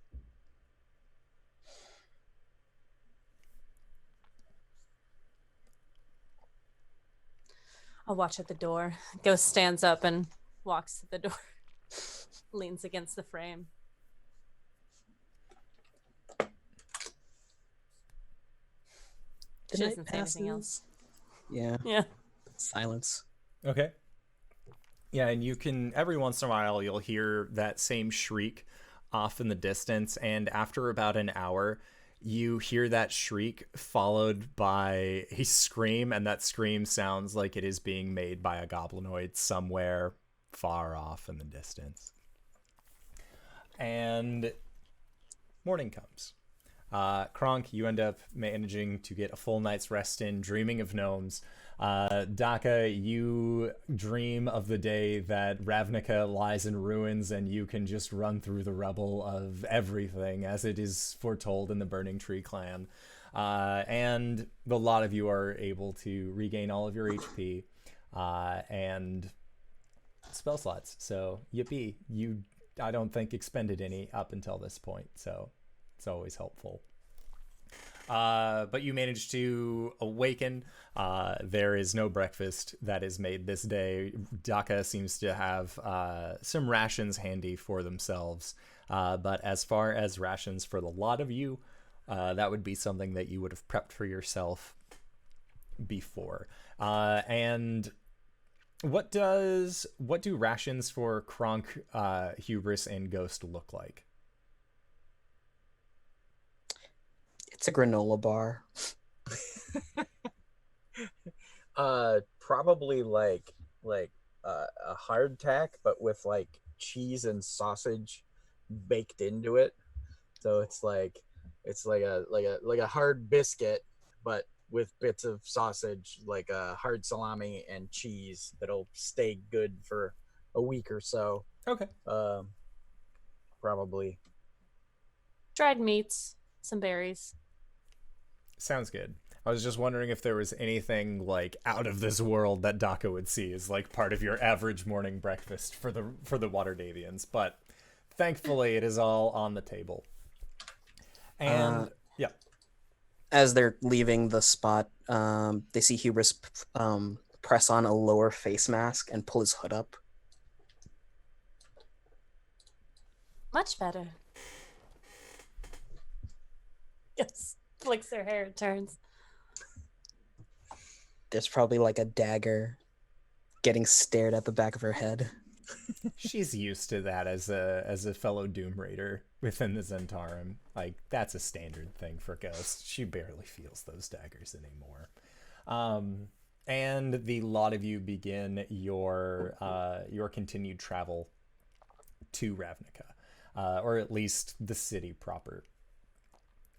I'll watch at the door. Ghost stands up and walks to the door. leans against the frame. The She night doesn't say anything else. Yeah. Yeah. Silence. Okay. Yeah, and you can, every once in a while, you'll hear that same shriek off in the distance, and after about an hour, you hear that shriek followed by a scream, and that scream sounds like it is being made by a goblinoid somewhere far off in the distance. And morning comes. KRONK, you end up managing to get a full night's rest in, dreaming of gnomes. Dakka, you dream of the day that Ravnica lies in ruins and you can just run through the rubble of everything as it is foretold in the Burning Tree clan. And a lot of you are able to regain all of your HP and spell slots. So, yippee. I don't think expended any up until this point, so it's always helpful. But you managed to awaken. There is no breakfast that is made this day. Dakka seems to have some rations handy for themselves. But as far as rations for the lot of you, that would be something that you would have prepped for yourself before. And what do rations for KRONK, Hubris, and Ghost look like? It's a granola bar. Probably like a hardtack, but with like cheese and sausage baked into it. So it's like a hard biscuit, but with bits of sausage, like a hard salami and cheese that'll stay good for a week or so. Okay. Probably. Dried meats, some berries. Sounds good. I was just wondering if there was anything like out of this world that Dakka would see as like part of your average morning breakfast for the Waterdavians, but thankfully it is all on the table. And yeah. As they're leaving the spot, they see Hubris press on a lower face mask and pull his hood up. Much better. Yes. Flicks her hair and turns. There's probably like a dagger getting stared at the back of her head. She's used to that as a fellow Doom Raider within the Zentarum. Like, that's a standard thing for Ghost. She barely feels those daggers anymore. And the lot of you begin your continued travel to Ravnica, or at least the city proper.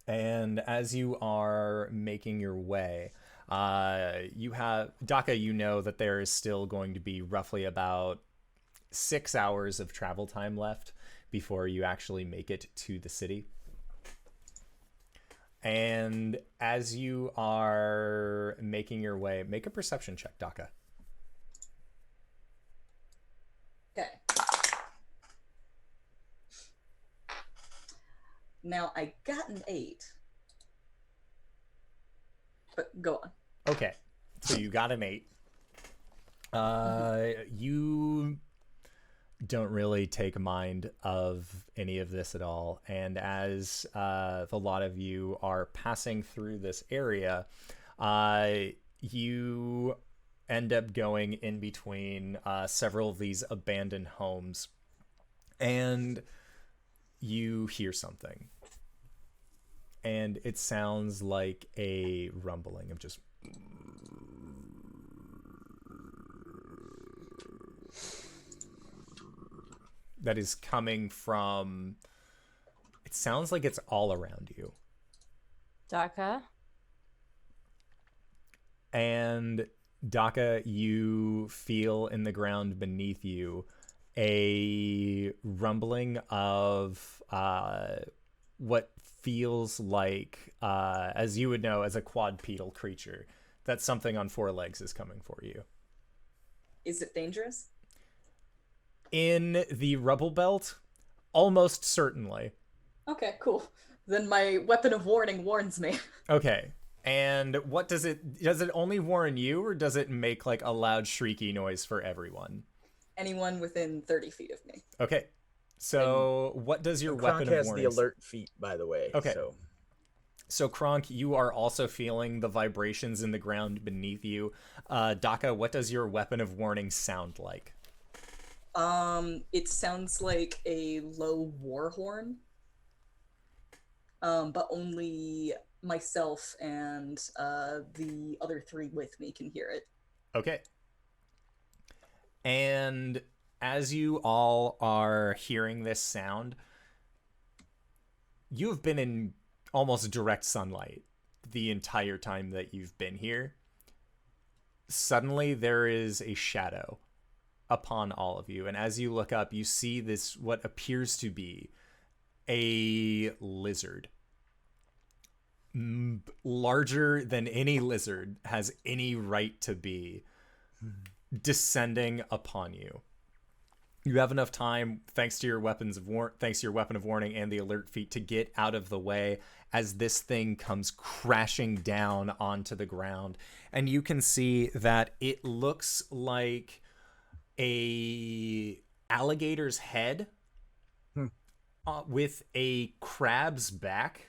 And as you are making your way, you have Dakka. You know that there is still going to be roughly about 6 hours of travel time left before you actually make it to the city. And as you are making your way, make a perception check, Dakka. Okay. Now, I got an 8. But go on. Okay, so you got an 8. You don't really take mind of any of this at all. And as the lot of you are passing through this area, you end up going in between several of these abandoned homes. And you hear something. And it sounds like a rumbling of just... that is coming from... It sounds like it's all around you. Dakka? And Dakka, you feel in the ground beneath you a rumbling of what feels like, as you would know, as a quadrupedal creature, that something on 4 legs is coming for you. Is it dangerous? In the rubble belt, almost certainly. Okay, cool. Then my weapon of warning warns me. Okay. And what does it only warn you, or does it make like a loud shrieky noise for everyone? Anyone within 30 feet of me. Okay. So what does your weapon Kronk of has warning? the alert feat, by the way. Okay. So Kronk, you are also feeling the vibrations in the ground beneath you. Dakka, what does your weapon of warning sound like? It sounds like a low war horn. But only myself and the other 3 with me can hear it. Okay. And as you all are hearing this sound, you've been in almost direct sunlight the entire time that you've been here. Suddenly there is a shadow upon all of you, and as you look up, you see this, what appears to be a lizard. Larger than any lizard has any right to be, descending upon you. You have enough time, thanks to your weapon of warning and the alert feat, to get out of the way as this thing comes crashing down onto the ground. And you can see that it looks like a alligator's head with a crab's back.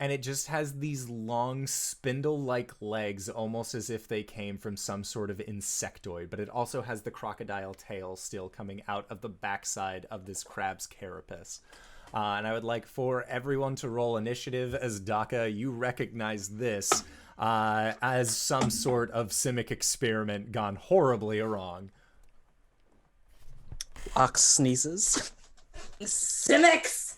And it just has these long spindle-like legs, almost as if they came from some sort of insectoid. But it also has the crocodile tail still coming out of the backside of this crab's carapace. And I would like for everyone to roll initiative, as Dakka, you recognize this as some sort of Simic experiment gone horribly wrong. Ox sneezes. Simics!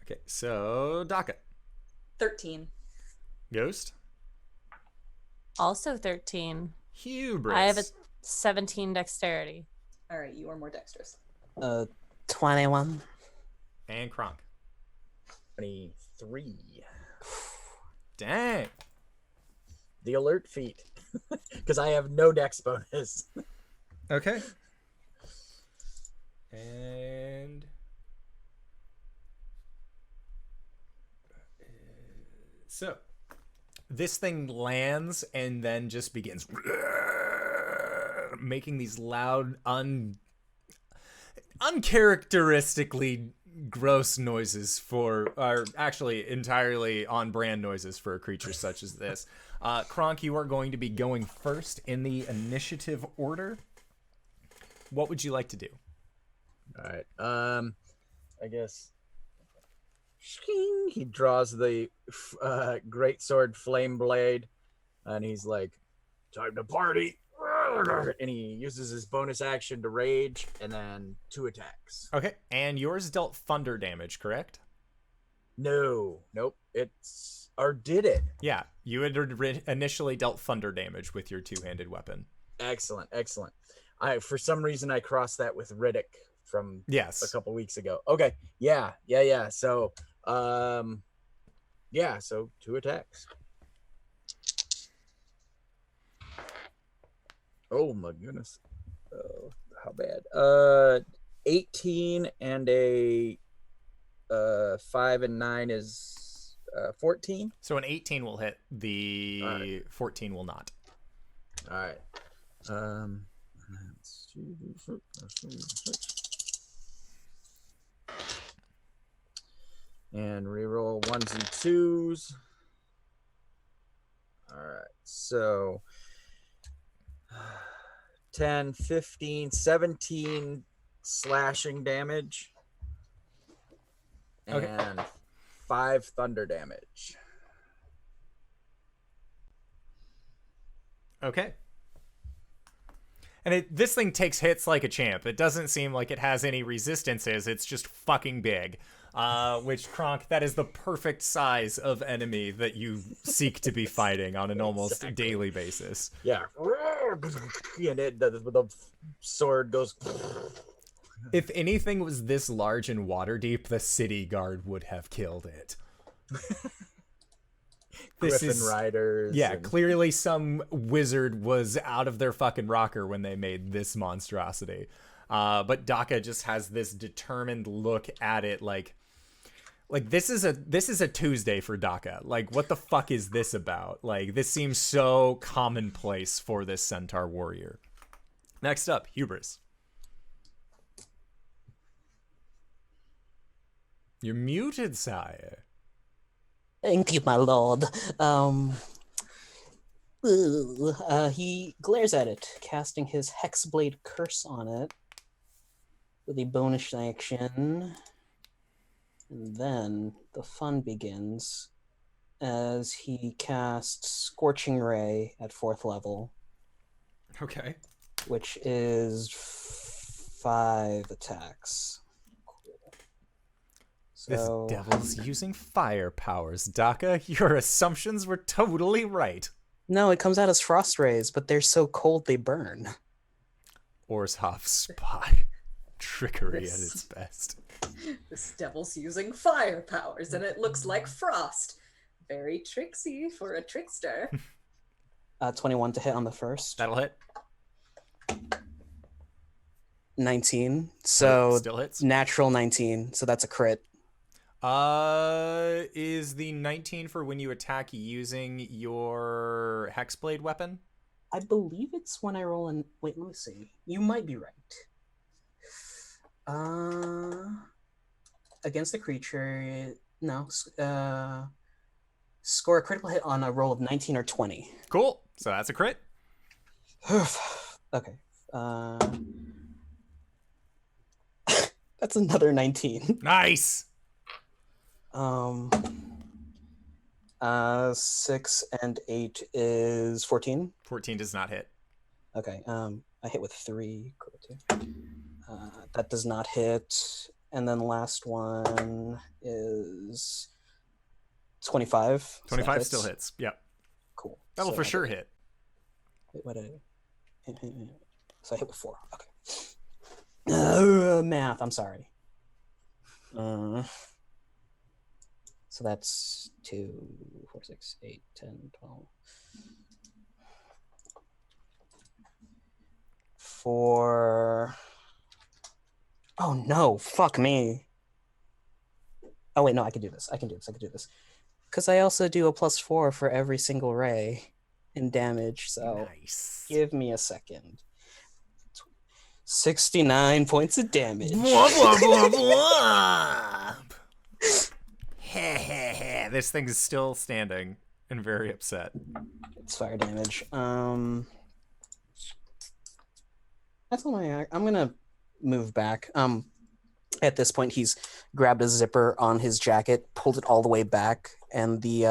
Okay, so Dakka. 13. Ghost. Also 13. Hubris. I have a 17 dexterity. All right, you are more dexterous. 21. And Kronk. 23. Dang. The alert feat, because I have no dex bonus. Okay. And so this thing lands and then just begins making these loud, uncharacteristically gross noises are actually entirely on brand noises for a creature such as this. Kronk, you are going to be going first in the initiative order. What would you like to do? All right. I guess he draws the great sword flame blade, and he's like, "Time to party!" And he uses his bonus action to rage, and then 2 attacks. Okay, and yours dealt thunder damage, correct? No, nope. Or did it? Yeah, you had initially dealt thunder damage with your two-handed weapon. Excellent. For some reason I crossed that with Riddick from a couple weeks ago. Okay, yeah. So, so 2 attacks. Oh my goodness. How bad? 18 and a 5 and 9 is 14. So an 18 will hit, the right. 14 will not. All right. And reroll 1s and 2s. All right. So 10, 15, 17 slashing damage. Okay. And 5 thunder damage. Okay. And this thing takes hits like a champ. It doesn't seem like it has any resistances. It's just fucking big. Which, Kronk, that is the perfect size of enemy that you seek to be fighting on an almost daily basis. Yeah. And the sword goes... If anything was this large in Waterdeep, the city guard would have killed it. Griffin Riders. Yeah, clearly some wizard was out of their fucking rocker when they made this monstrosity. But Dakka just has this determined look at it like, Like, this is a Tuesday for Dakka. Like, what the fuck is this about? Like, this seems so commonplace for this centaur warrior. Next up, Hubris. You're muted, sire. Thank you, my lord. He glares at it, casting his Hexblade Curse on it with a bonus action. And then the fun begins as he casts Scorching Ray at 4th level. Okay. Which is 5 attacks. Cool. So, This devil's using fire powers. Dakka, your assumptions were totally right. no, it comes out as Frost Rays, but they're so cold they burn. Orzhov spy. Trickery at its best. This devil's using fire powers, and it looks like frost. Very tricksy for a trickster. 21 to hit on the first. That'll hit. 19. So Still hits. natural 19. So that's a crit. Is the 19 for when you attack using your Hexblade weapon? I believe it's when I roll in. Wait, let me see. You might be right. Against the creature, no. Score a critical hit on a roll of 19 or 20. Cool. So that's a crit. Okay. That's another 19. Nice. 6 and 8 is 14. 14 does not hit. Okay. I hit with 3. That does not hit. And then last one is 25. 25 still hits. Yep. Cool. That'll So for I sure hit- hit. Wait, what did I... So I hit with 4. Okay. Math. I'm sorry. So that's 2, 4, 6, 8, 10, 12. For... Oh no, fuck me. Oh wait, no, I can do this. I can do this. Because I also do a +4 for every single ray in damage, so Nice. give me a second. 69 points of damage. Blah, blah, blah, blah. This thing is still standing and very upset. It's fire damage. That's all I'm gonna move back. At this point, he's grabbed a zipper on his jacket, pulled it all the way back, and the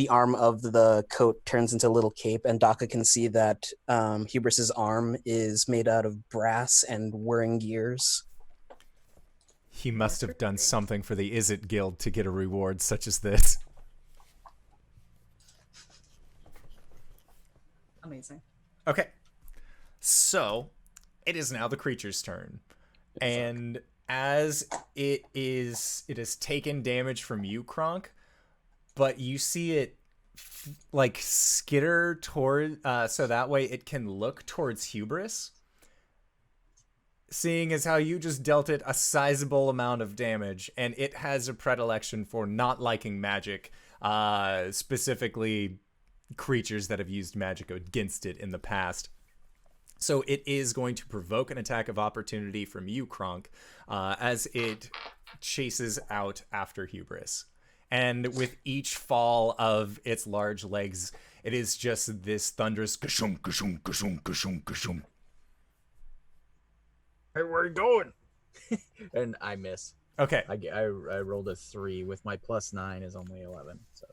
arm of the coat turns into a little cape, and Dakka can see that Hubris's arm is made out of brass and whirring gears. He must have done something for the Izzet Guild to get a reward such as this. Amazing. Okay. So, it is now the creature's turn. And as it has taken damage from you, KRONK, but you see it like skitter toward so that way it can look towards Hubris. Seeing as how you just dealt it a sizable amount of damage, and it has a predilection for not liking magic, specifically creatures that have used magic against it in the past. So it is going to provoke an attack of opportunity from you, KRONK, as it chases out after Hubris. And with each fall of its large legs, it is just this thunderous ka-shunk, ka-shunk, ka-shunk, ka-shunk, ka-shunk. Hey, where are you going? And I miss. Okay. I rolled a 3 with my +9 is only 11. So.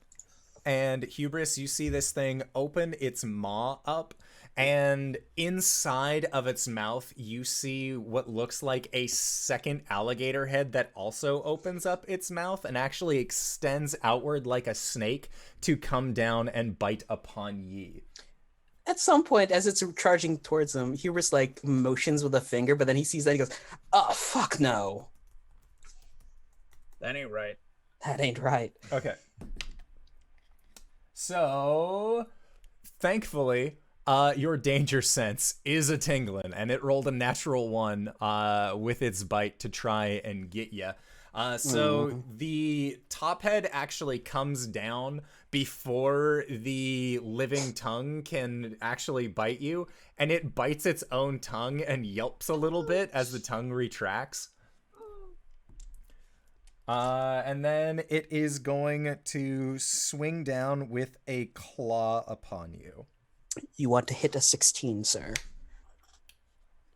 And Hubris, you see this thing open its maw up, and inside of its mouth, you see what looks like a second alligator head that also opens up its mouth and actually extends outward like a snake to come down and bite upon ye. At some point, as it's charging towards him, Hubris like motions with a finger, but then he sees that he goes, "Oh fuck no, That ain't right. that ain't right." Okay. So, thankfully, your danger sense is a tingling, and it rolled a natural 1 with its bite to try and get you. So the top head actually comes down before the living tongue can actually bite you, and it bites its own tongue and yelps a little bit as the tongue retracts. And then it is going to swing down with a claw upon you. You want to hit a 16, sir.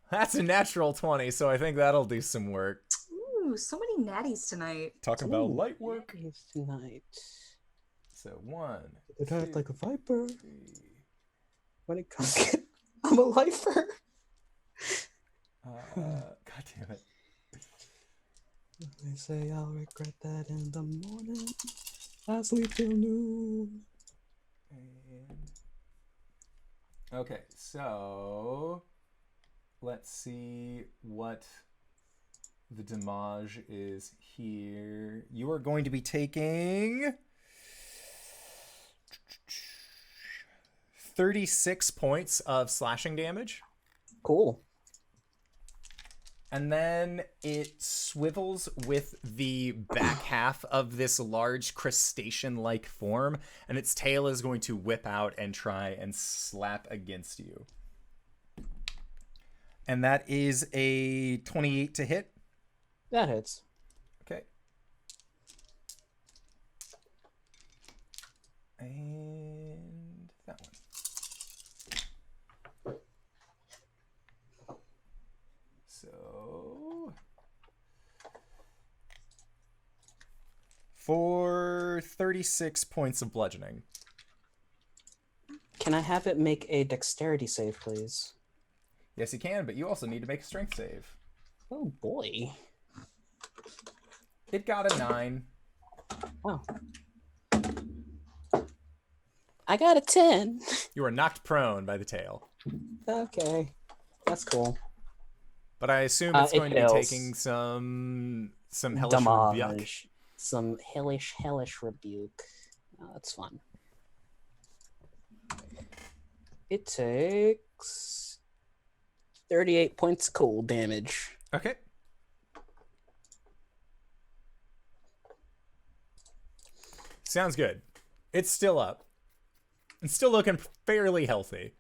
That's a natural 20, so I think that'll do some work. Ooh, so many natties tonight. Talking about light work. Tonight. So 1. It act like a viper. 3. When it comes, I'm a lifer. God damn it. They say I'll regret that in the morning. I sleep till noon. And... Okay, so let's see what the damage is here. You are going to be taking 36 points of slashing damage. Cool. And then it swivels with the back half of this large crustacean-like form, and its tail is going to whip out and try and slap against you. And that is a 28 to hit. That hits. Okay. And that one. So for 36 points of bludgeoning. Can I have it make a dexterity save, please? Yes, you can, but you also need to make a strength save. Oh boy. It got a 9. Oh. I got a 10. You are knocked prone by the tail. Okay. That's cool. But I assume it's it going to be fails. taking some hellish rebuke. Damage. Some hellish rebuke. Oh, that's fun. It takes 38 points of cold damage. Okay. Sounds good. It's still up. It's still looking fairly healthy.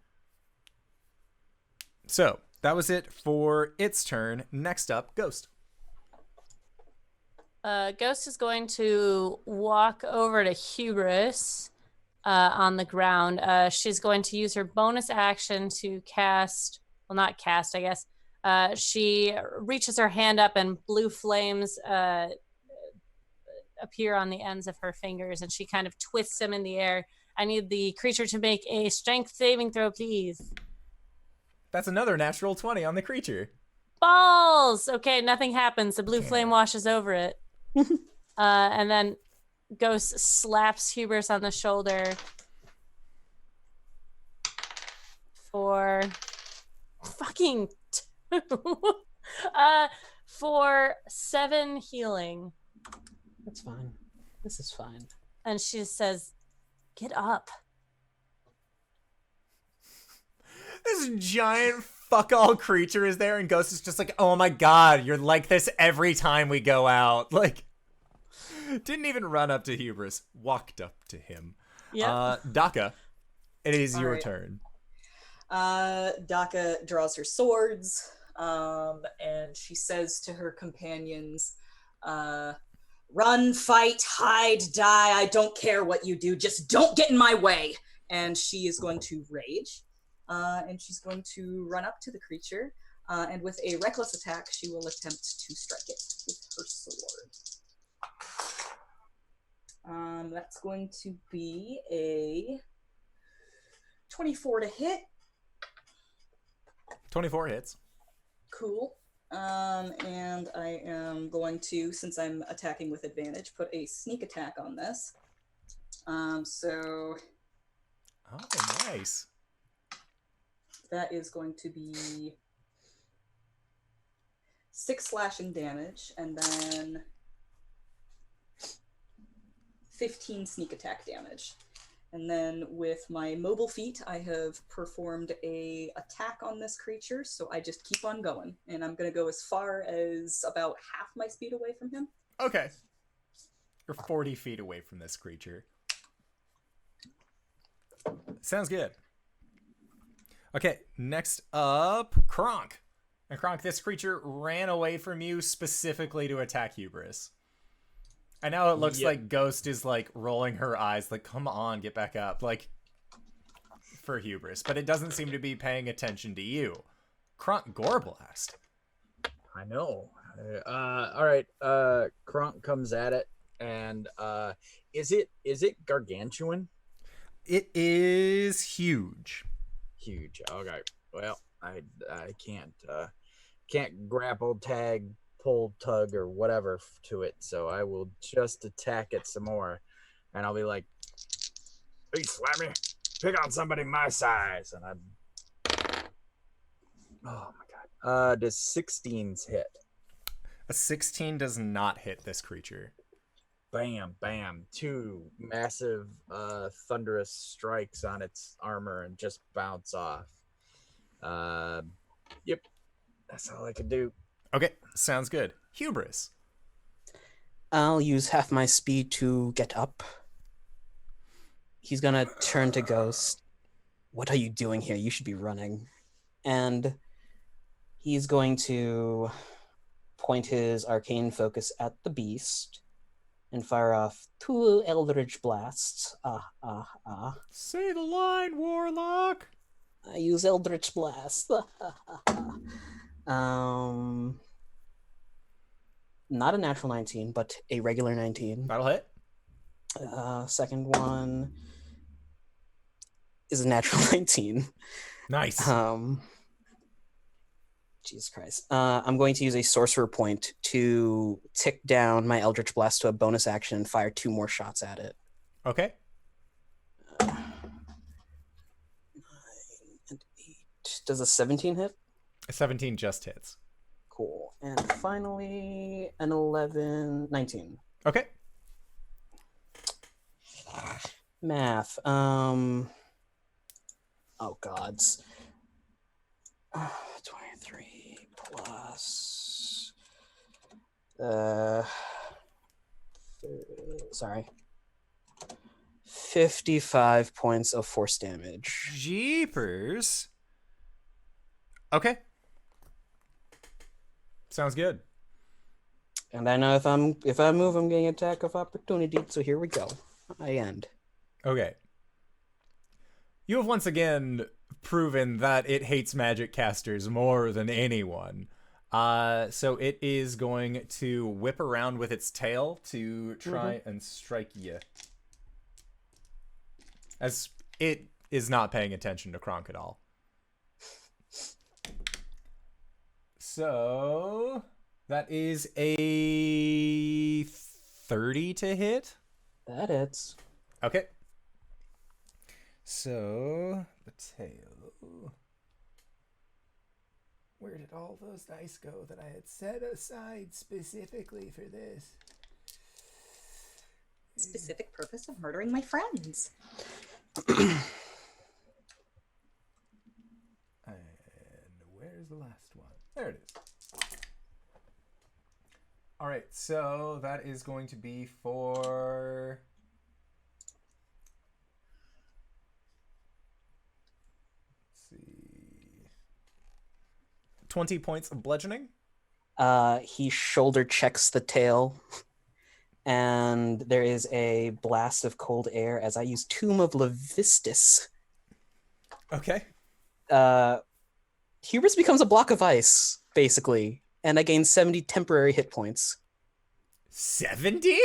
So, that was it for its turn. Next up, Ghost. Ghost is going to walk over to Hubris on the ground. She's going to use her bonus action to cast, well, not cast, I guess. She reaches her hand up and blue flames appear on the ends of her fingers, and she kind of twists them in the air. I need the creature to make a strength saving throw, please. That's another natural 20 on the creature. Balls! Okay, nothing happens. The blue flame washes over it. And then Ghost slaps Hubris on the shoulder for fucking 2. For 7 healing. That's fine. This is fine. And she says, "Get up." This giant fuck all creature is there, and Ghost is just like, oh my god, you're like this every time we go out. Like, didn't even run up to Hubris, walked up to him. Yeah. Dakka, it is your right. turn. Dakka draws her swords, and she says to her companions, run, fight, hide, die. I don't care what you do. Just don't get in my way. And she is going to rage. And she's going to run up to the creature. And with a reckless attack, she will attempt to strike it with her sword. That's going to be a 24 to hit. 24 hits. Cool. And I am going to, since I'm attacking with advantage, put a sneak attack on this. So Oh, nice. that is going to be 6 slashing damage, and then 15 sneak attack damage. And then with my mobile feat, I have performed a attack on this creature, so I just keep on going. And I'm going to go as far as about half my speed away from him. Okay. You're 40 feet away from this creature. Sounds good. Okay, next up, KRONK. And KRONK, this creature ran away from you specifically to attack Hubris. And now it looks like Ghost is like rolling her eyes, like, come on, get back up, like, for Hubris. But it doesn't seem to be paying attention to you. KRONK, GOREBLAST. I know. All right. KRONK comes at it, and is it gargantuan? It is huge. Huge. Okay. Well, I can't grapple, tag, pull, tug, or whatever to it, so I will just attack it some more, and I'll be like, "Hey, Slammy, pick on somebody my size," and oh my god. Does 16s hit? A 16 does not hit this creature. Bam, bam. 2 massive, thunderous strikes on its armor and just bounce off. Yep. That's all I could do. Okay, sounds good. Hubris. I'll use half my speed to get up. He's gonna turn to Ghost. What are you doing here? You should be running. And he's going to point his arcane focus at the beast and fire off 2 Eldritch Blasts. Say the line, Warlock. I use Eldritch Blast. Not a natural 19, but a regular 19. That'll hit. Second one is a natural 19. Nice. Jesus Christ. I'm going to use a sorcerer point to tick down my Eldritch Blast to a bonus action and fire 2 more shots at it. Okay. 9 and 8. Does a 17 hit? A 17 just hits. Cool. And finally, an 19. Okay. Math. Oh, gods. 23 plus... sorry. 55 points of force damage. Jeepers. Okay. Sounds good. And I know if I move, I'm getting attack of opportunity. So here we go. I end. Okay. You have once again proven that it hates magic casters more than anyone. So it is going to whip around with its tail to try and strike you. As it is not paying attention to KRONK at all. So that is a 30 to hit. That hits. Okay. So the tail. Where did all those dice go that I had set aside specifically for this? Specific purpose of murdering my friends. And where's the last one? There it is. All right, so that is going to be for... Let's see. 20 points of bludgeoning. He shoulder checks the tail, and there is a blast of cold air as I use Tomb of Levistus. Okay. Hubris becomes a block of ice, basically, and I gain 70 temporary hit points. 70?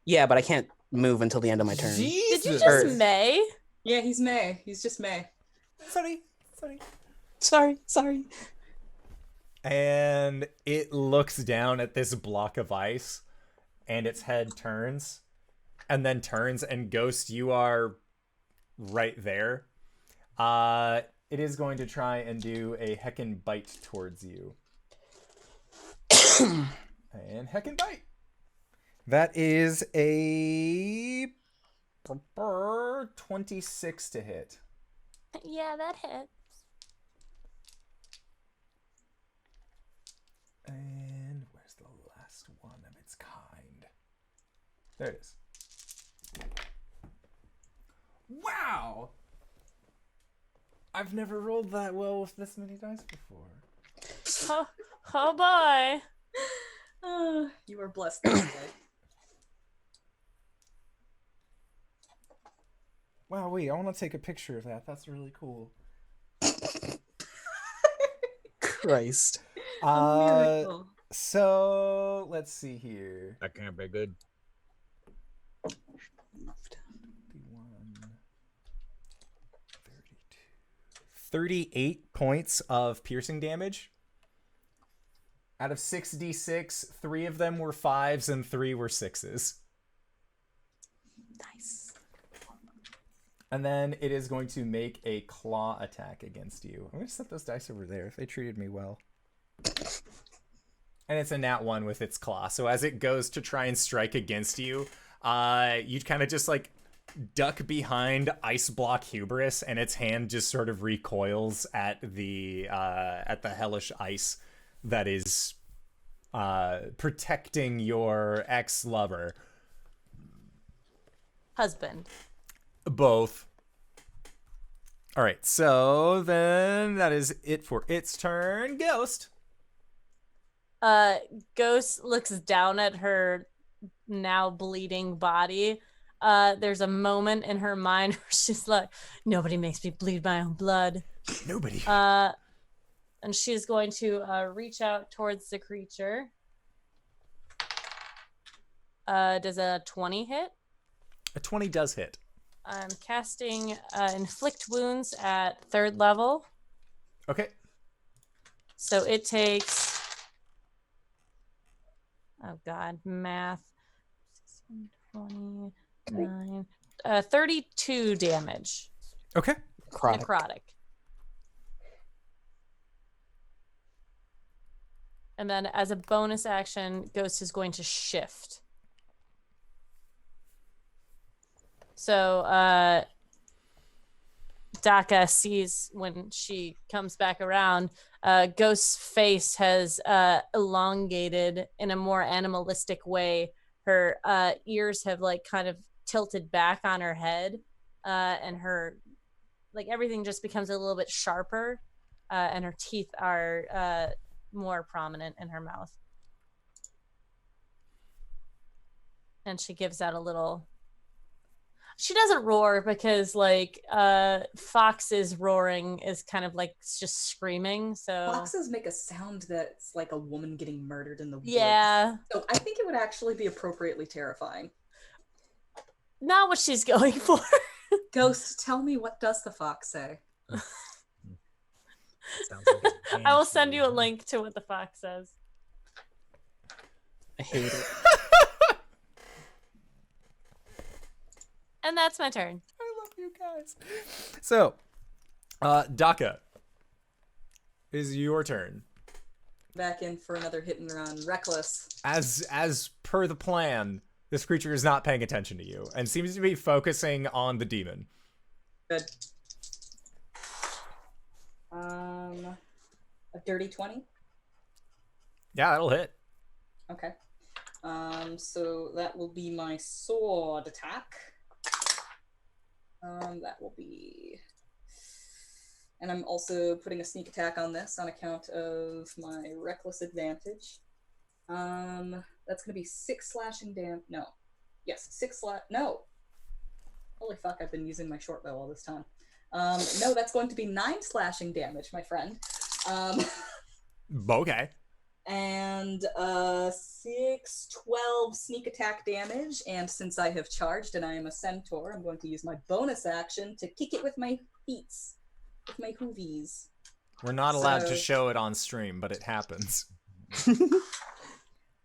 Yeah, but I can't move until the end of my turn. Jesus. Did you just May? Yeah, he's May. He's just May. Sorry. And it looks down at this block of ice, and its head turns, and then turns, and Ghost, you are right there. It is going to try and do a heckin' bite towards you. And heckin' bite. That is a 26 to hit. Yeah, that hits. And where's the last last one of its kind. There it is. Wow! I've never rolled that well with this many dice before. Oh boy. You are blessed this day. Wow, wait, I want to take a picture of that. That's really cool. Christ. A miracle. So, let's see here. That can't be good. 38 points of piercing damage. Out of 6d6, 3 of them were 5s and 3 were 6s. Nice. And then it is going to make a claw attack against you. I'm going to set those dice over there if they treated me well. And it's a nat 1 with its claw. So as it goes to try and strike against you, you kind of just like duck behind ice block Hubris, and its hand just sort of recoils at the hellish ice that is protecting your ex-lover. Husband. Both. All right, so then that is it for its turn. Ghost. Ghost looks down at her now bleeding body. There's a moment in her mind where she's like, nobody makes me bleed my own blood. Nobody. And she's going to reach out towards the creature. Does a 20 hit? A 20 does hit. I'm casting Inflict Wounds at 3rd level. Okay. So it takes... Oh, God. Math. 16, 29... 32 damage. Okay. Necrotic. And then as a bonus action, Ghost is going to shift. So Dakka sees when she comes back around, Ghost's face has elongated in a more animalistic way. Her ears have like kind of tilted back on her head, and her like everything just becomes a little bit sharper, and her teeth are more prominent in her mouth. And she gives out a little... She doesn't roar because like Fox's roaring is kind of like just screaming. So Foxes make a sound that's like a woman getting murdered in the woods. Yeah. So I think it would actually be appropriately terrifying. Not what she's going for. Ghost, tell me, what does the fox say? Sounds like I will send you a link to what the fox says. I hate it. And that's my turn. I love you guys. So, Dakka, is your turn. Back in for another hit and run. Reckless. As per the plan, this creature is not paying attention to you and seems to be focusing on the demon. Good. A dirty 20. Yeah, that'll hit. Okay. So that will be my sword attack. That will be... And I'm also putting a sneak attack on this on account of my reckless advantage. That's going to be 6 slashing damage. No. Yes, 6 No. Holy fuck, I've been using my short bow all this time. No, that's going to be 9 slashing damage, my friend. Okay. And 6, 12 sneak attack damage. And since I have charged and I am a centaur, I'm going to use my bonus action to kick it with my feet, with my hoovies. We're not allowed to show it on stream, but it happens.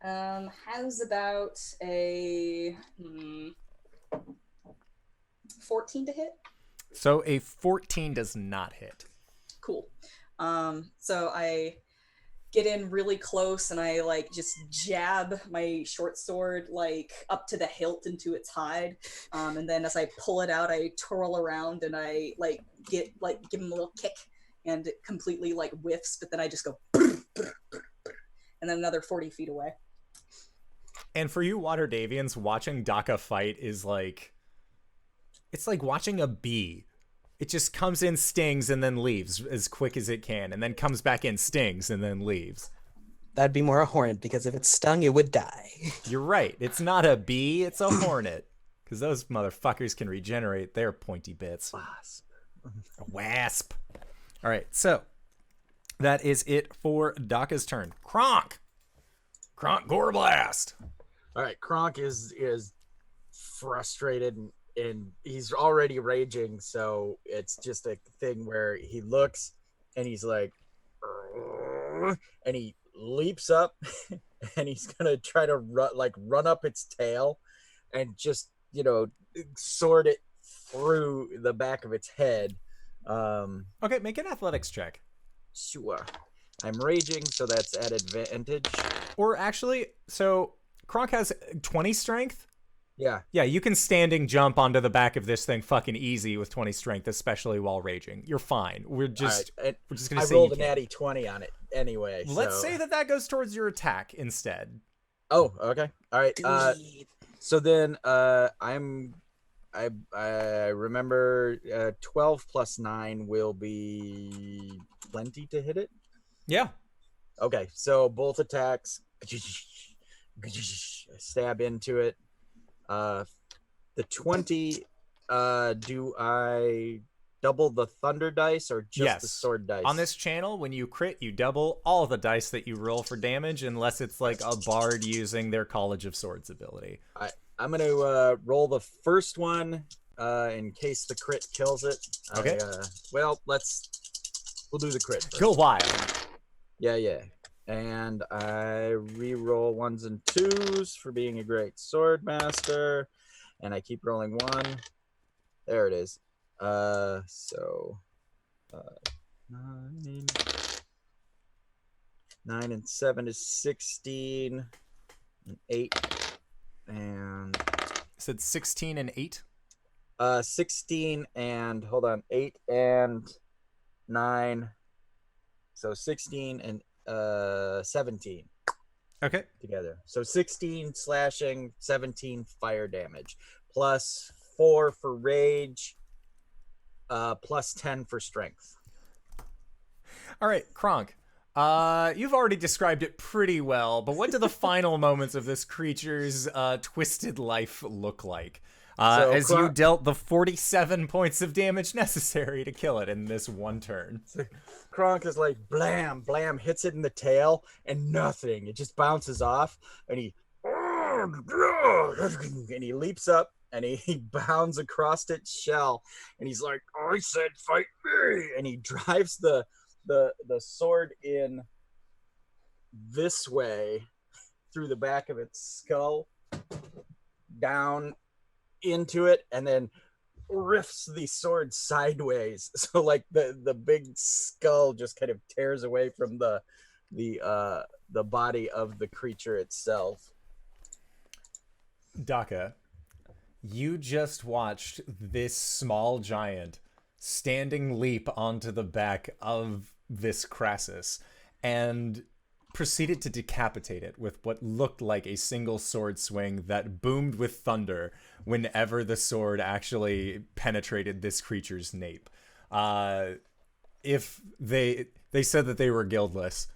How's about a 14 to hit? So a 14 does not hit. Cool. So I get in really close and I like just jab my short sword like up to the hilt into its hide, and then as I pull it out, I twirl around and I like give him a little kick, and it completely like whiffs, but then I just go and then another 40 feet away. And for you Waterdavians, watching Dakka fight is like, it's like watching a bee. It just comes in, stings, and then leaves as quick as it can, and then comes back in, stings, and then leaves. That'd be more a hornet, because if it stung, it would die. You're right. It's not a bee, it's a hornet. Because those motherfuckers can regenerate their pointy bits. Wasp. A wasp. All right, so that is it for Dakka's turn. KRONK! KRONK GOREBLAST! All right, KRONK is frustrated and he's already raging, so it's just a thing where he looks and he's like, and he leaps up and he's gonna try to run up its tail and just, sword it through the back of its head. Okay, make an athletics check. Sure. I'm raging, so that's at advantage. Or actually, so KRONK has 20 strength. Yeah. Yeah, you can standing jump onto the back of this thing fucking easy with 20 strength, especially while raging. You're fine. We're just right. we're just gonna I say rolled you a can. natty 20 on it anyway. Let's so. say that goes towards your attack instead. Oh, okay. All right. Do it. So then I remember 12 plus 9 will be plenty to hit it. Yeah. Okay, so both attacks stab into it. The 20, do I double the thunder dice or just the sword dice? On this channel, when you crit, you double all the dice that you roll for damage, unless it's like a bard using their College of Swords ability. I'm going to roll the first one in case the crit kills it. Okay. We'll do the crit first. Go wild. Yeah. And I re-roll 1s and 2s for being a great sword master. And I keep rolling 1. There it is. So 9 and 7 is 16 and 8 and You said 16 and 8? 16 and hold on, 8 and 9. So 16 and 17 Okay. together. So 16 slashing, 17 fire damage, plus 4 for rage, plus 10 for strength. All right, KRONK. You've already described it pretty well, but what do the final moments of this creature's twisted life look like? As you dealt the 47 points of damage necessary to kill it in this one turn. KRONK is like blam, blam, hits it in the tail, and nothing. It just bounces off, and he leaps up, and he bounds across its shell, and he's like, "I said fight me!" And he drives the sword in this way through the back of its skull, down into it, and then riffs the sword sideways, so like the big skull just kind of tears away from the body of the creature itself. Dakka, you just watched this small giant standing leap onto the back of this Crassus and proceeded to decapitate it with what looked like a single sword swing that boomed with thunder whenever the sword actually penetrated this creature's nape. If they said that they were guildless,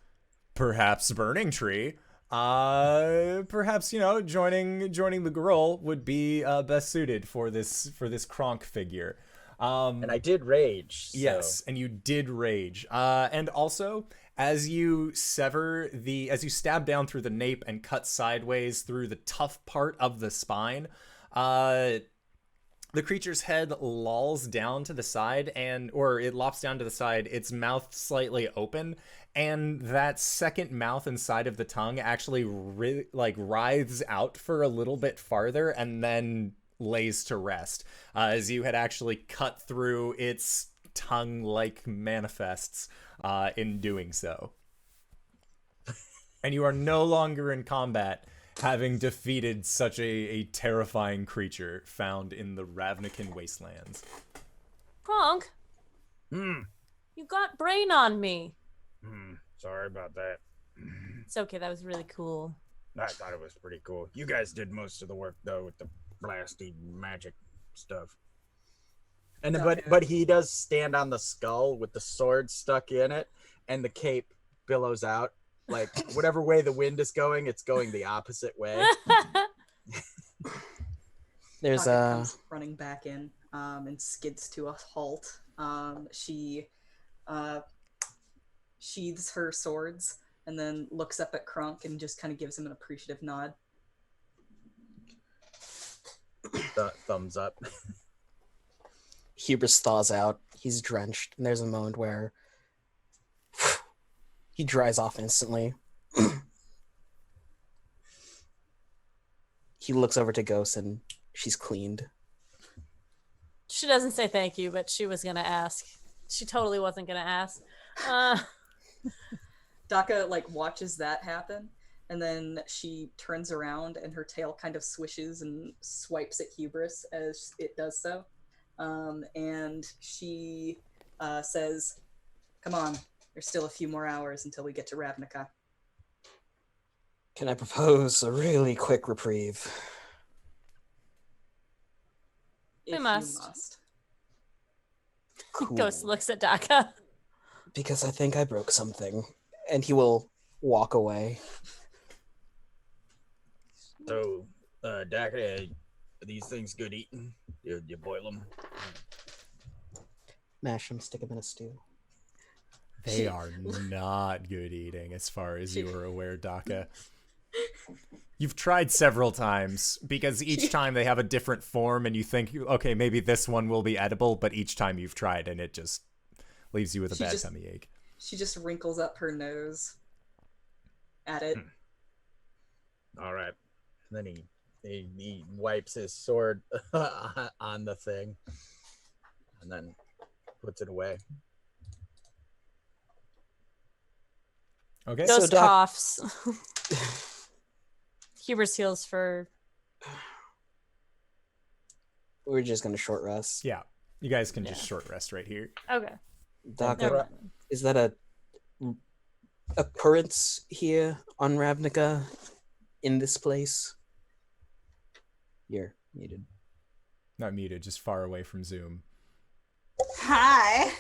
perhaps Burning Tree, perhaps, joining the Gruul would be best suited for this KRONK figure. And I did rage. So. Yes, and you did rage. And also, as you stab down through the nape and cut sideways through the tough part of the spine, the creature's head lolls down to the side, or it lops down to the side, its mouth slightly open, and that second mouth inside of the tongue actually writhes out for a little bit farther and then lays to rest, as you had actually cut through its tongue-like manifests in doing so. And you are no longer in combat, having defeated such a terrifying creature found in the Ravnican wastelands. KRONK, you got brain on me. Sorry about that. It's okay, that was really cool. I thought it was pretty cool. You guys did most of the work though with the blasty magic stuff. And then, but he does stand on the skull with the sword stuck in it, and the cape billows out. Like whatever way the wind is going, it's going the opposite way. There's Dakka comes running back in and skids to a halt. She sheathes her swords and then looks up at KRONK and just kind of gives him an appreciative nod. Thumbs up. Hubris thaws out. He's drenched, and there's a moment where he dries off instantly. He looks over to Ghost, and she's cleaned. She doesn't say thank you, but she was gonna ask. She totally wasn't gonna ask. Dakka like watches that happen, and then she turns around and her tail kind of swishes and swipes at Hubris as it does so. And she says, "Come on, there's still a few more hours until we get to Ravnica." Can I propose a really quick reprieve? If must. you must. Cool. Ghost looks at Dakka. Because I think I broke something. And he will walk away. So, Dakka, are these things good eating? You boil them? Mash them, stick them in a stew. They are not good eating, as far as you are aware, Dakka. You've tried several times, because each time they have a different form, and you think, okay, maybe this one will be edible, but each time you've tried, and it just leaves you with a bad tummy ache. She just wrinkles up her nose at it. All right. And then he wipes his sword on the thing, and then puts it away. Okay. Ghost So coughs. Hubris heals for. We're just going to short rest. Yeah, you guys can just short rest right here. Okay. Dakka, Never mind. is that a occurrence here on Ravnica in this place? You're muted. Not muted, just far away from Zoom. Hi.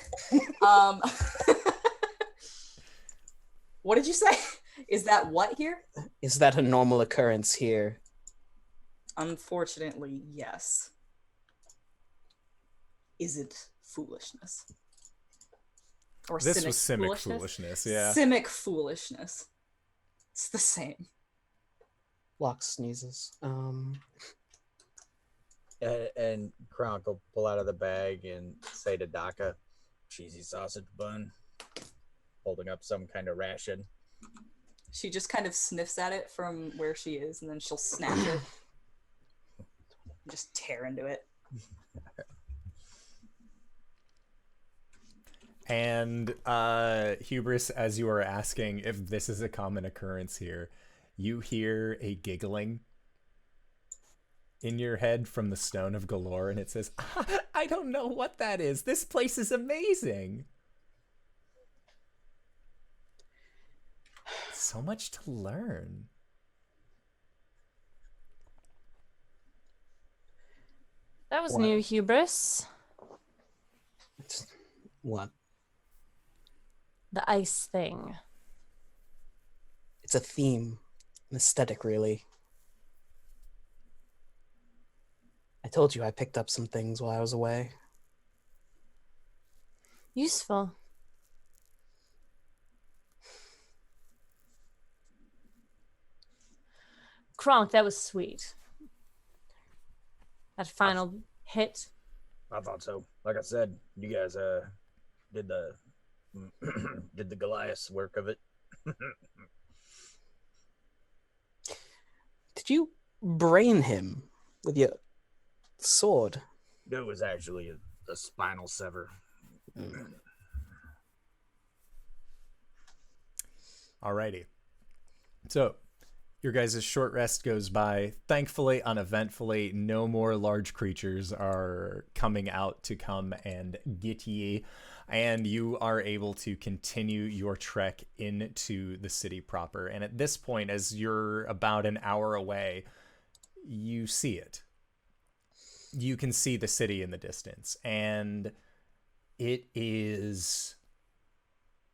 What did you say? Is that what here? Is that a normal occurrence here? Unfortunately, yes. Is it foolishness? Or This was Simic foolishness, yeah. Simic foolishness. It's the same. Locke sneezes. And KRONK will pull out of the bag and say to Dakka, cheesy sausage bun, holding up some kind of ration. She just kind of sniffs at it from where she is, and then she'll snatch it and just tear into it. And Hubris, as you are asking if this is a common occurrence here, you hear a giggling in your head from the Stone of Galore, and it says, I don't know what that is. This place is amazing. So much to learn. That was What? new, Hubris. What? The ice thing. It's a theme, an aesthetic, really. I told you I picked up some things while I was away. Useful. KRONK, that was sweet. That final hit. I thought so. Like I said, you guys did the did the Goliath work of it. Did you brain him with your sword? It was actually a spinal sever. Alrighty. So, Your guys' short rest goes by, thankfully, uneventfully. No more large creatures are coming out to come and get ye. And you are able to continue your trek into the city proper. And at this point, as you're about an hour away, you see it. You can see the city in the distance. And it is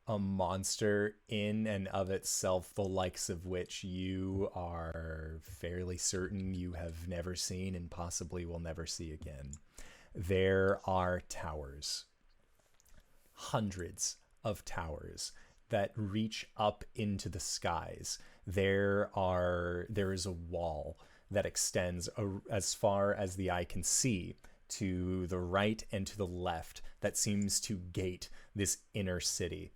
a monster in and of itself, the likes of which you are fairly certain you have never seen and possibly will never see again. There are towers, hundreds of towers that reach up into the skies. There is a wall that extends as far as the eye can see to the right and to the left that seems to gate this inner city.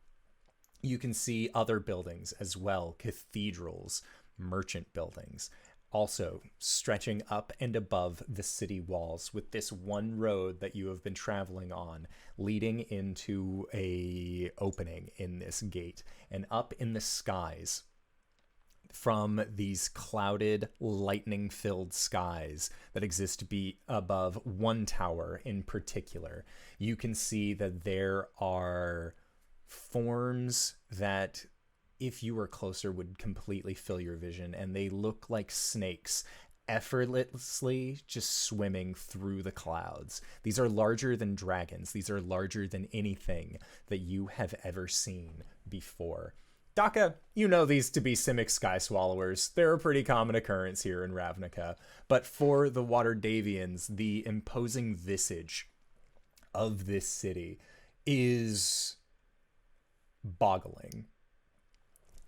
You can see other buildings as well, cathedrals, merchant buildings, also stretching up and above the city walls, with this one road that you have been traveling on leading into a opening in this gate. And up in the skies, from these clouded, lightning-filled skies that exist to be above one tower in particular, you can see that there are forms that, if you were closer, would completely fill your vision, and they look like snakes effortlessly just swimming through the clouds. These are larger than dragons. These are larger than anything that you have ever seen before. Dakka, you know these to be Simic sky swallowers. They're a pretty common occurrence here in Ravnica. But for the Waterdevians, the imposing visage of this city is boggling.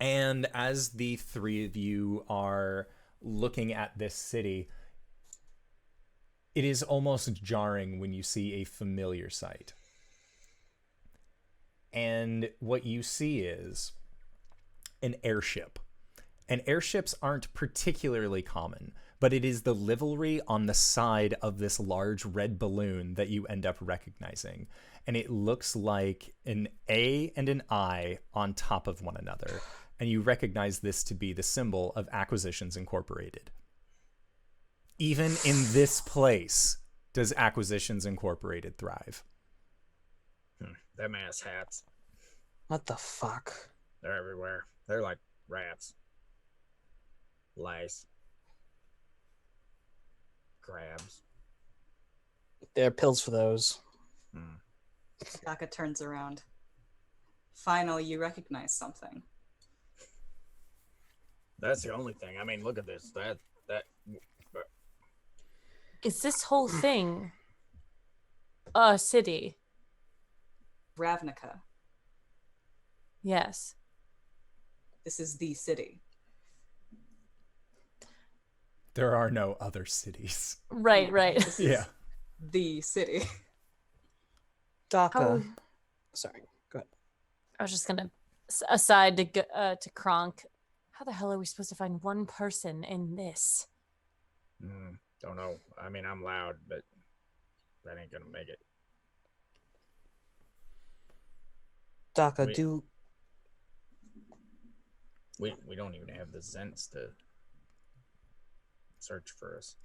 And as the three of you are looking at this city, it is almost jarring when you see a familiar sight. And what you see is an airship. And airships aren't particularly common, but it is the livery on the side of this large red balloon that you end up recognizing. And it looks like an A and an I on top of one another. And you recognize this to be the symbol of Acquisitions Incorporated. Even in this place does Acquisitions Incorporated thrive. Them ass hats. What the fuck? They're everywhere. They're like rats. Lice. Crabs. There are pills for those. Dakka turns around. Finally, you recognize something. That's the only thing. I mean, look at this. That. Is this whole thing a city? Ravnica. Yes. This is the city. There are no other cities. Right. This is Yeah. the city. Dakka. Sorry, go ahead. I was just gonna aside to KRONK. How the hell are we supposed to find one person in this? Don't know. I mean, I'm loud, but that ain't gonna make it. Dakka, We don't even have the Zents to search for us.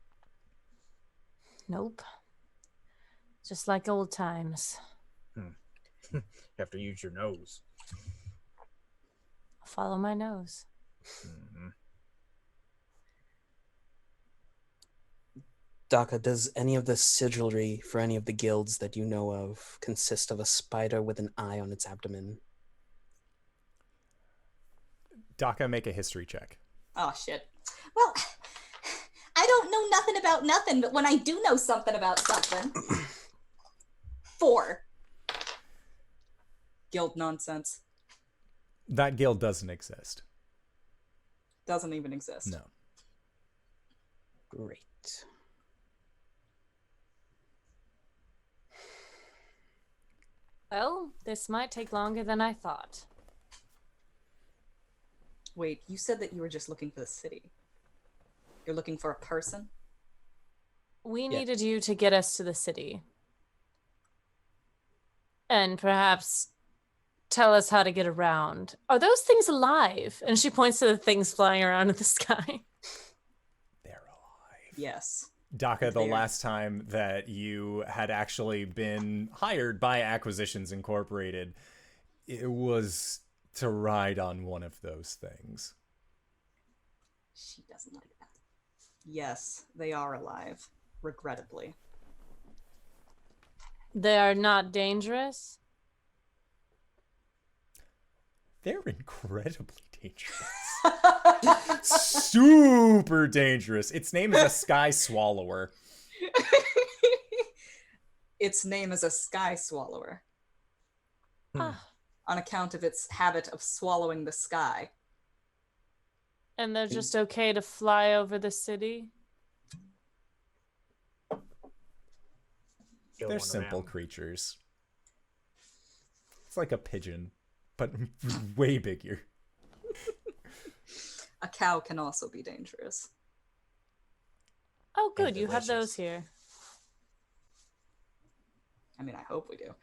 Nope. Just like old times. Have to use your nose. Follow my nose. Dakka, does any of the sigilry for any of the guilds that you know of consist of a spider with an eye on its abdomen? Dakka, make a history check. Oh, shit. Well, I don't know nothing about nothing, but when I do know something about something... 4. Guild nonsense. That guild doesn't exist. Doesn't even exist. No. Great. Well, this might take longer than I thought. Wait, you said that you were just looking for the city. You're looking for a person? We needed you to get us to the city. And perhaps tell us how to get around. Are those things alive? And she points to the things flying around in the sky. They're alive. Yes. Dakka, the There. last time that you had actually been hired by Acquisitions Incorporated, it was to ride on one of those things. She doesn't like that. Yes, they are alive, regrettably. They are not dangerous. They're incredibly dangerous. Super dangerous. Its name is a sky swallower. Its name is a sky swallower. Ah, On account of its habit of swallowing the sky. and they're just okay to fly over the city? Go They're on simple around. creatures. It's like a pigeon, but way bigger. A cow can also be dangerous. Oh, good. And You have those delicious. here. I mean, I hope we do.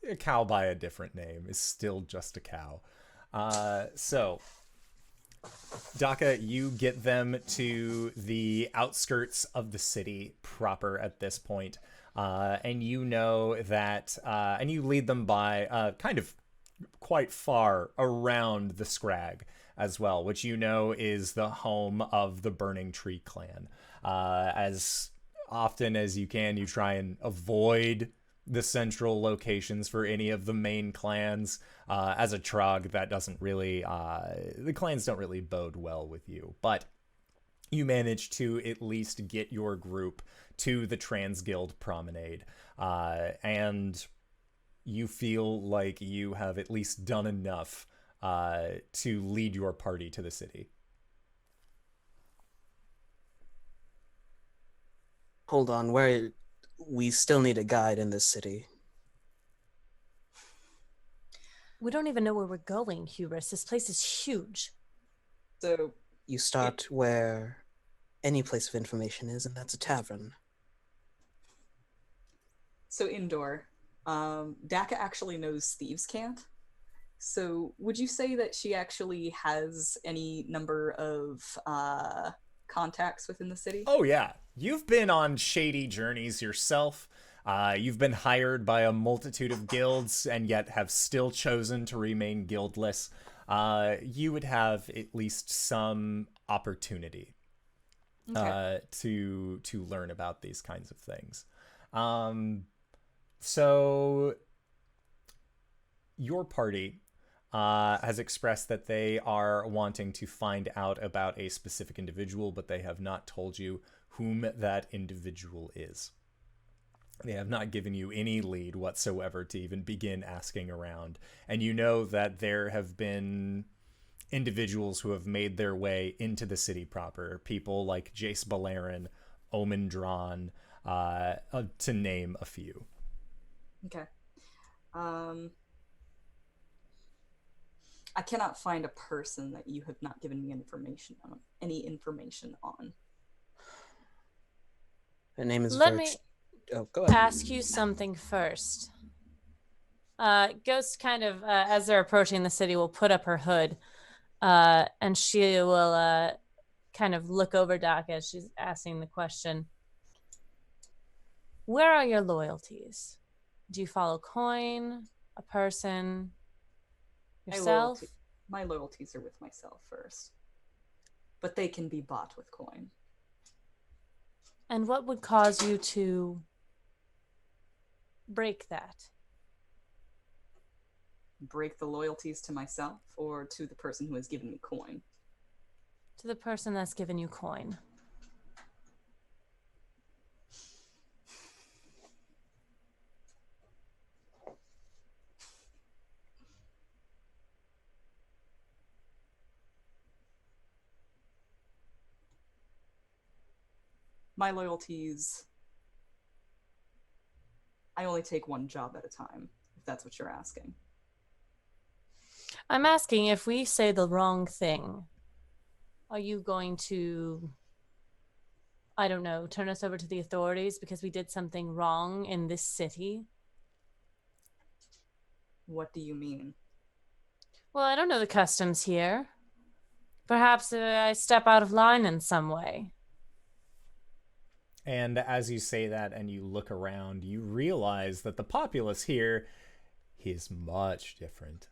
A cow by a different name is still just a cow. So, Dakka, you get them to the outskirts of the city proper at this point. And you know that, and you lead them by kind of quite far around the Scrag as well, which you know is the home of the Burning Tree clan. As often as you can, you try and avoid the central locations for any of the main clans. As a Trog, that doesn't really, the clans don't really bode well with you, but you manage to at least get your group to the Transguild Promenade, and you feel like you have at least done enough to lead your party to the city. Hold on, we still need a guide in this city. We don't even know where we're going, Hubris. This place is huge. So, You start where any place of information is, and that's a tavern. indoor. Dakka actually knows Thieves' Cant. So would you say that she actually has any number of contacts within the city? Oh yeah, you've been on shady journeys yourself. You've been hired by a multitude of guilds and yet have still chosen to remain guildless. You would have at least some opportunity Okay. to learn about these kinds of things. So your party has expressed that they are wanting to find out about a specific individual, but they have not told you whom that individual is. They have not given you any lead whatsoever to even begin asking around. And you know that there have been individuals who have made their way into the city proper. People like Jace Balaran, Omen Drawn, to name a few. Okay. I cannot find a person that you have not given me any information on. Her name is Let Virg- me Oh, go ahead. ask you something first. Ghost kind of, as they're approaching the city, will put up her hood, and she will kind of look over Dakka as she's asking the question. Where are your loyalties? Do you follow coin, a person, yourself? My loyalties are with myself first. But they can be bought with coin. And what would cause you to break that? Break the loyalties to myself or to the person who has given me coin? To the person that's given you coin. My loyalties, I only take one job at a time, if that's what you're asking. I'm asking, if we say the wrong thing, are you going to I don't know, turn us over to the authorities because we did something wrong in this city? What do you mean? Well, I don't know the customs here. Perhaps I step out of line in some way. And as you say that and you look around, you realize that the populace here is much different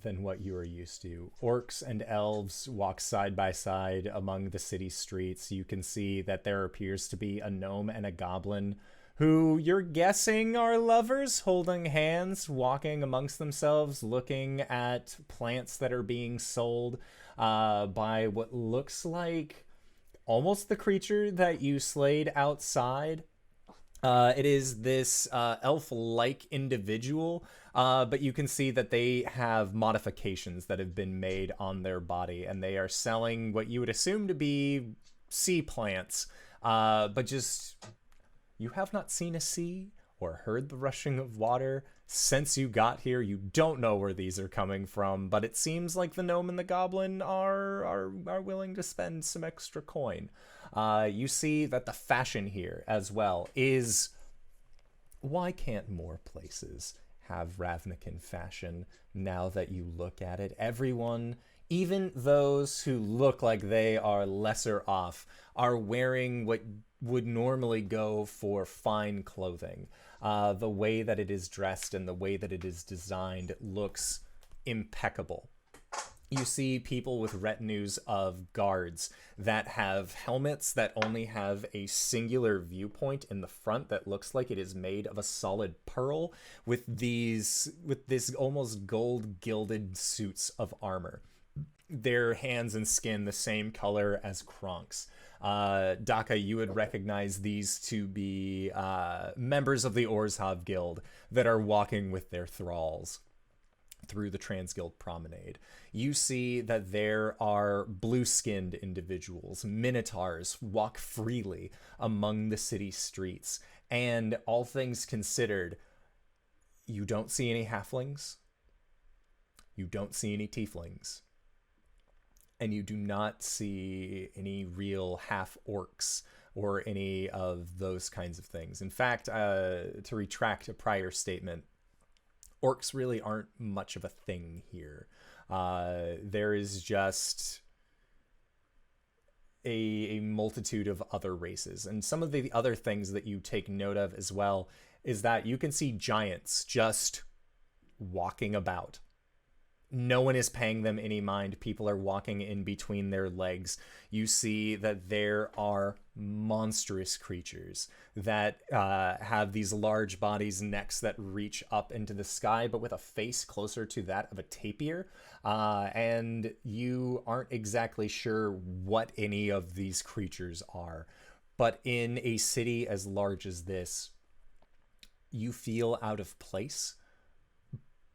than what you are used to. Orcs and elves walk side by side among the city streets. You can see that there appears to be a gnome and a goblin who you're guessing are lovers, holding hands, walking amongst themselves, looking at plants that are being sold by what looks like almost the creature that you slayed outside. It is this elf-like individual, but you can see that they have modifications that have been made on their body, and they are selling what you would assume to be sea plants, but just... You have not seen a sea or heard the rushing of water since you got here. You don't know where these are coming from, but it seems like the gnome and the goblin are willing to spend some extra coin. You see that the fashion here as well is... Why can't more places have Ravnican fashion now that you look at it? Everyone, even those who look like they are lesser off, are wearing what would normally go for fine clothing. The way that it is dressed and the way that it is designed looks impeccable. You see people with retinues of guards that have helmets that only have a singular viewpoint in the front that looks like it is made of a solid pearl with this almost gold gilded suits of armor. Their hands and skin the same color as KRONK's. Dakka, you would recognize these to be members of the Orzhov Guild that are walking with their thralls through the Transguild Promenade. You see that there are blue-skinned individuals, minotaurs, walk freely among the city streets. And all things considered, you don't see any halflings, you don't see any tieflings, and you do not see any real half-orcs or any of those kinds of things. In fact, to retract a prior statement, orcs really aren't much of a thing here. There is just a multitude of other races. And some of the other things that you take note of as well is that you can see giants just walking about. No one is paying them any mind. People are walking in between their legs. You see that there are monstrous creatures that have these large bodies, necks that reach up into the sky, but with a face closer to that of a tapir. And you aren't exactly sure what any of these creatures are. But in a city as large as this, you feel out of place.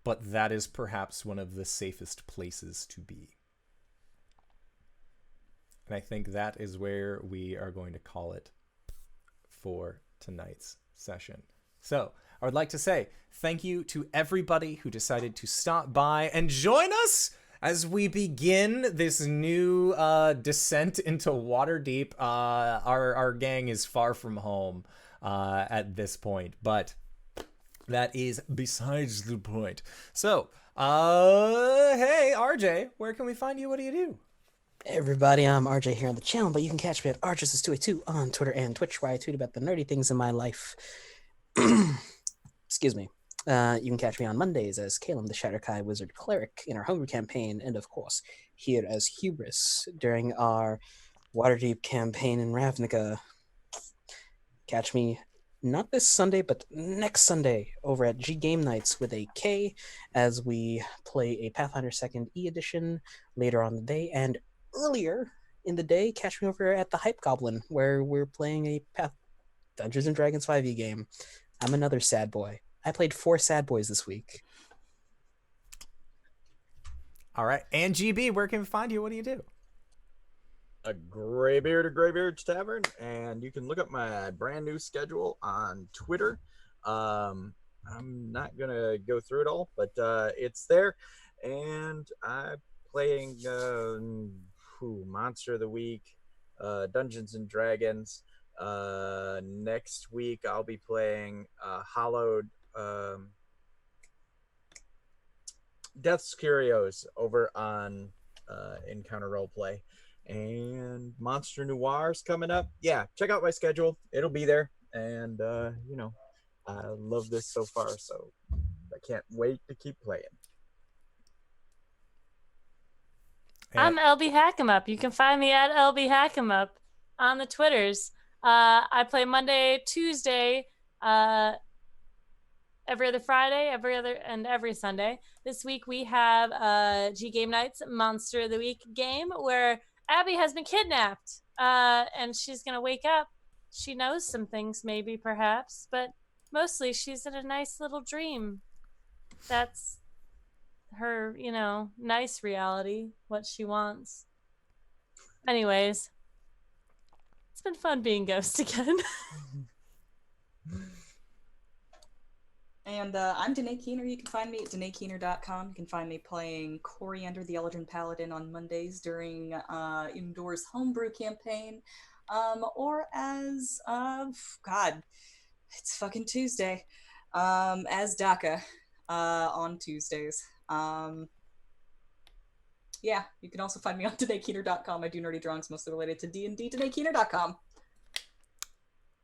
But that is perhaps one of the safest places to be. And I think that is where we are going to call it for tonight's session. So I would like to say thank you to everybody who decided to stop by and join us as we begin this new descent into Waterdeep. Our gang is far from home at this point, but that is besides the point. So, hey, RJ, where can we find you? What do you do? Hey everybody, I'm RJ here on the channel, but you can catch me at RJustice282 on Twitter and Twitch, where I tweet about the nerdy things in my life. Excuse me. You can catch me on Mondays as Caleb the Shatterkai Wizard Cleric in our Hungry campaign, and of course, here as Hubris during our Waterdeep campaign in Ravnica. Catch me not this Sunday, but next Sunday over at G Game Nights with a K as we play a Pathfinder 2nd E edition later on the day. And earlier in the day, catch me over at the Hype Goblin where we're playing a Dungeons & Dragons 5e game. I'm another sad boy. I played 4 sad boys this week. All right. And GB, where can we find you? What do you do? A Greybeard or Greybeard's Tavern, and you can look up my brand new schedule on Twitter. I'm not gonna go through it all, but it's there, and I'm playing Monster of the Week, Dungeons and Dragons. Next week I'll be playing Hollowed Death's Curios over on Encounter Roleplay. And Monster Noir's coming up. Yeah, check out my schedule. It'll be there. And, I love this so far, so I can't wait to keep playing. I'm LBHackEmUp. You can find me at LBHackEmUp on the Twitters. I play Monday, Tuesday, every other Friday, every Sunday. This week we have G Game Night's Monster of the Week game where Abby has been kidnapped, and she's gonna wake up. She knows some things, maybe, perhaps, but mostly she's in a nice little dream. That's her, nice reality, what she wants. Anyways, it's been fun being Ghost again. And I'm Danae Keener. You can find me at DanaeKeener.com. You can find me playing Coriander the Eldrin Paladin on Mondays during Indoors Homebrew campaign. Or as, it's fucking Tuesday, as Dakka on Tuesdays. Yeah, you can also find me on DanaeKeener.com. I do nerdy drawings mostly related to D&D. DanaeKeener.com.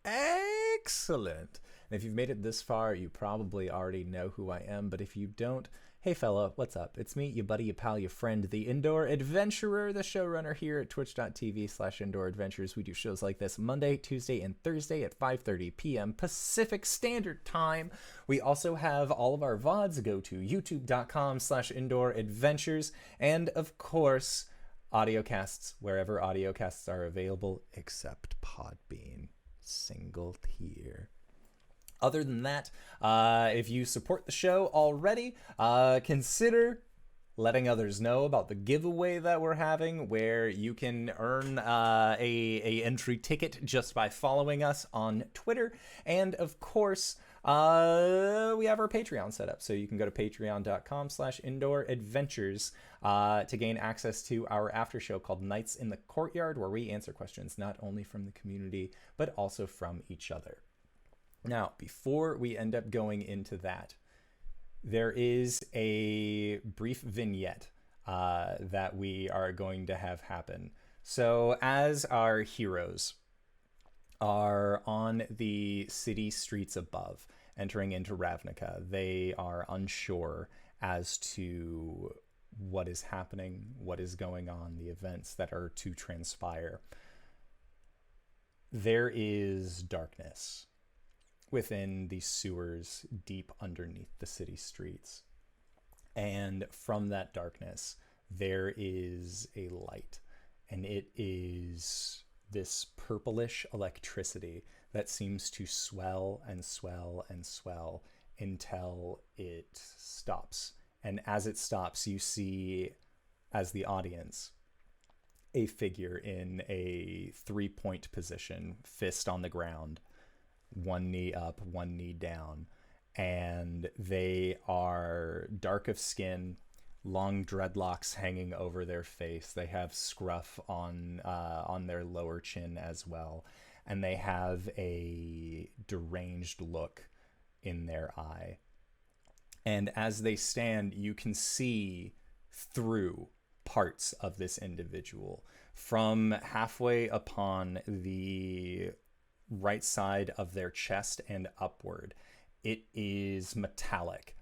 Excellent. And if you've made it this far, you probably already know who I am. But if you don't, hey fella, what's up? It's me, your buddy, your pal, your friend, the Indoor Adventurer, the showrunner here at twitch.tv/Indoor Adventures. We do shows like this Monday, Tuesday, and Thursday at 5:30 p.m. Pacific Standard Time. We also have all of our VODs. Go to youtube.com/Indoor Adventures. And of course, audiocasts, wherever audiocasts are available, except Podbean. Single tier. Other than that, if you support the show already, consider letting others know about the giveaway that we're having, where you can earn a entry ticket just by following us on Twitter. And of course, we have our Patreon set up, so you can go to patreon.com/Indoor Adventures to gain access to our after show called Nights in the Courtyard, where we answer questions not only from the community but also from each other. Now, before we end up going into that, there is a brief vignette that we are going to have happen. So as our heroes are on the city streets above, entering into Ravnica, they are unsure as to what is happening, what is going on, the events that are to transpire. There is darkness within the sewers deep underneath the city streets. And from that darkness, there is a light. And it is this purplish electricity that seems to swell and swell and swell until it stops. And as it stops, you see, as the audience, a figure in a 3-point position, fist on the ground, one knee up, one knee down, and they are dark of skin, long dreadlocks hanging over their face. They have scruff on their lower chin as well, and they have a deranged look in their eye. And as they stand, you can see through parts of this individual. From halfway upon the right side of their chest and upward, it is metallic,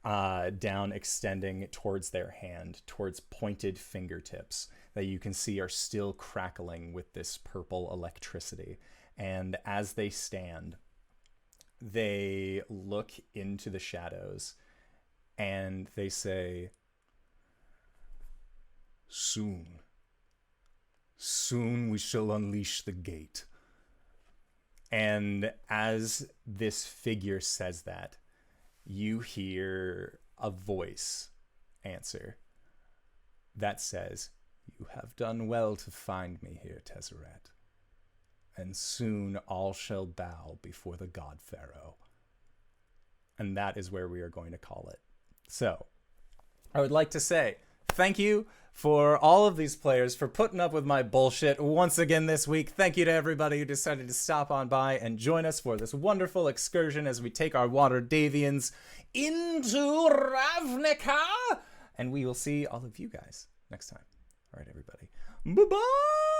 down extending towards their hand, towards pointed fingertips that you can see are still crackling with this purple electricity. And as they stand, they look into the shadows and they say, "Soon we shall unleash the gate." And as this figure says that, you hear a voice answer that says, "You have done well to find me here, Tezzeret, and soon all shall bow before the god Pharaoh." And that is where we are going to call it. So, I would like to say thank you for all of these players for putting up with my bullshit once again this week. Thank you to everybody who decided to stop on by and join us for this wonderful excursion as we take our Waterdevians into Ravnica. And we will see all of you guys next time. All right, everybody. Bye-bye!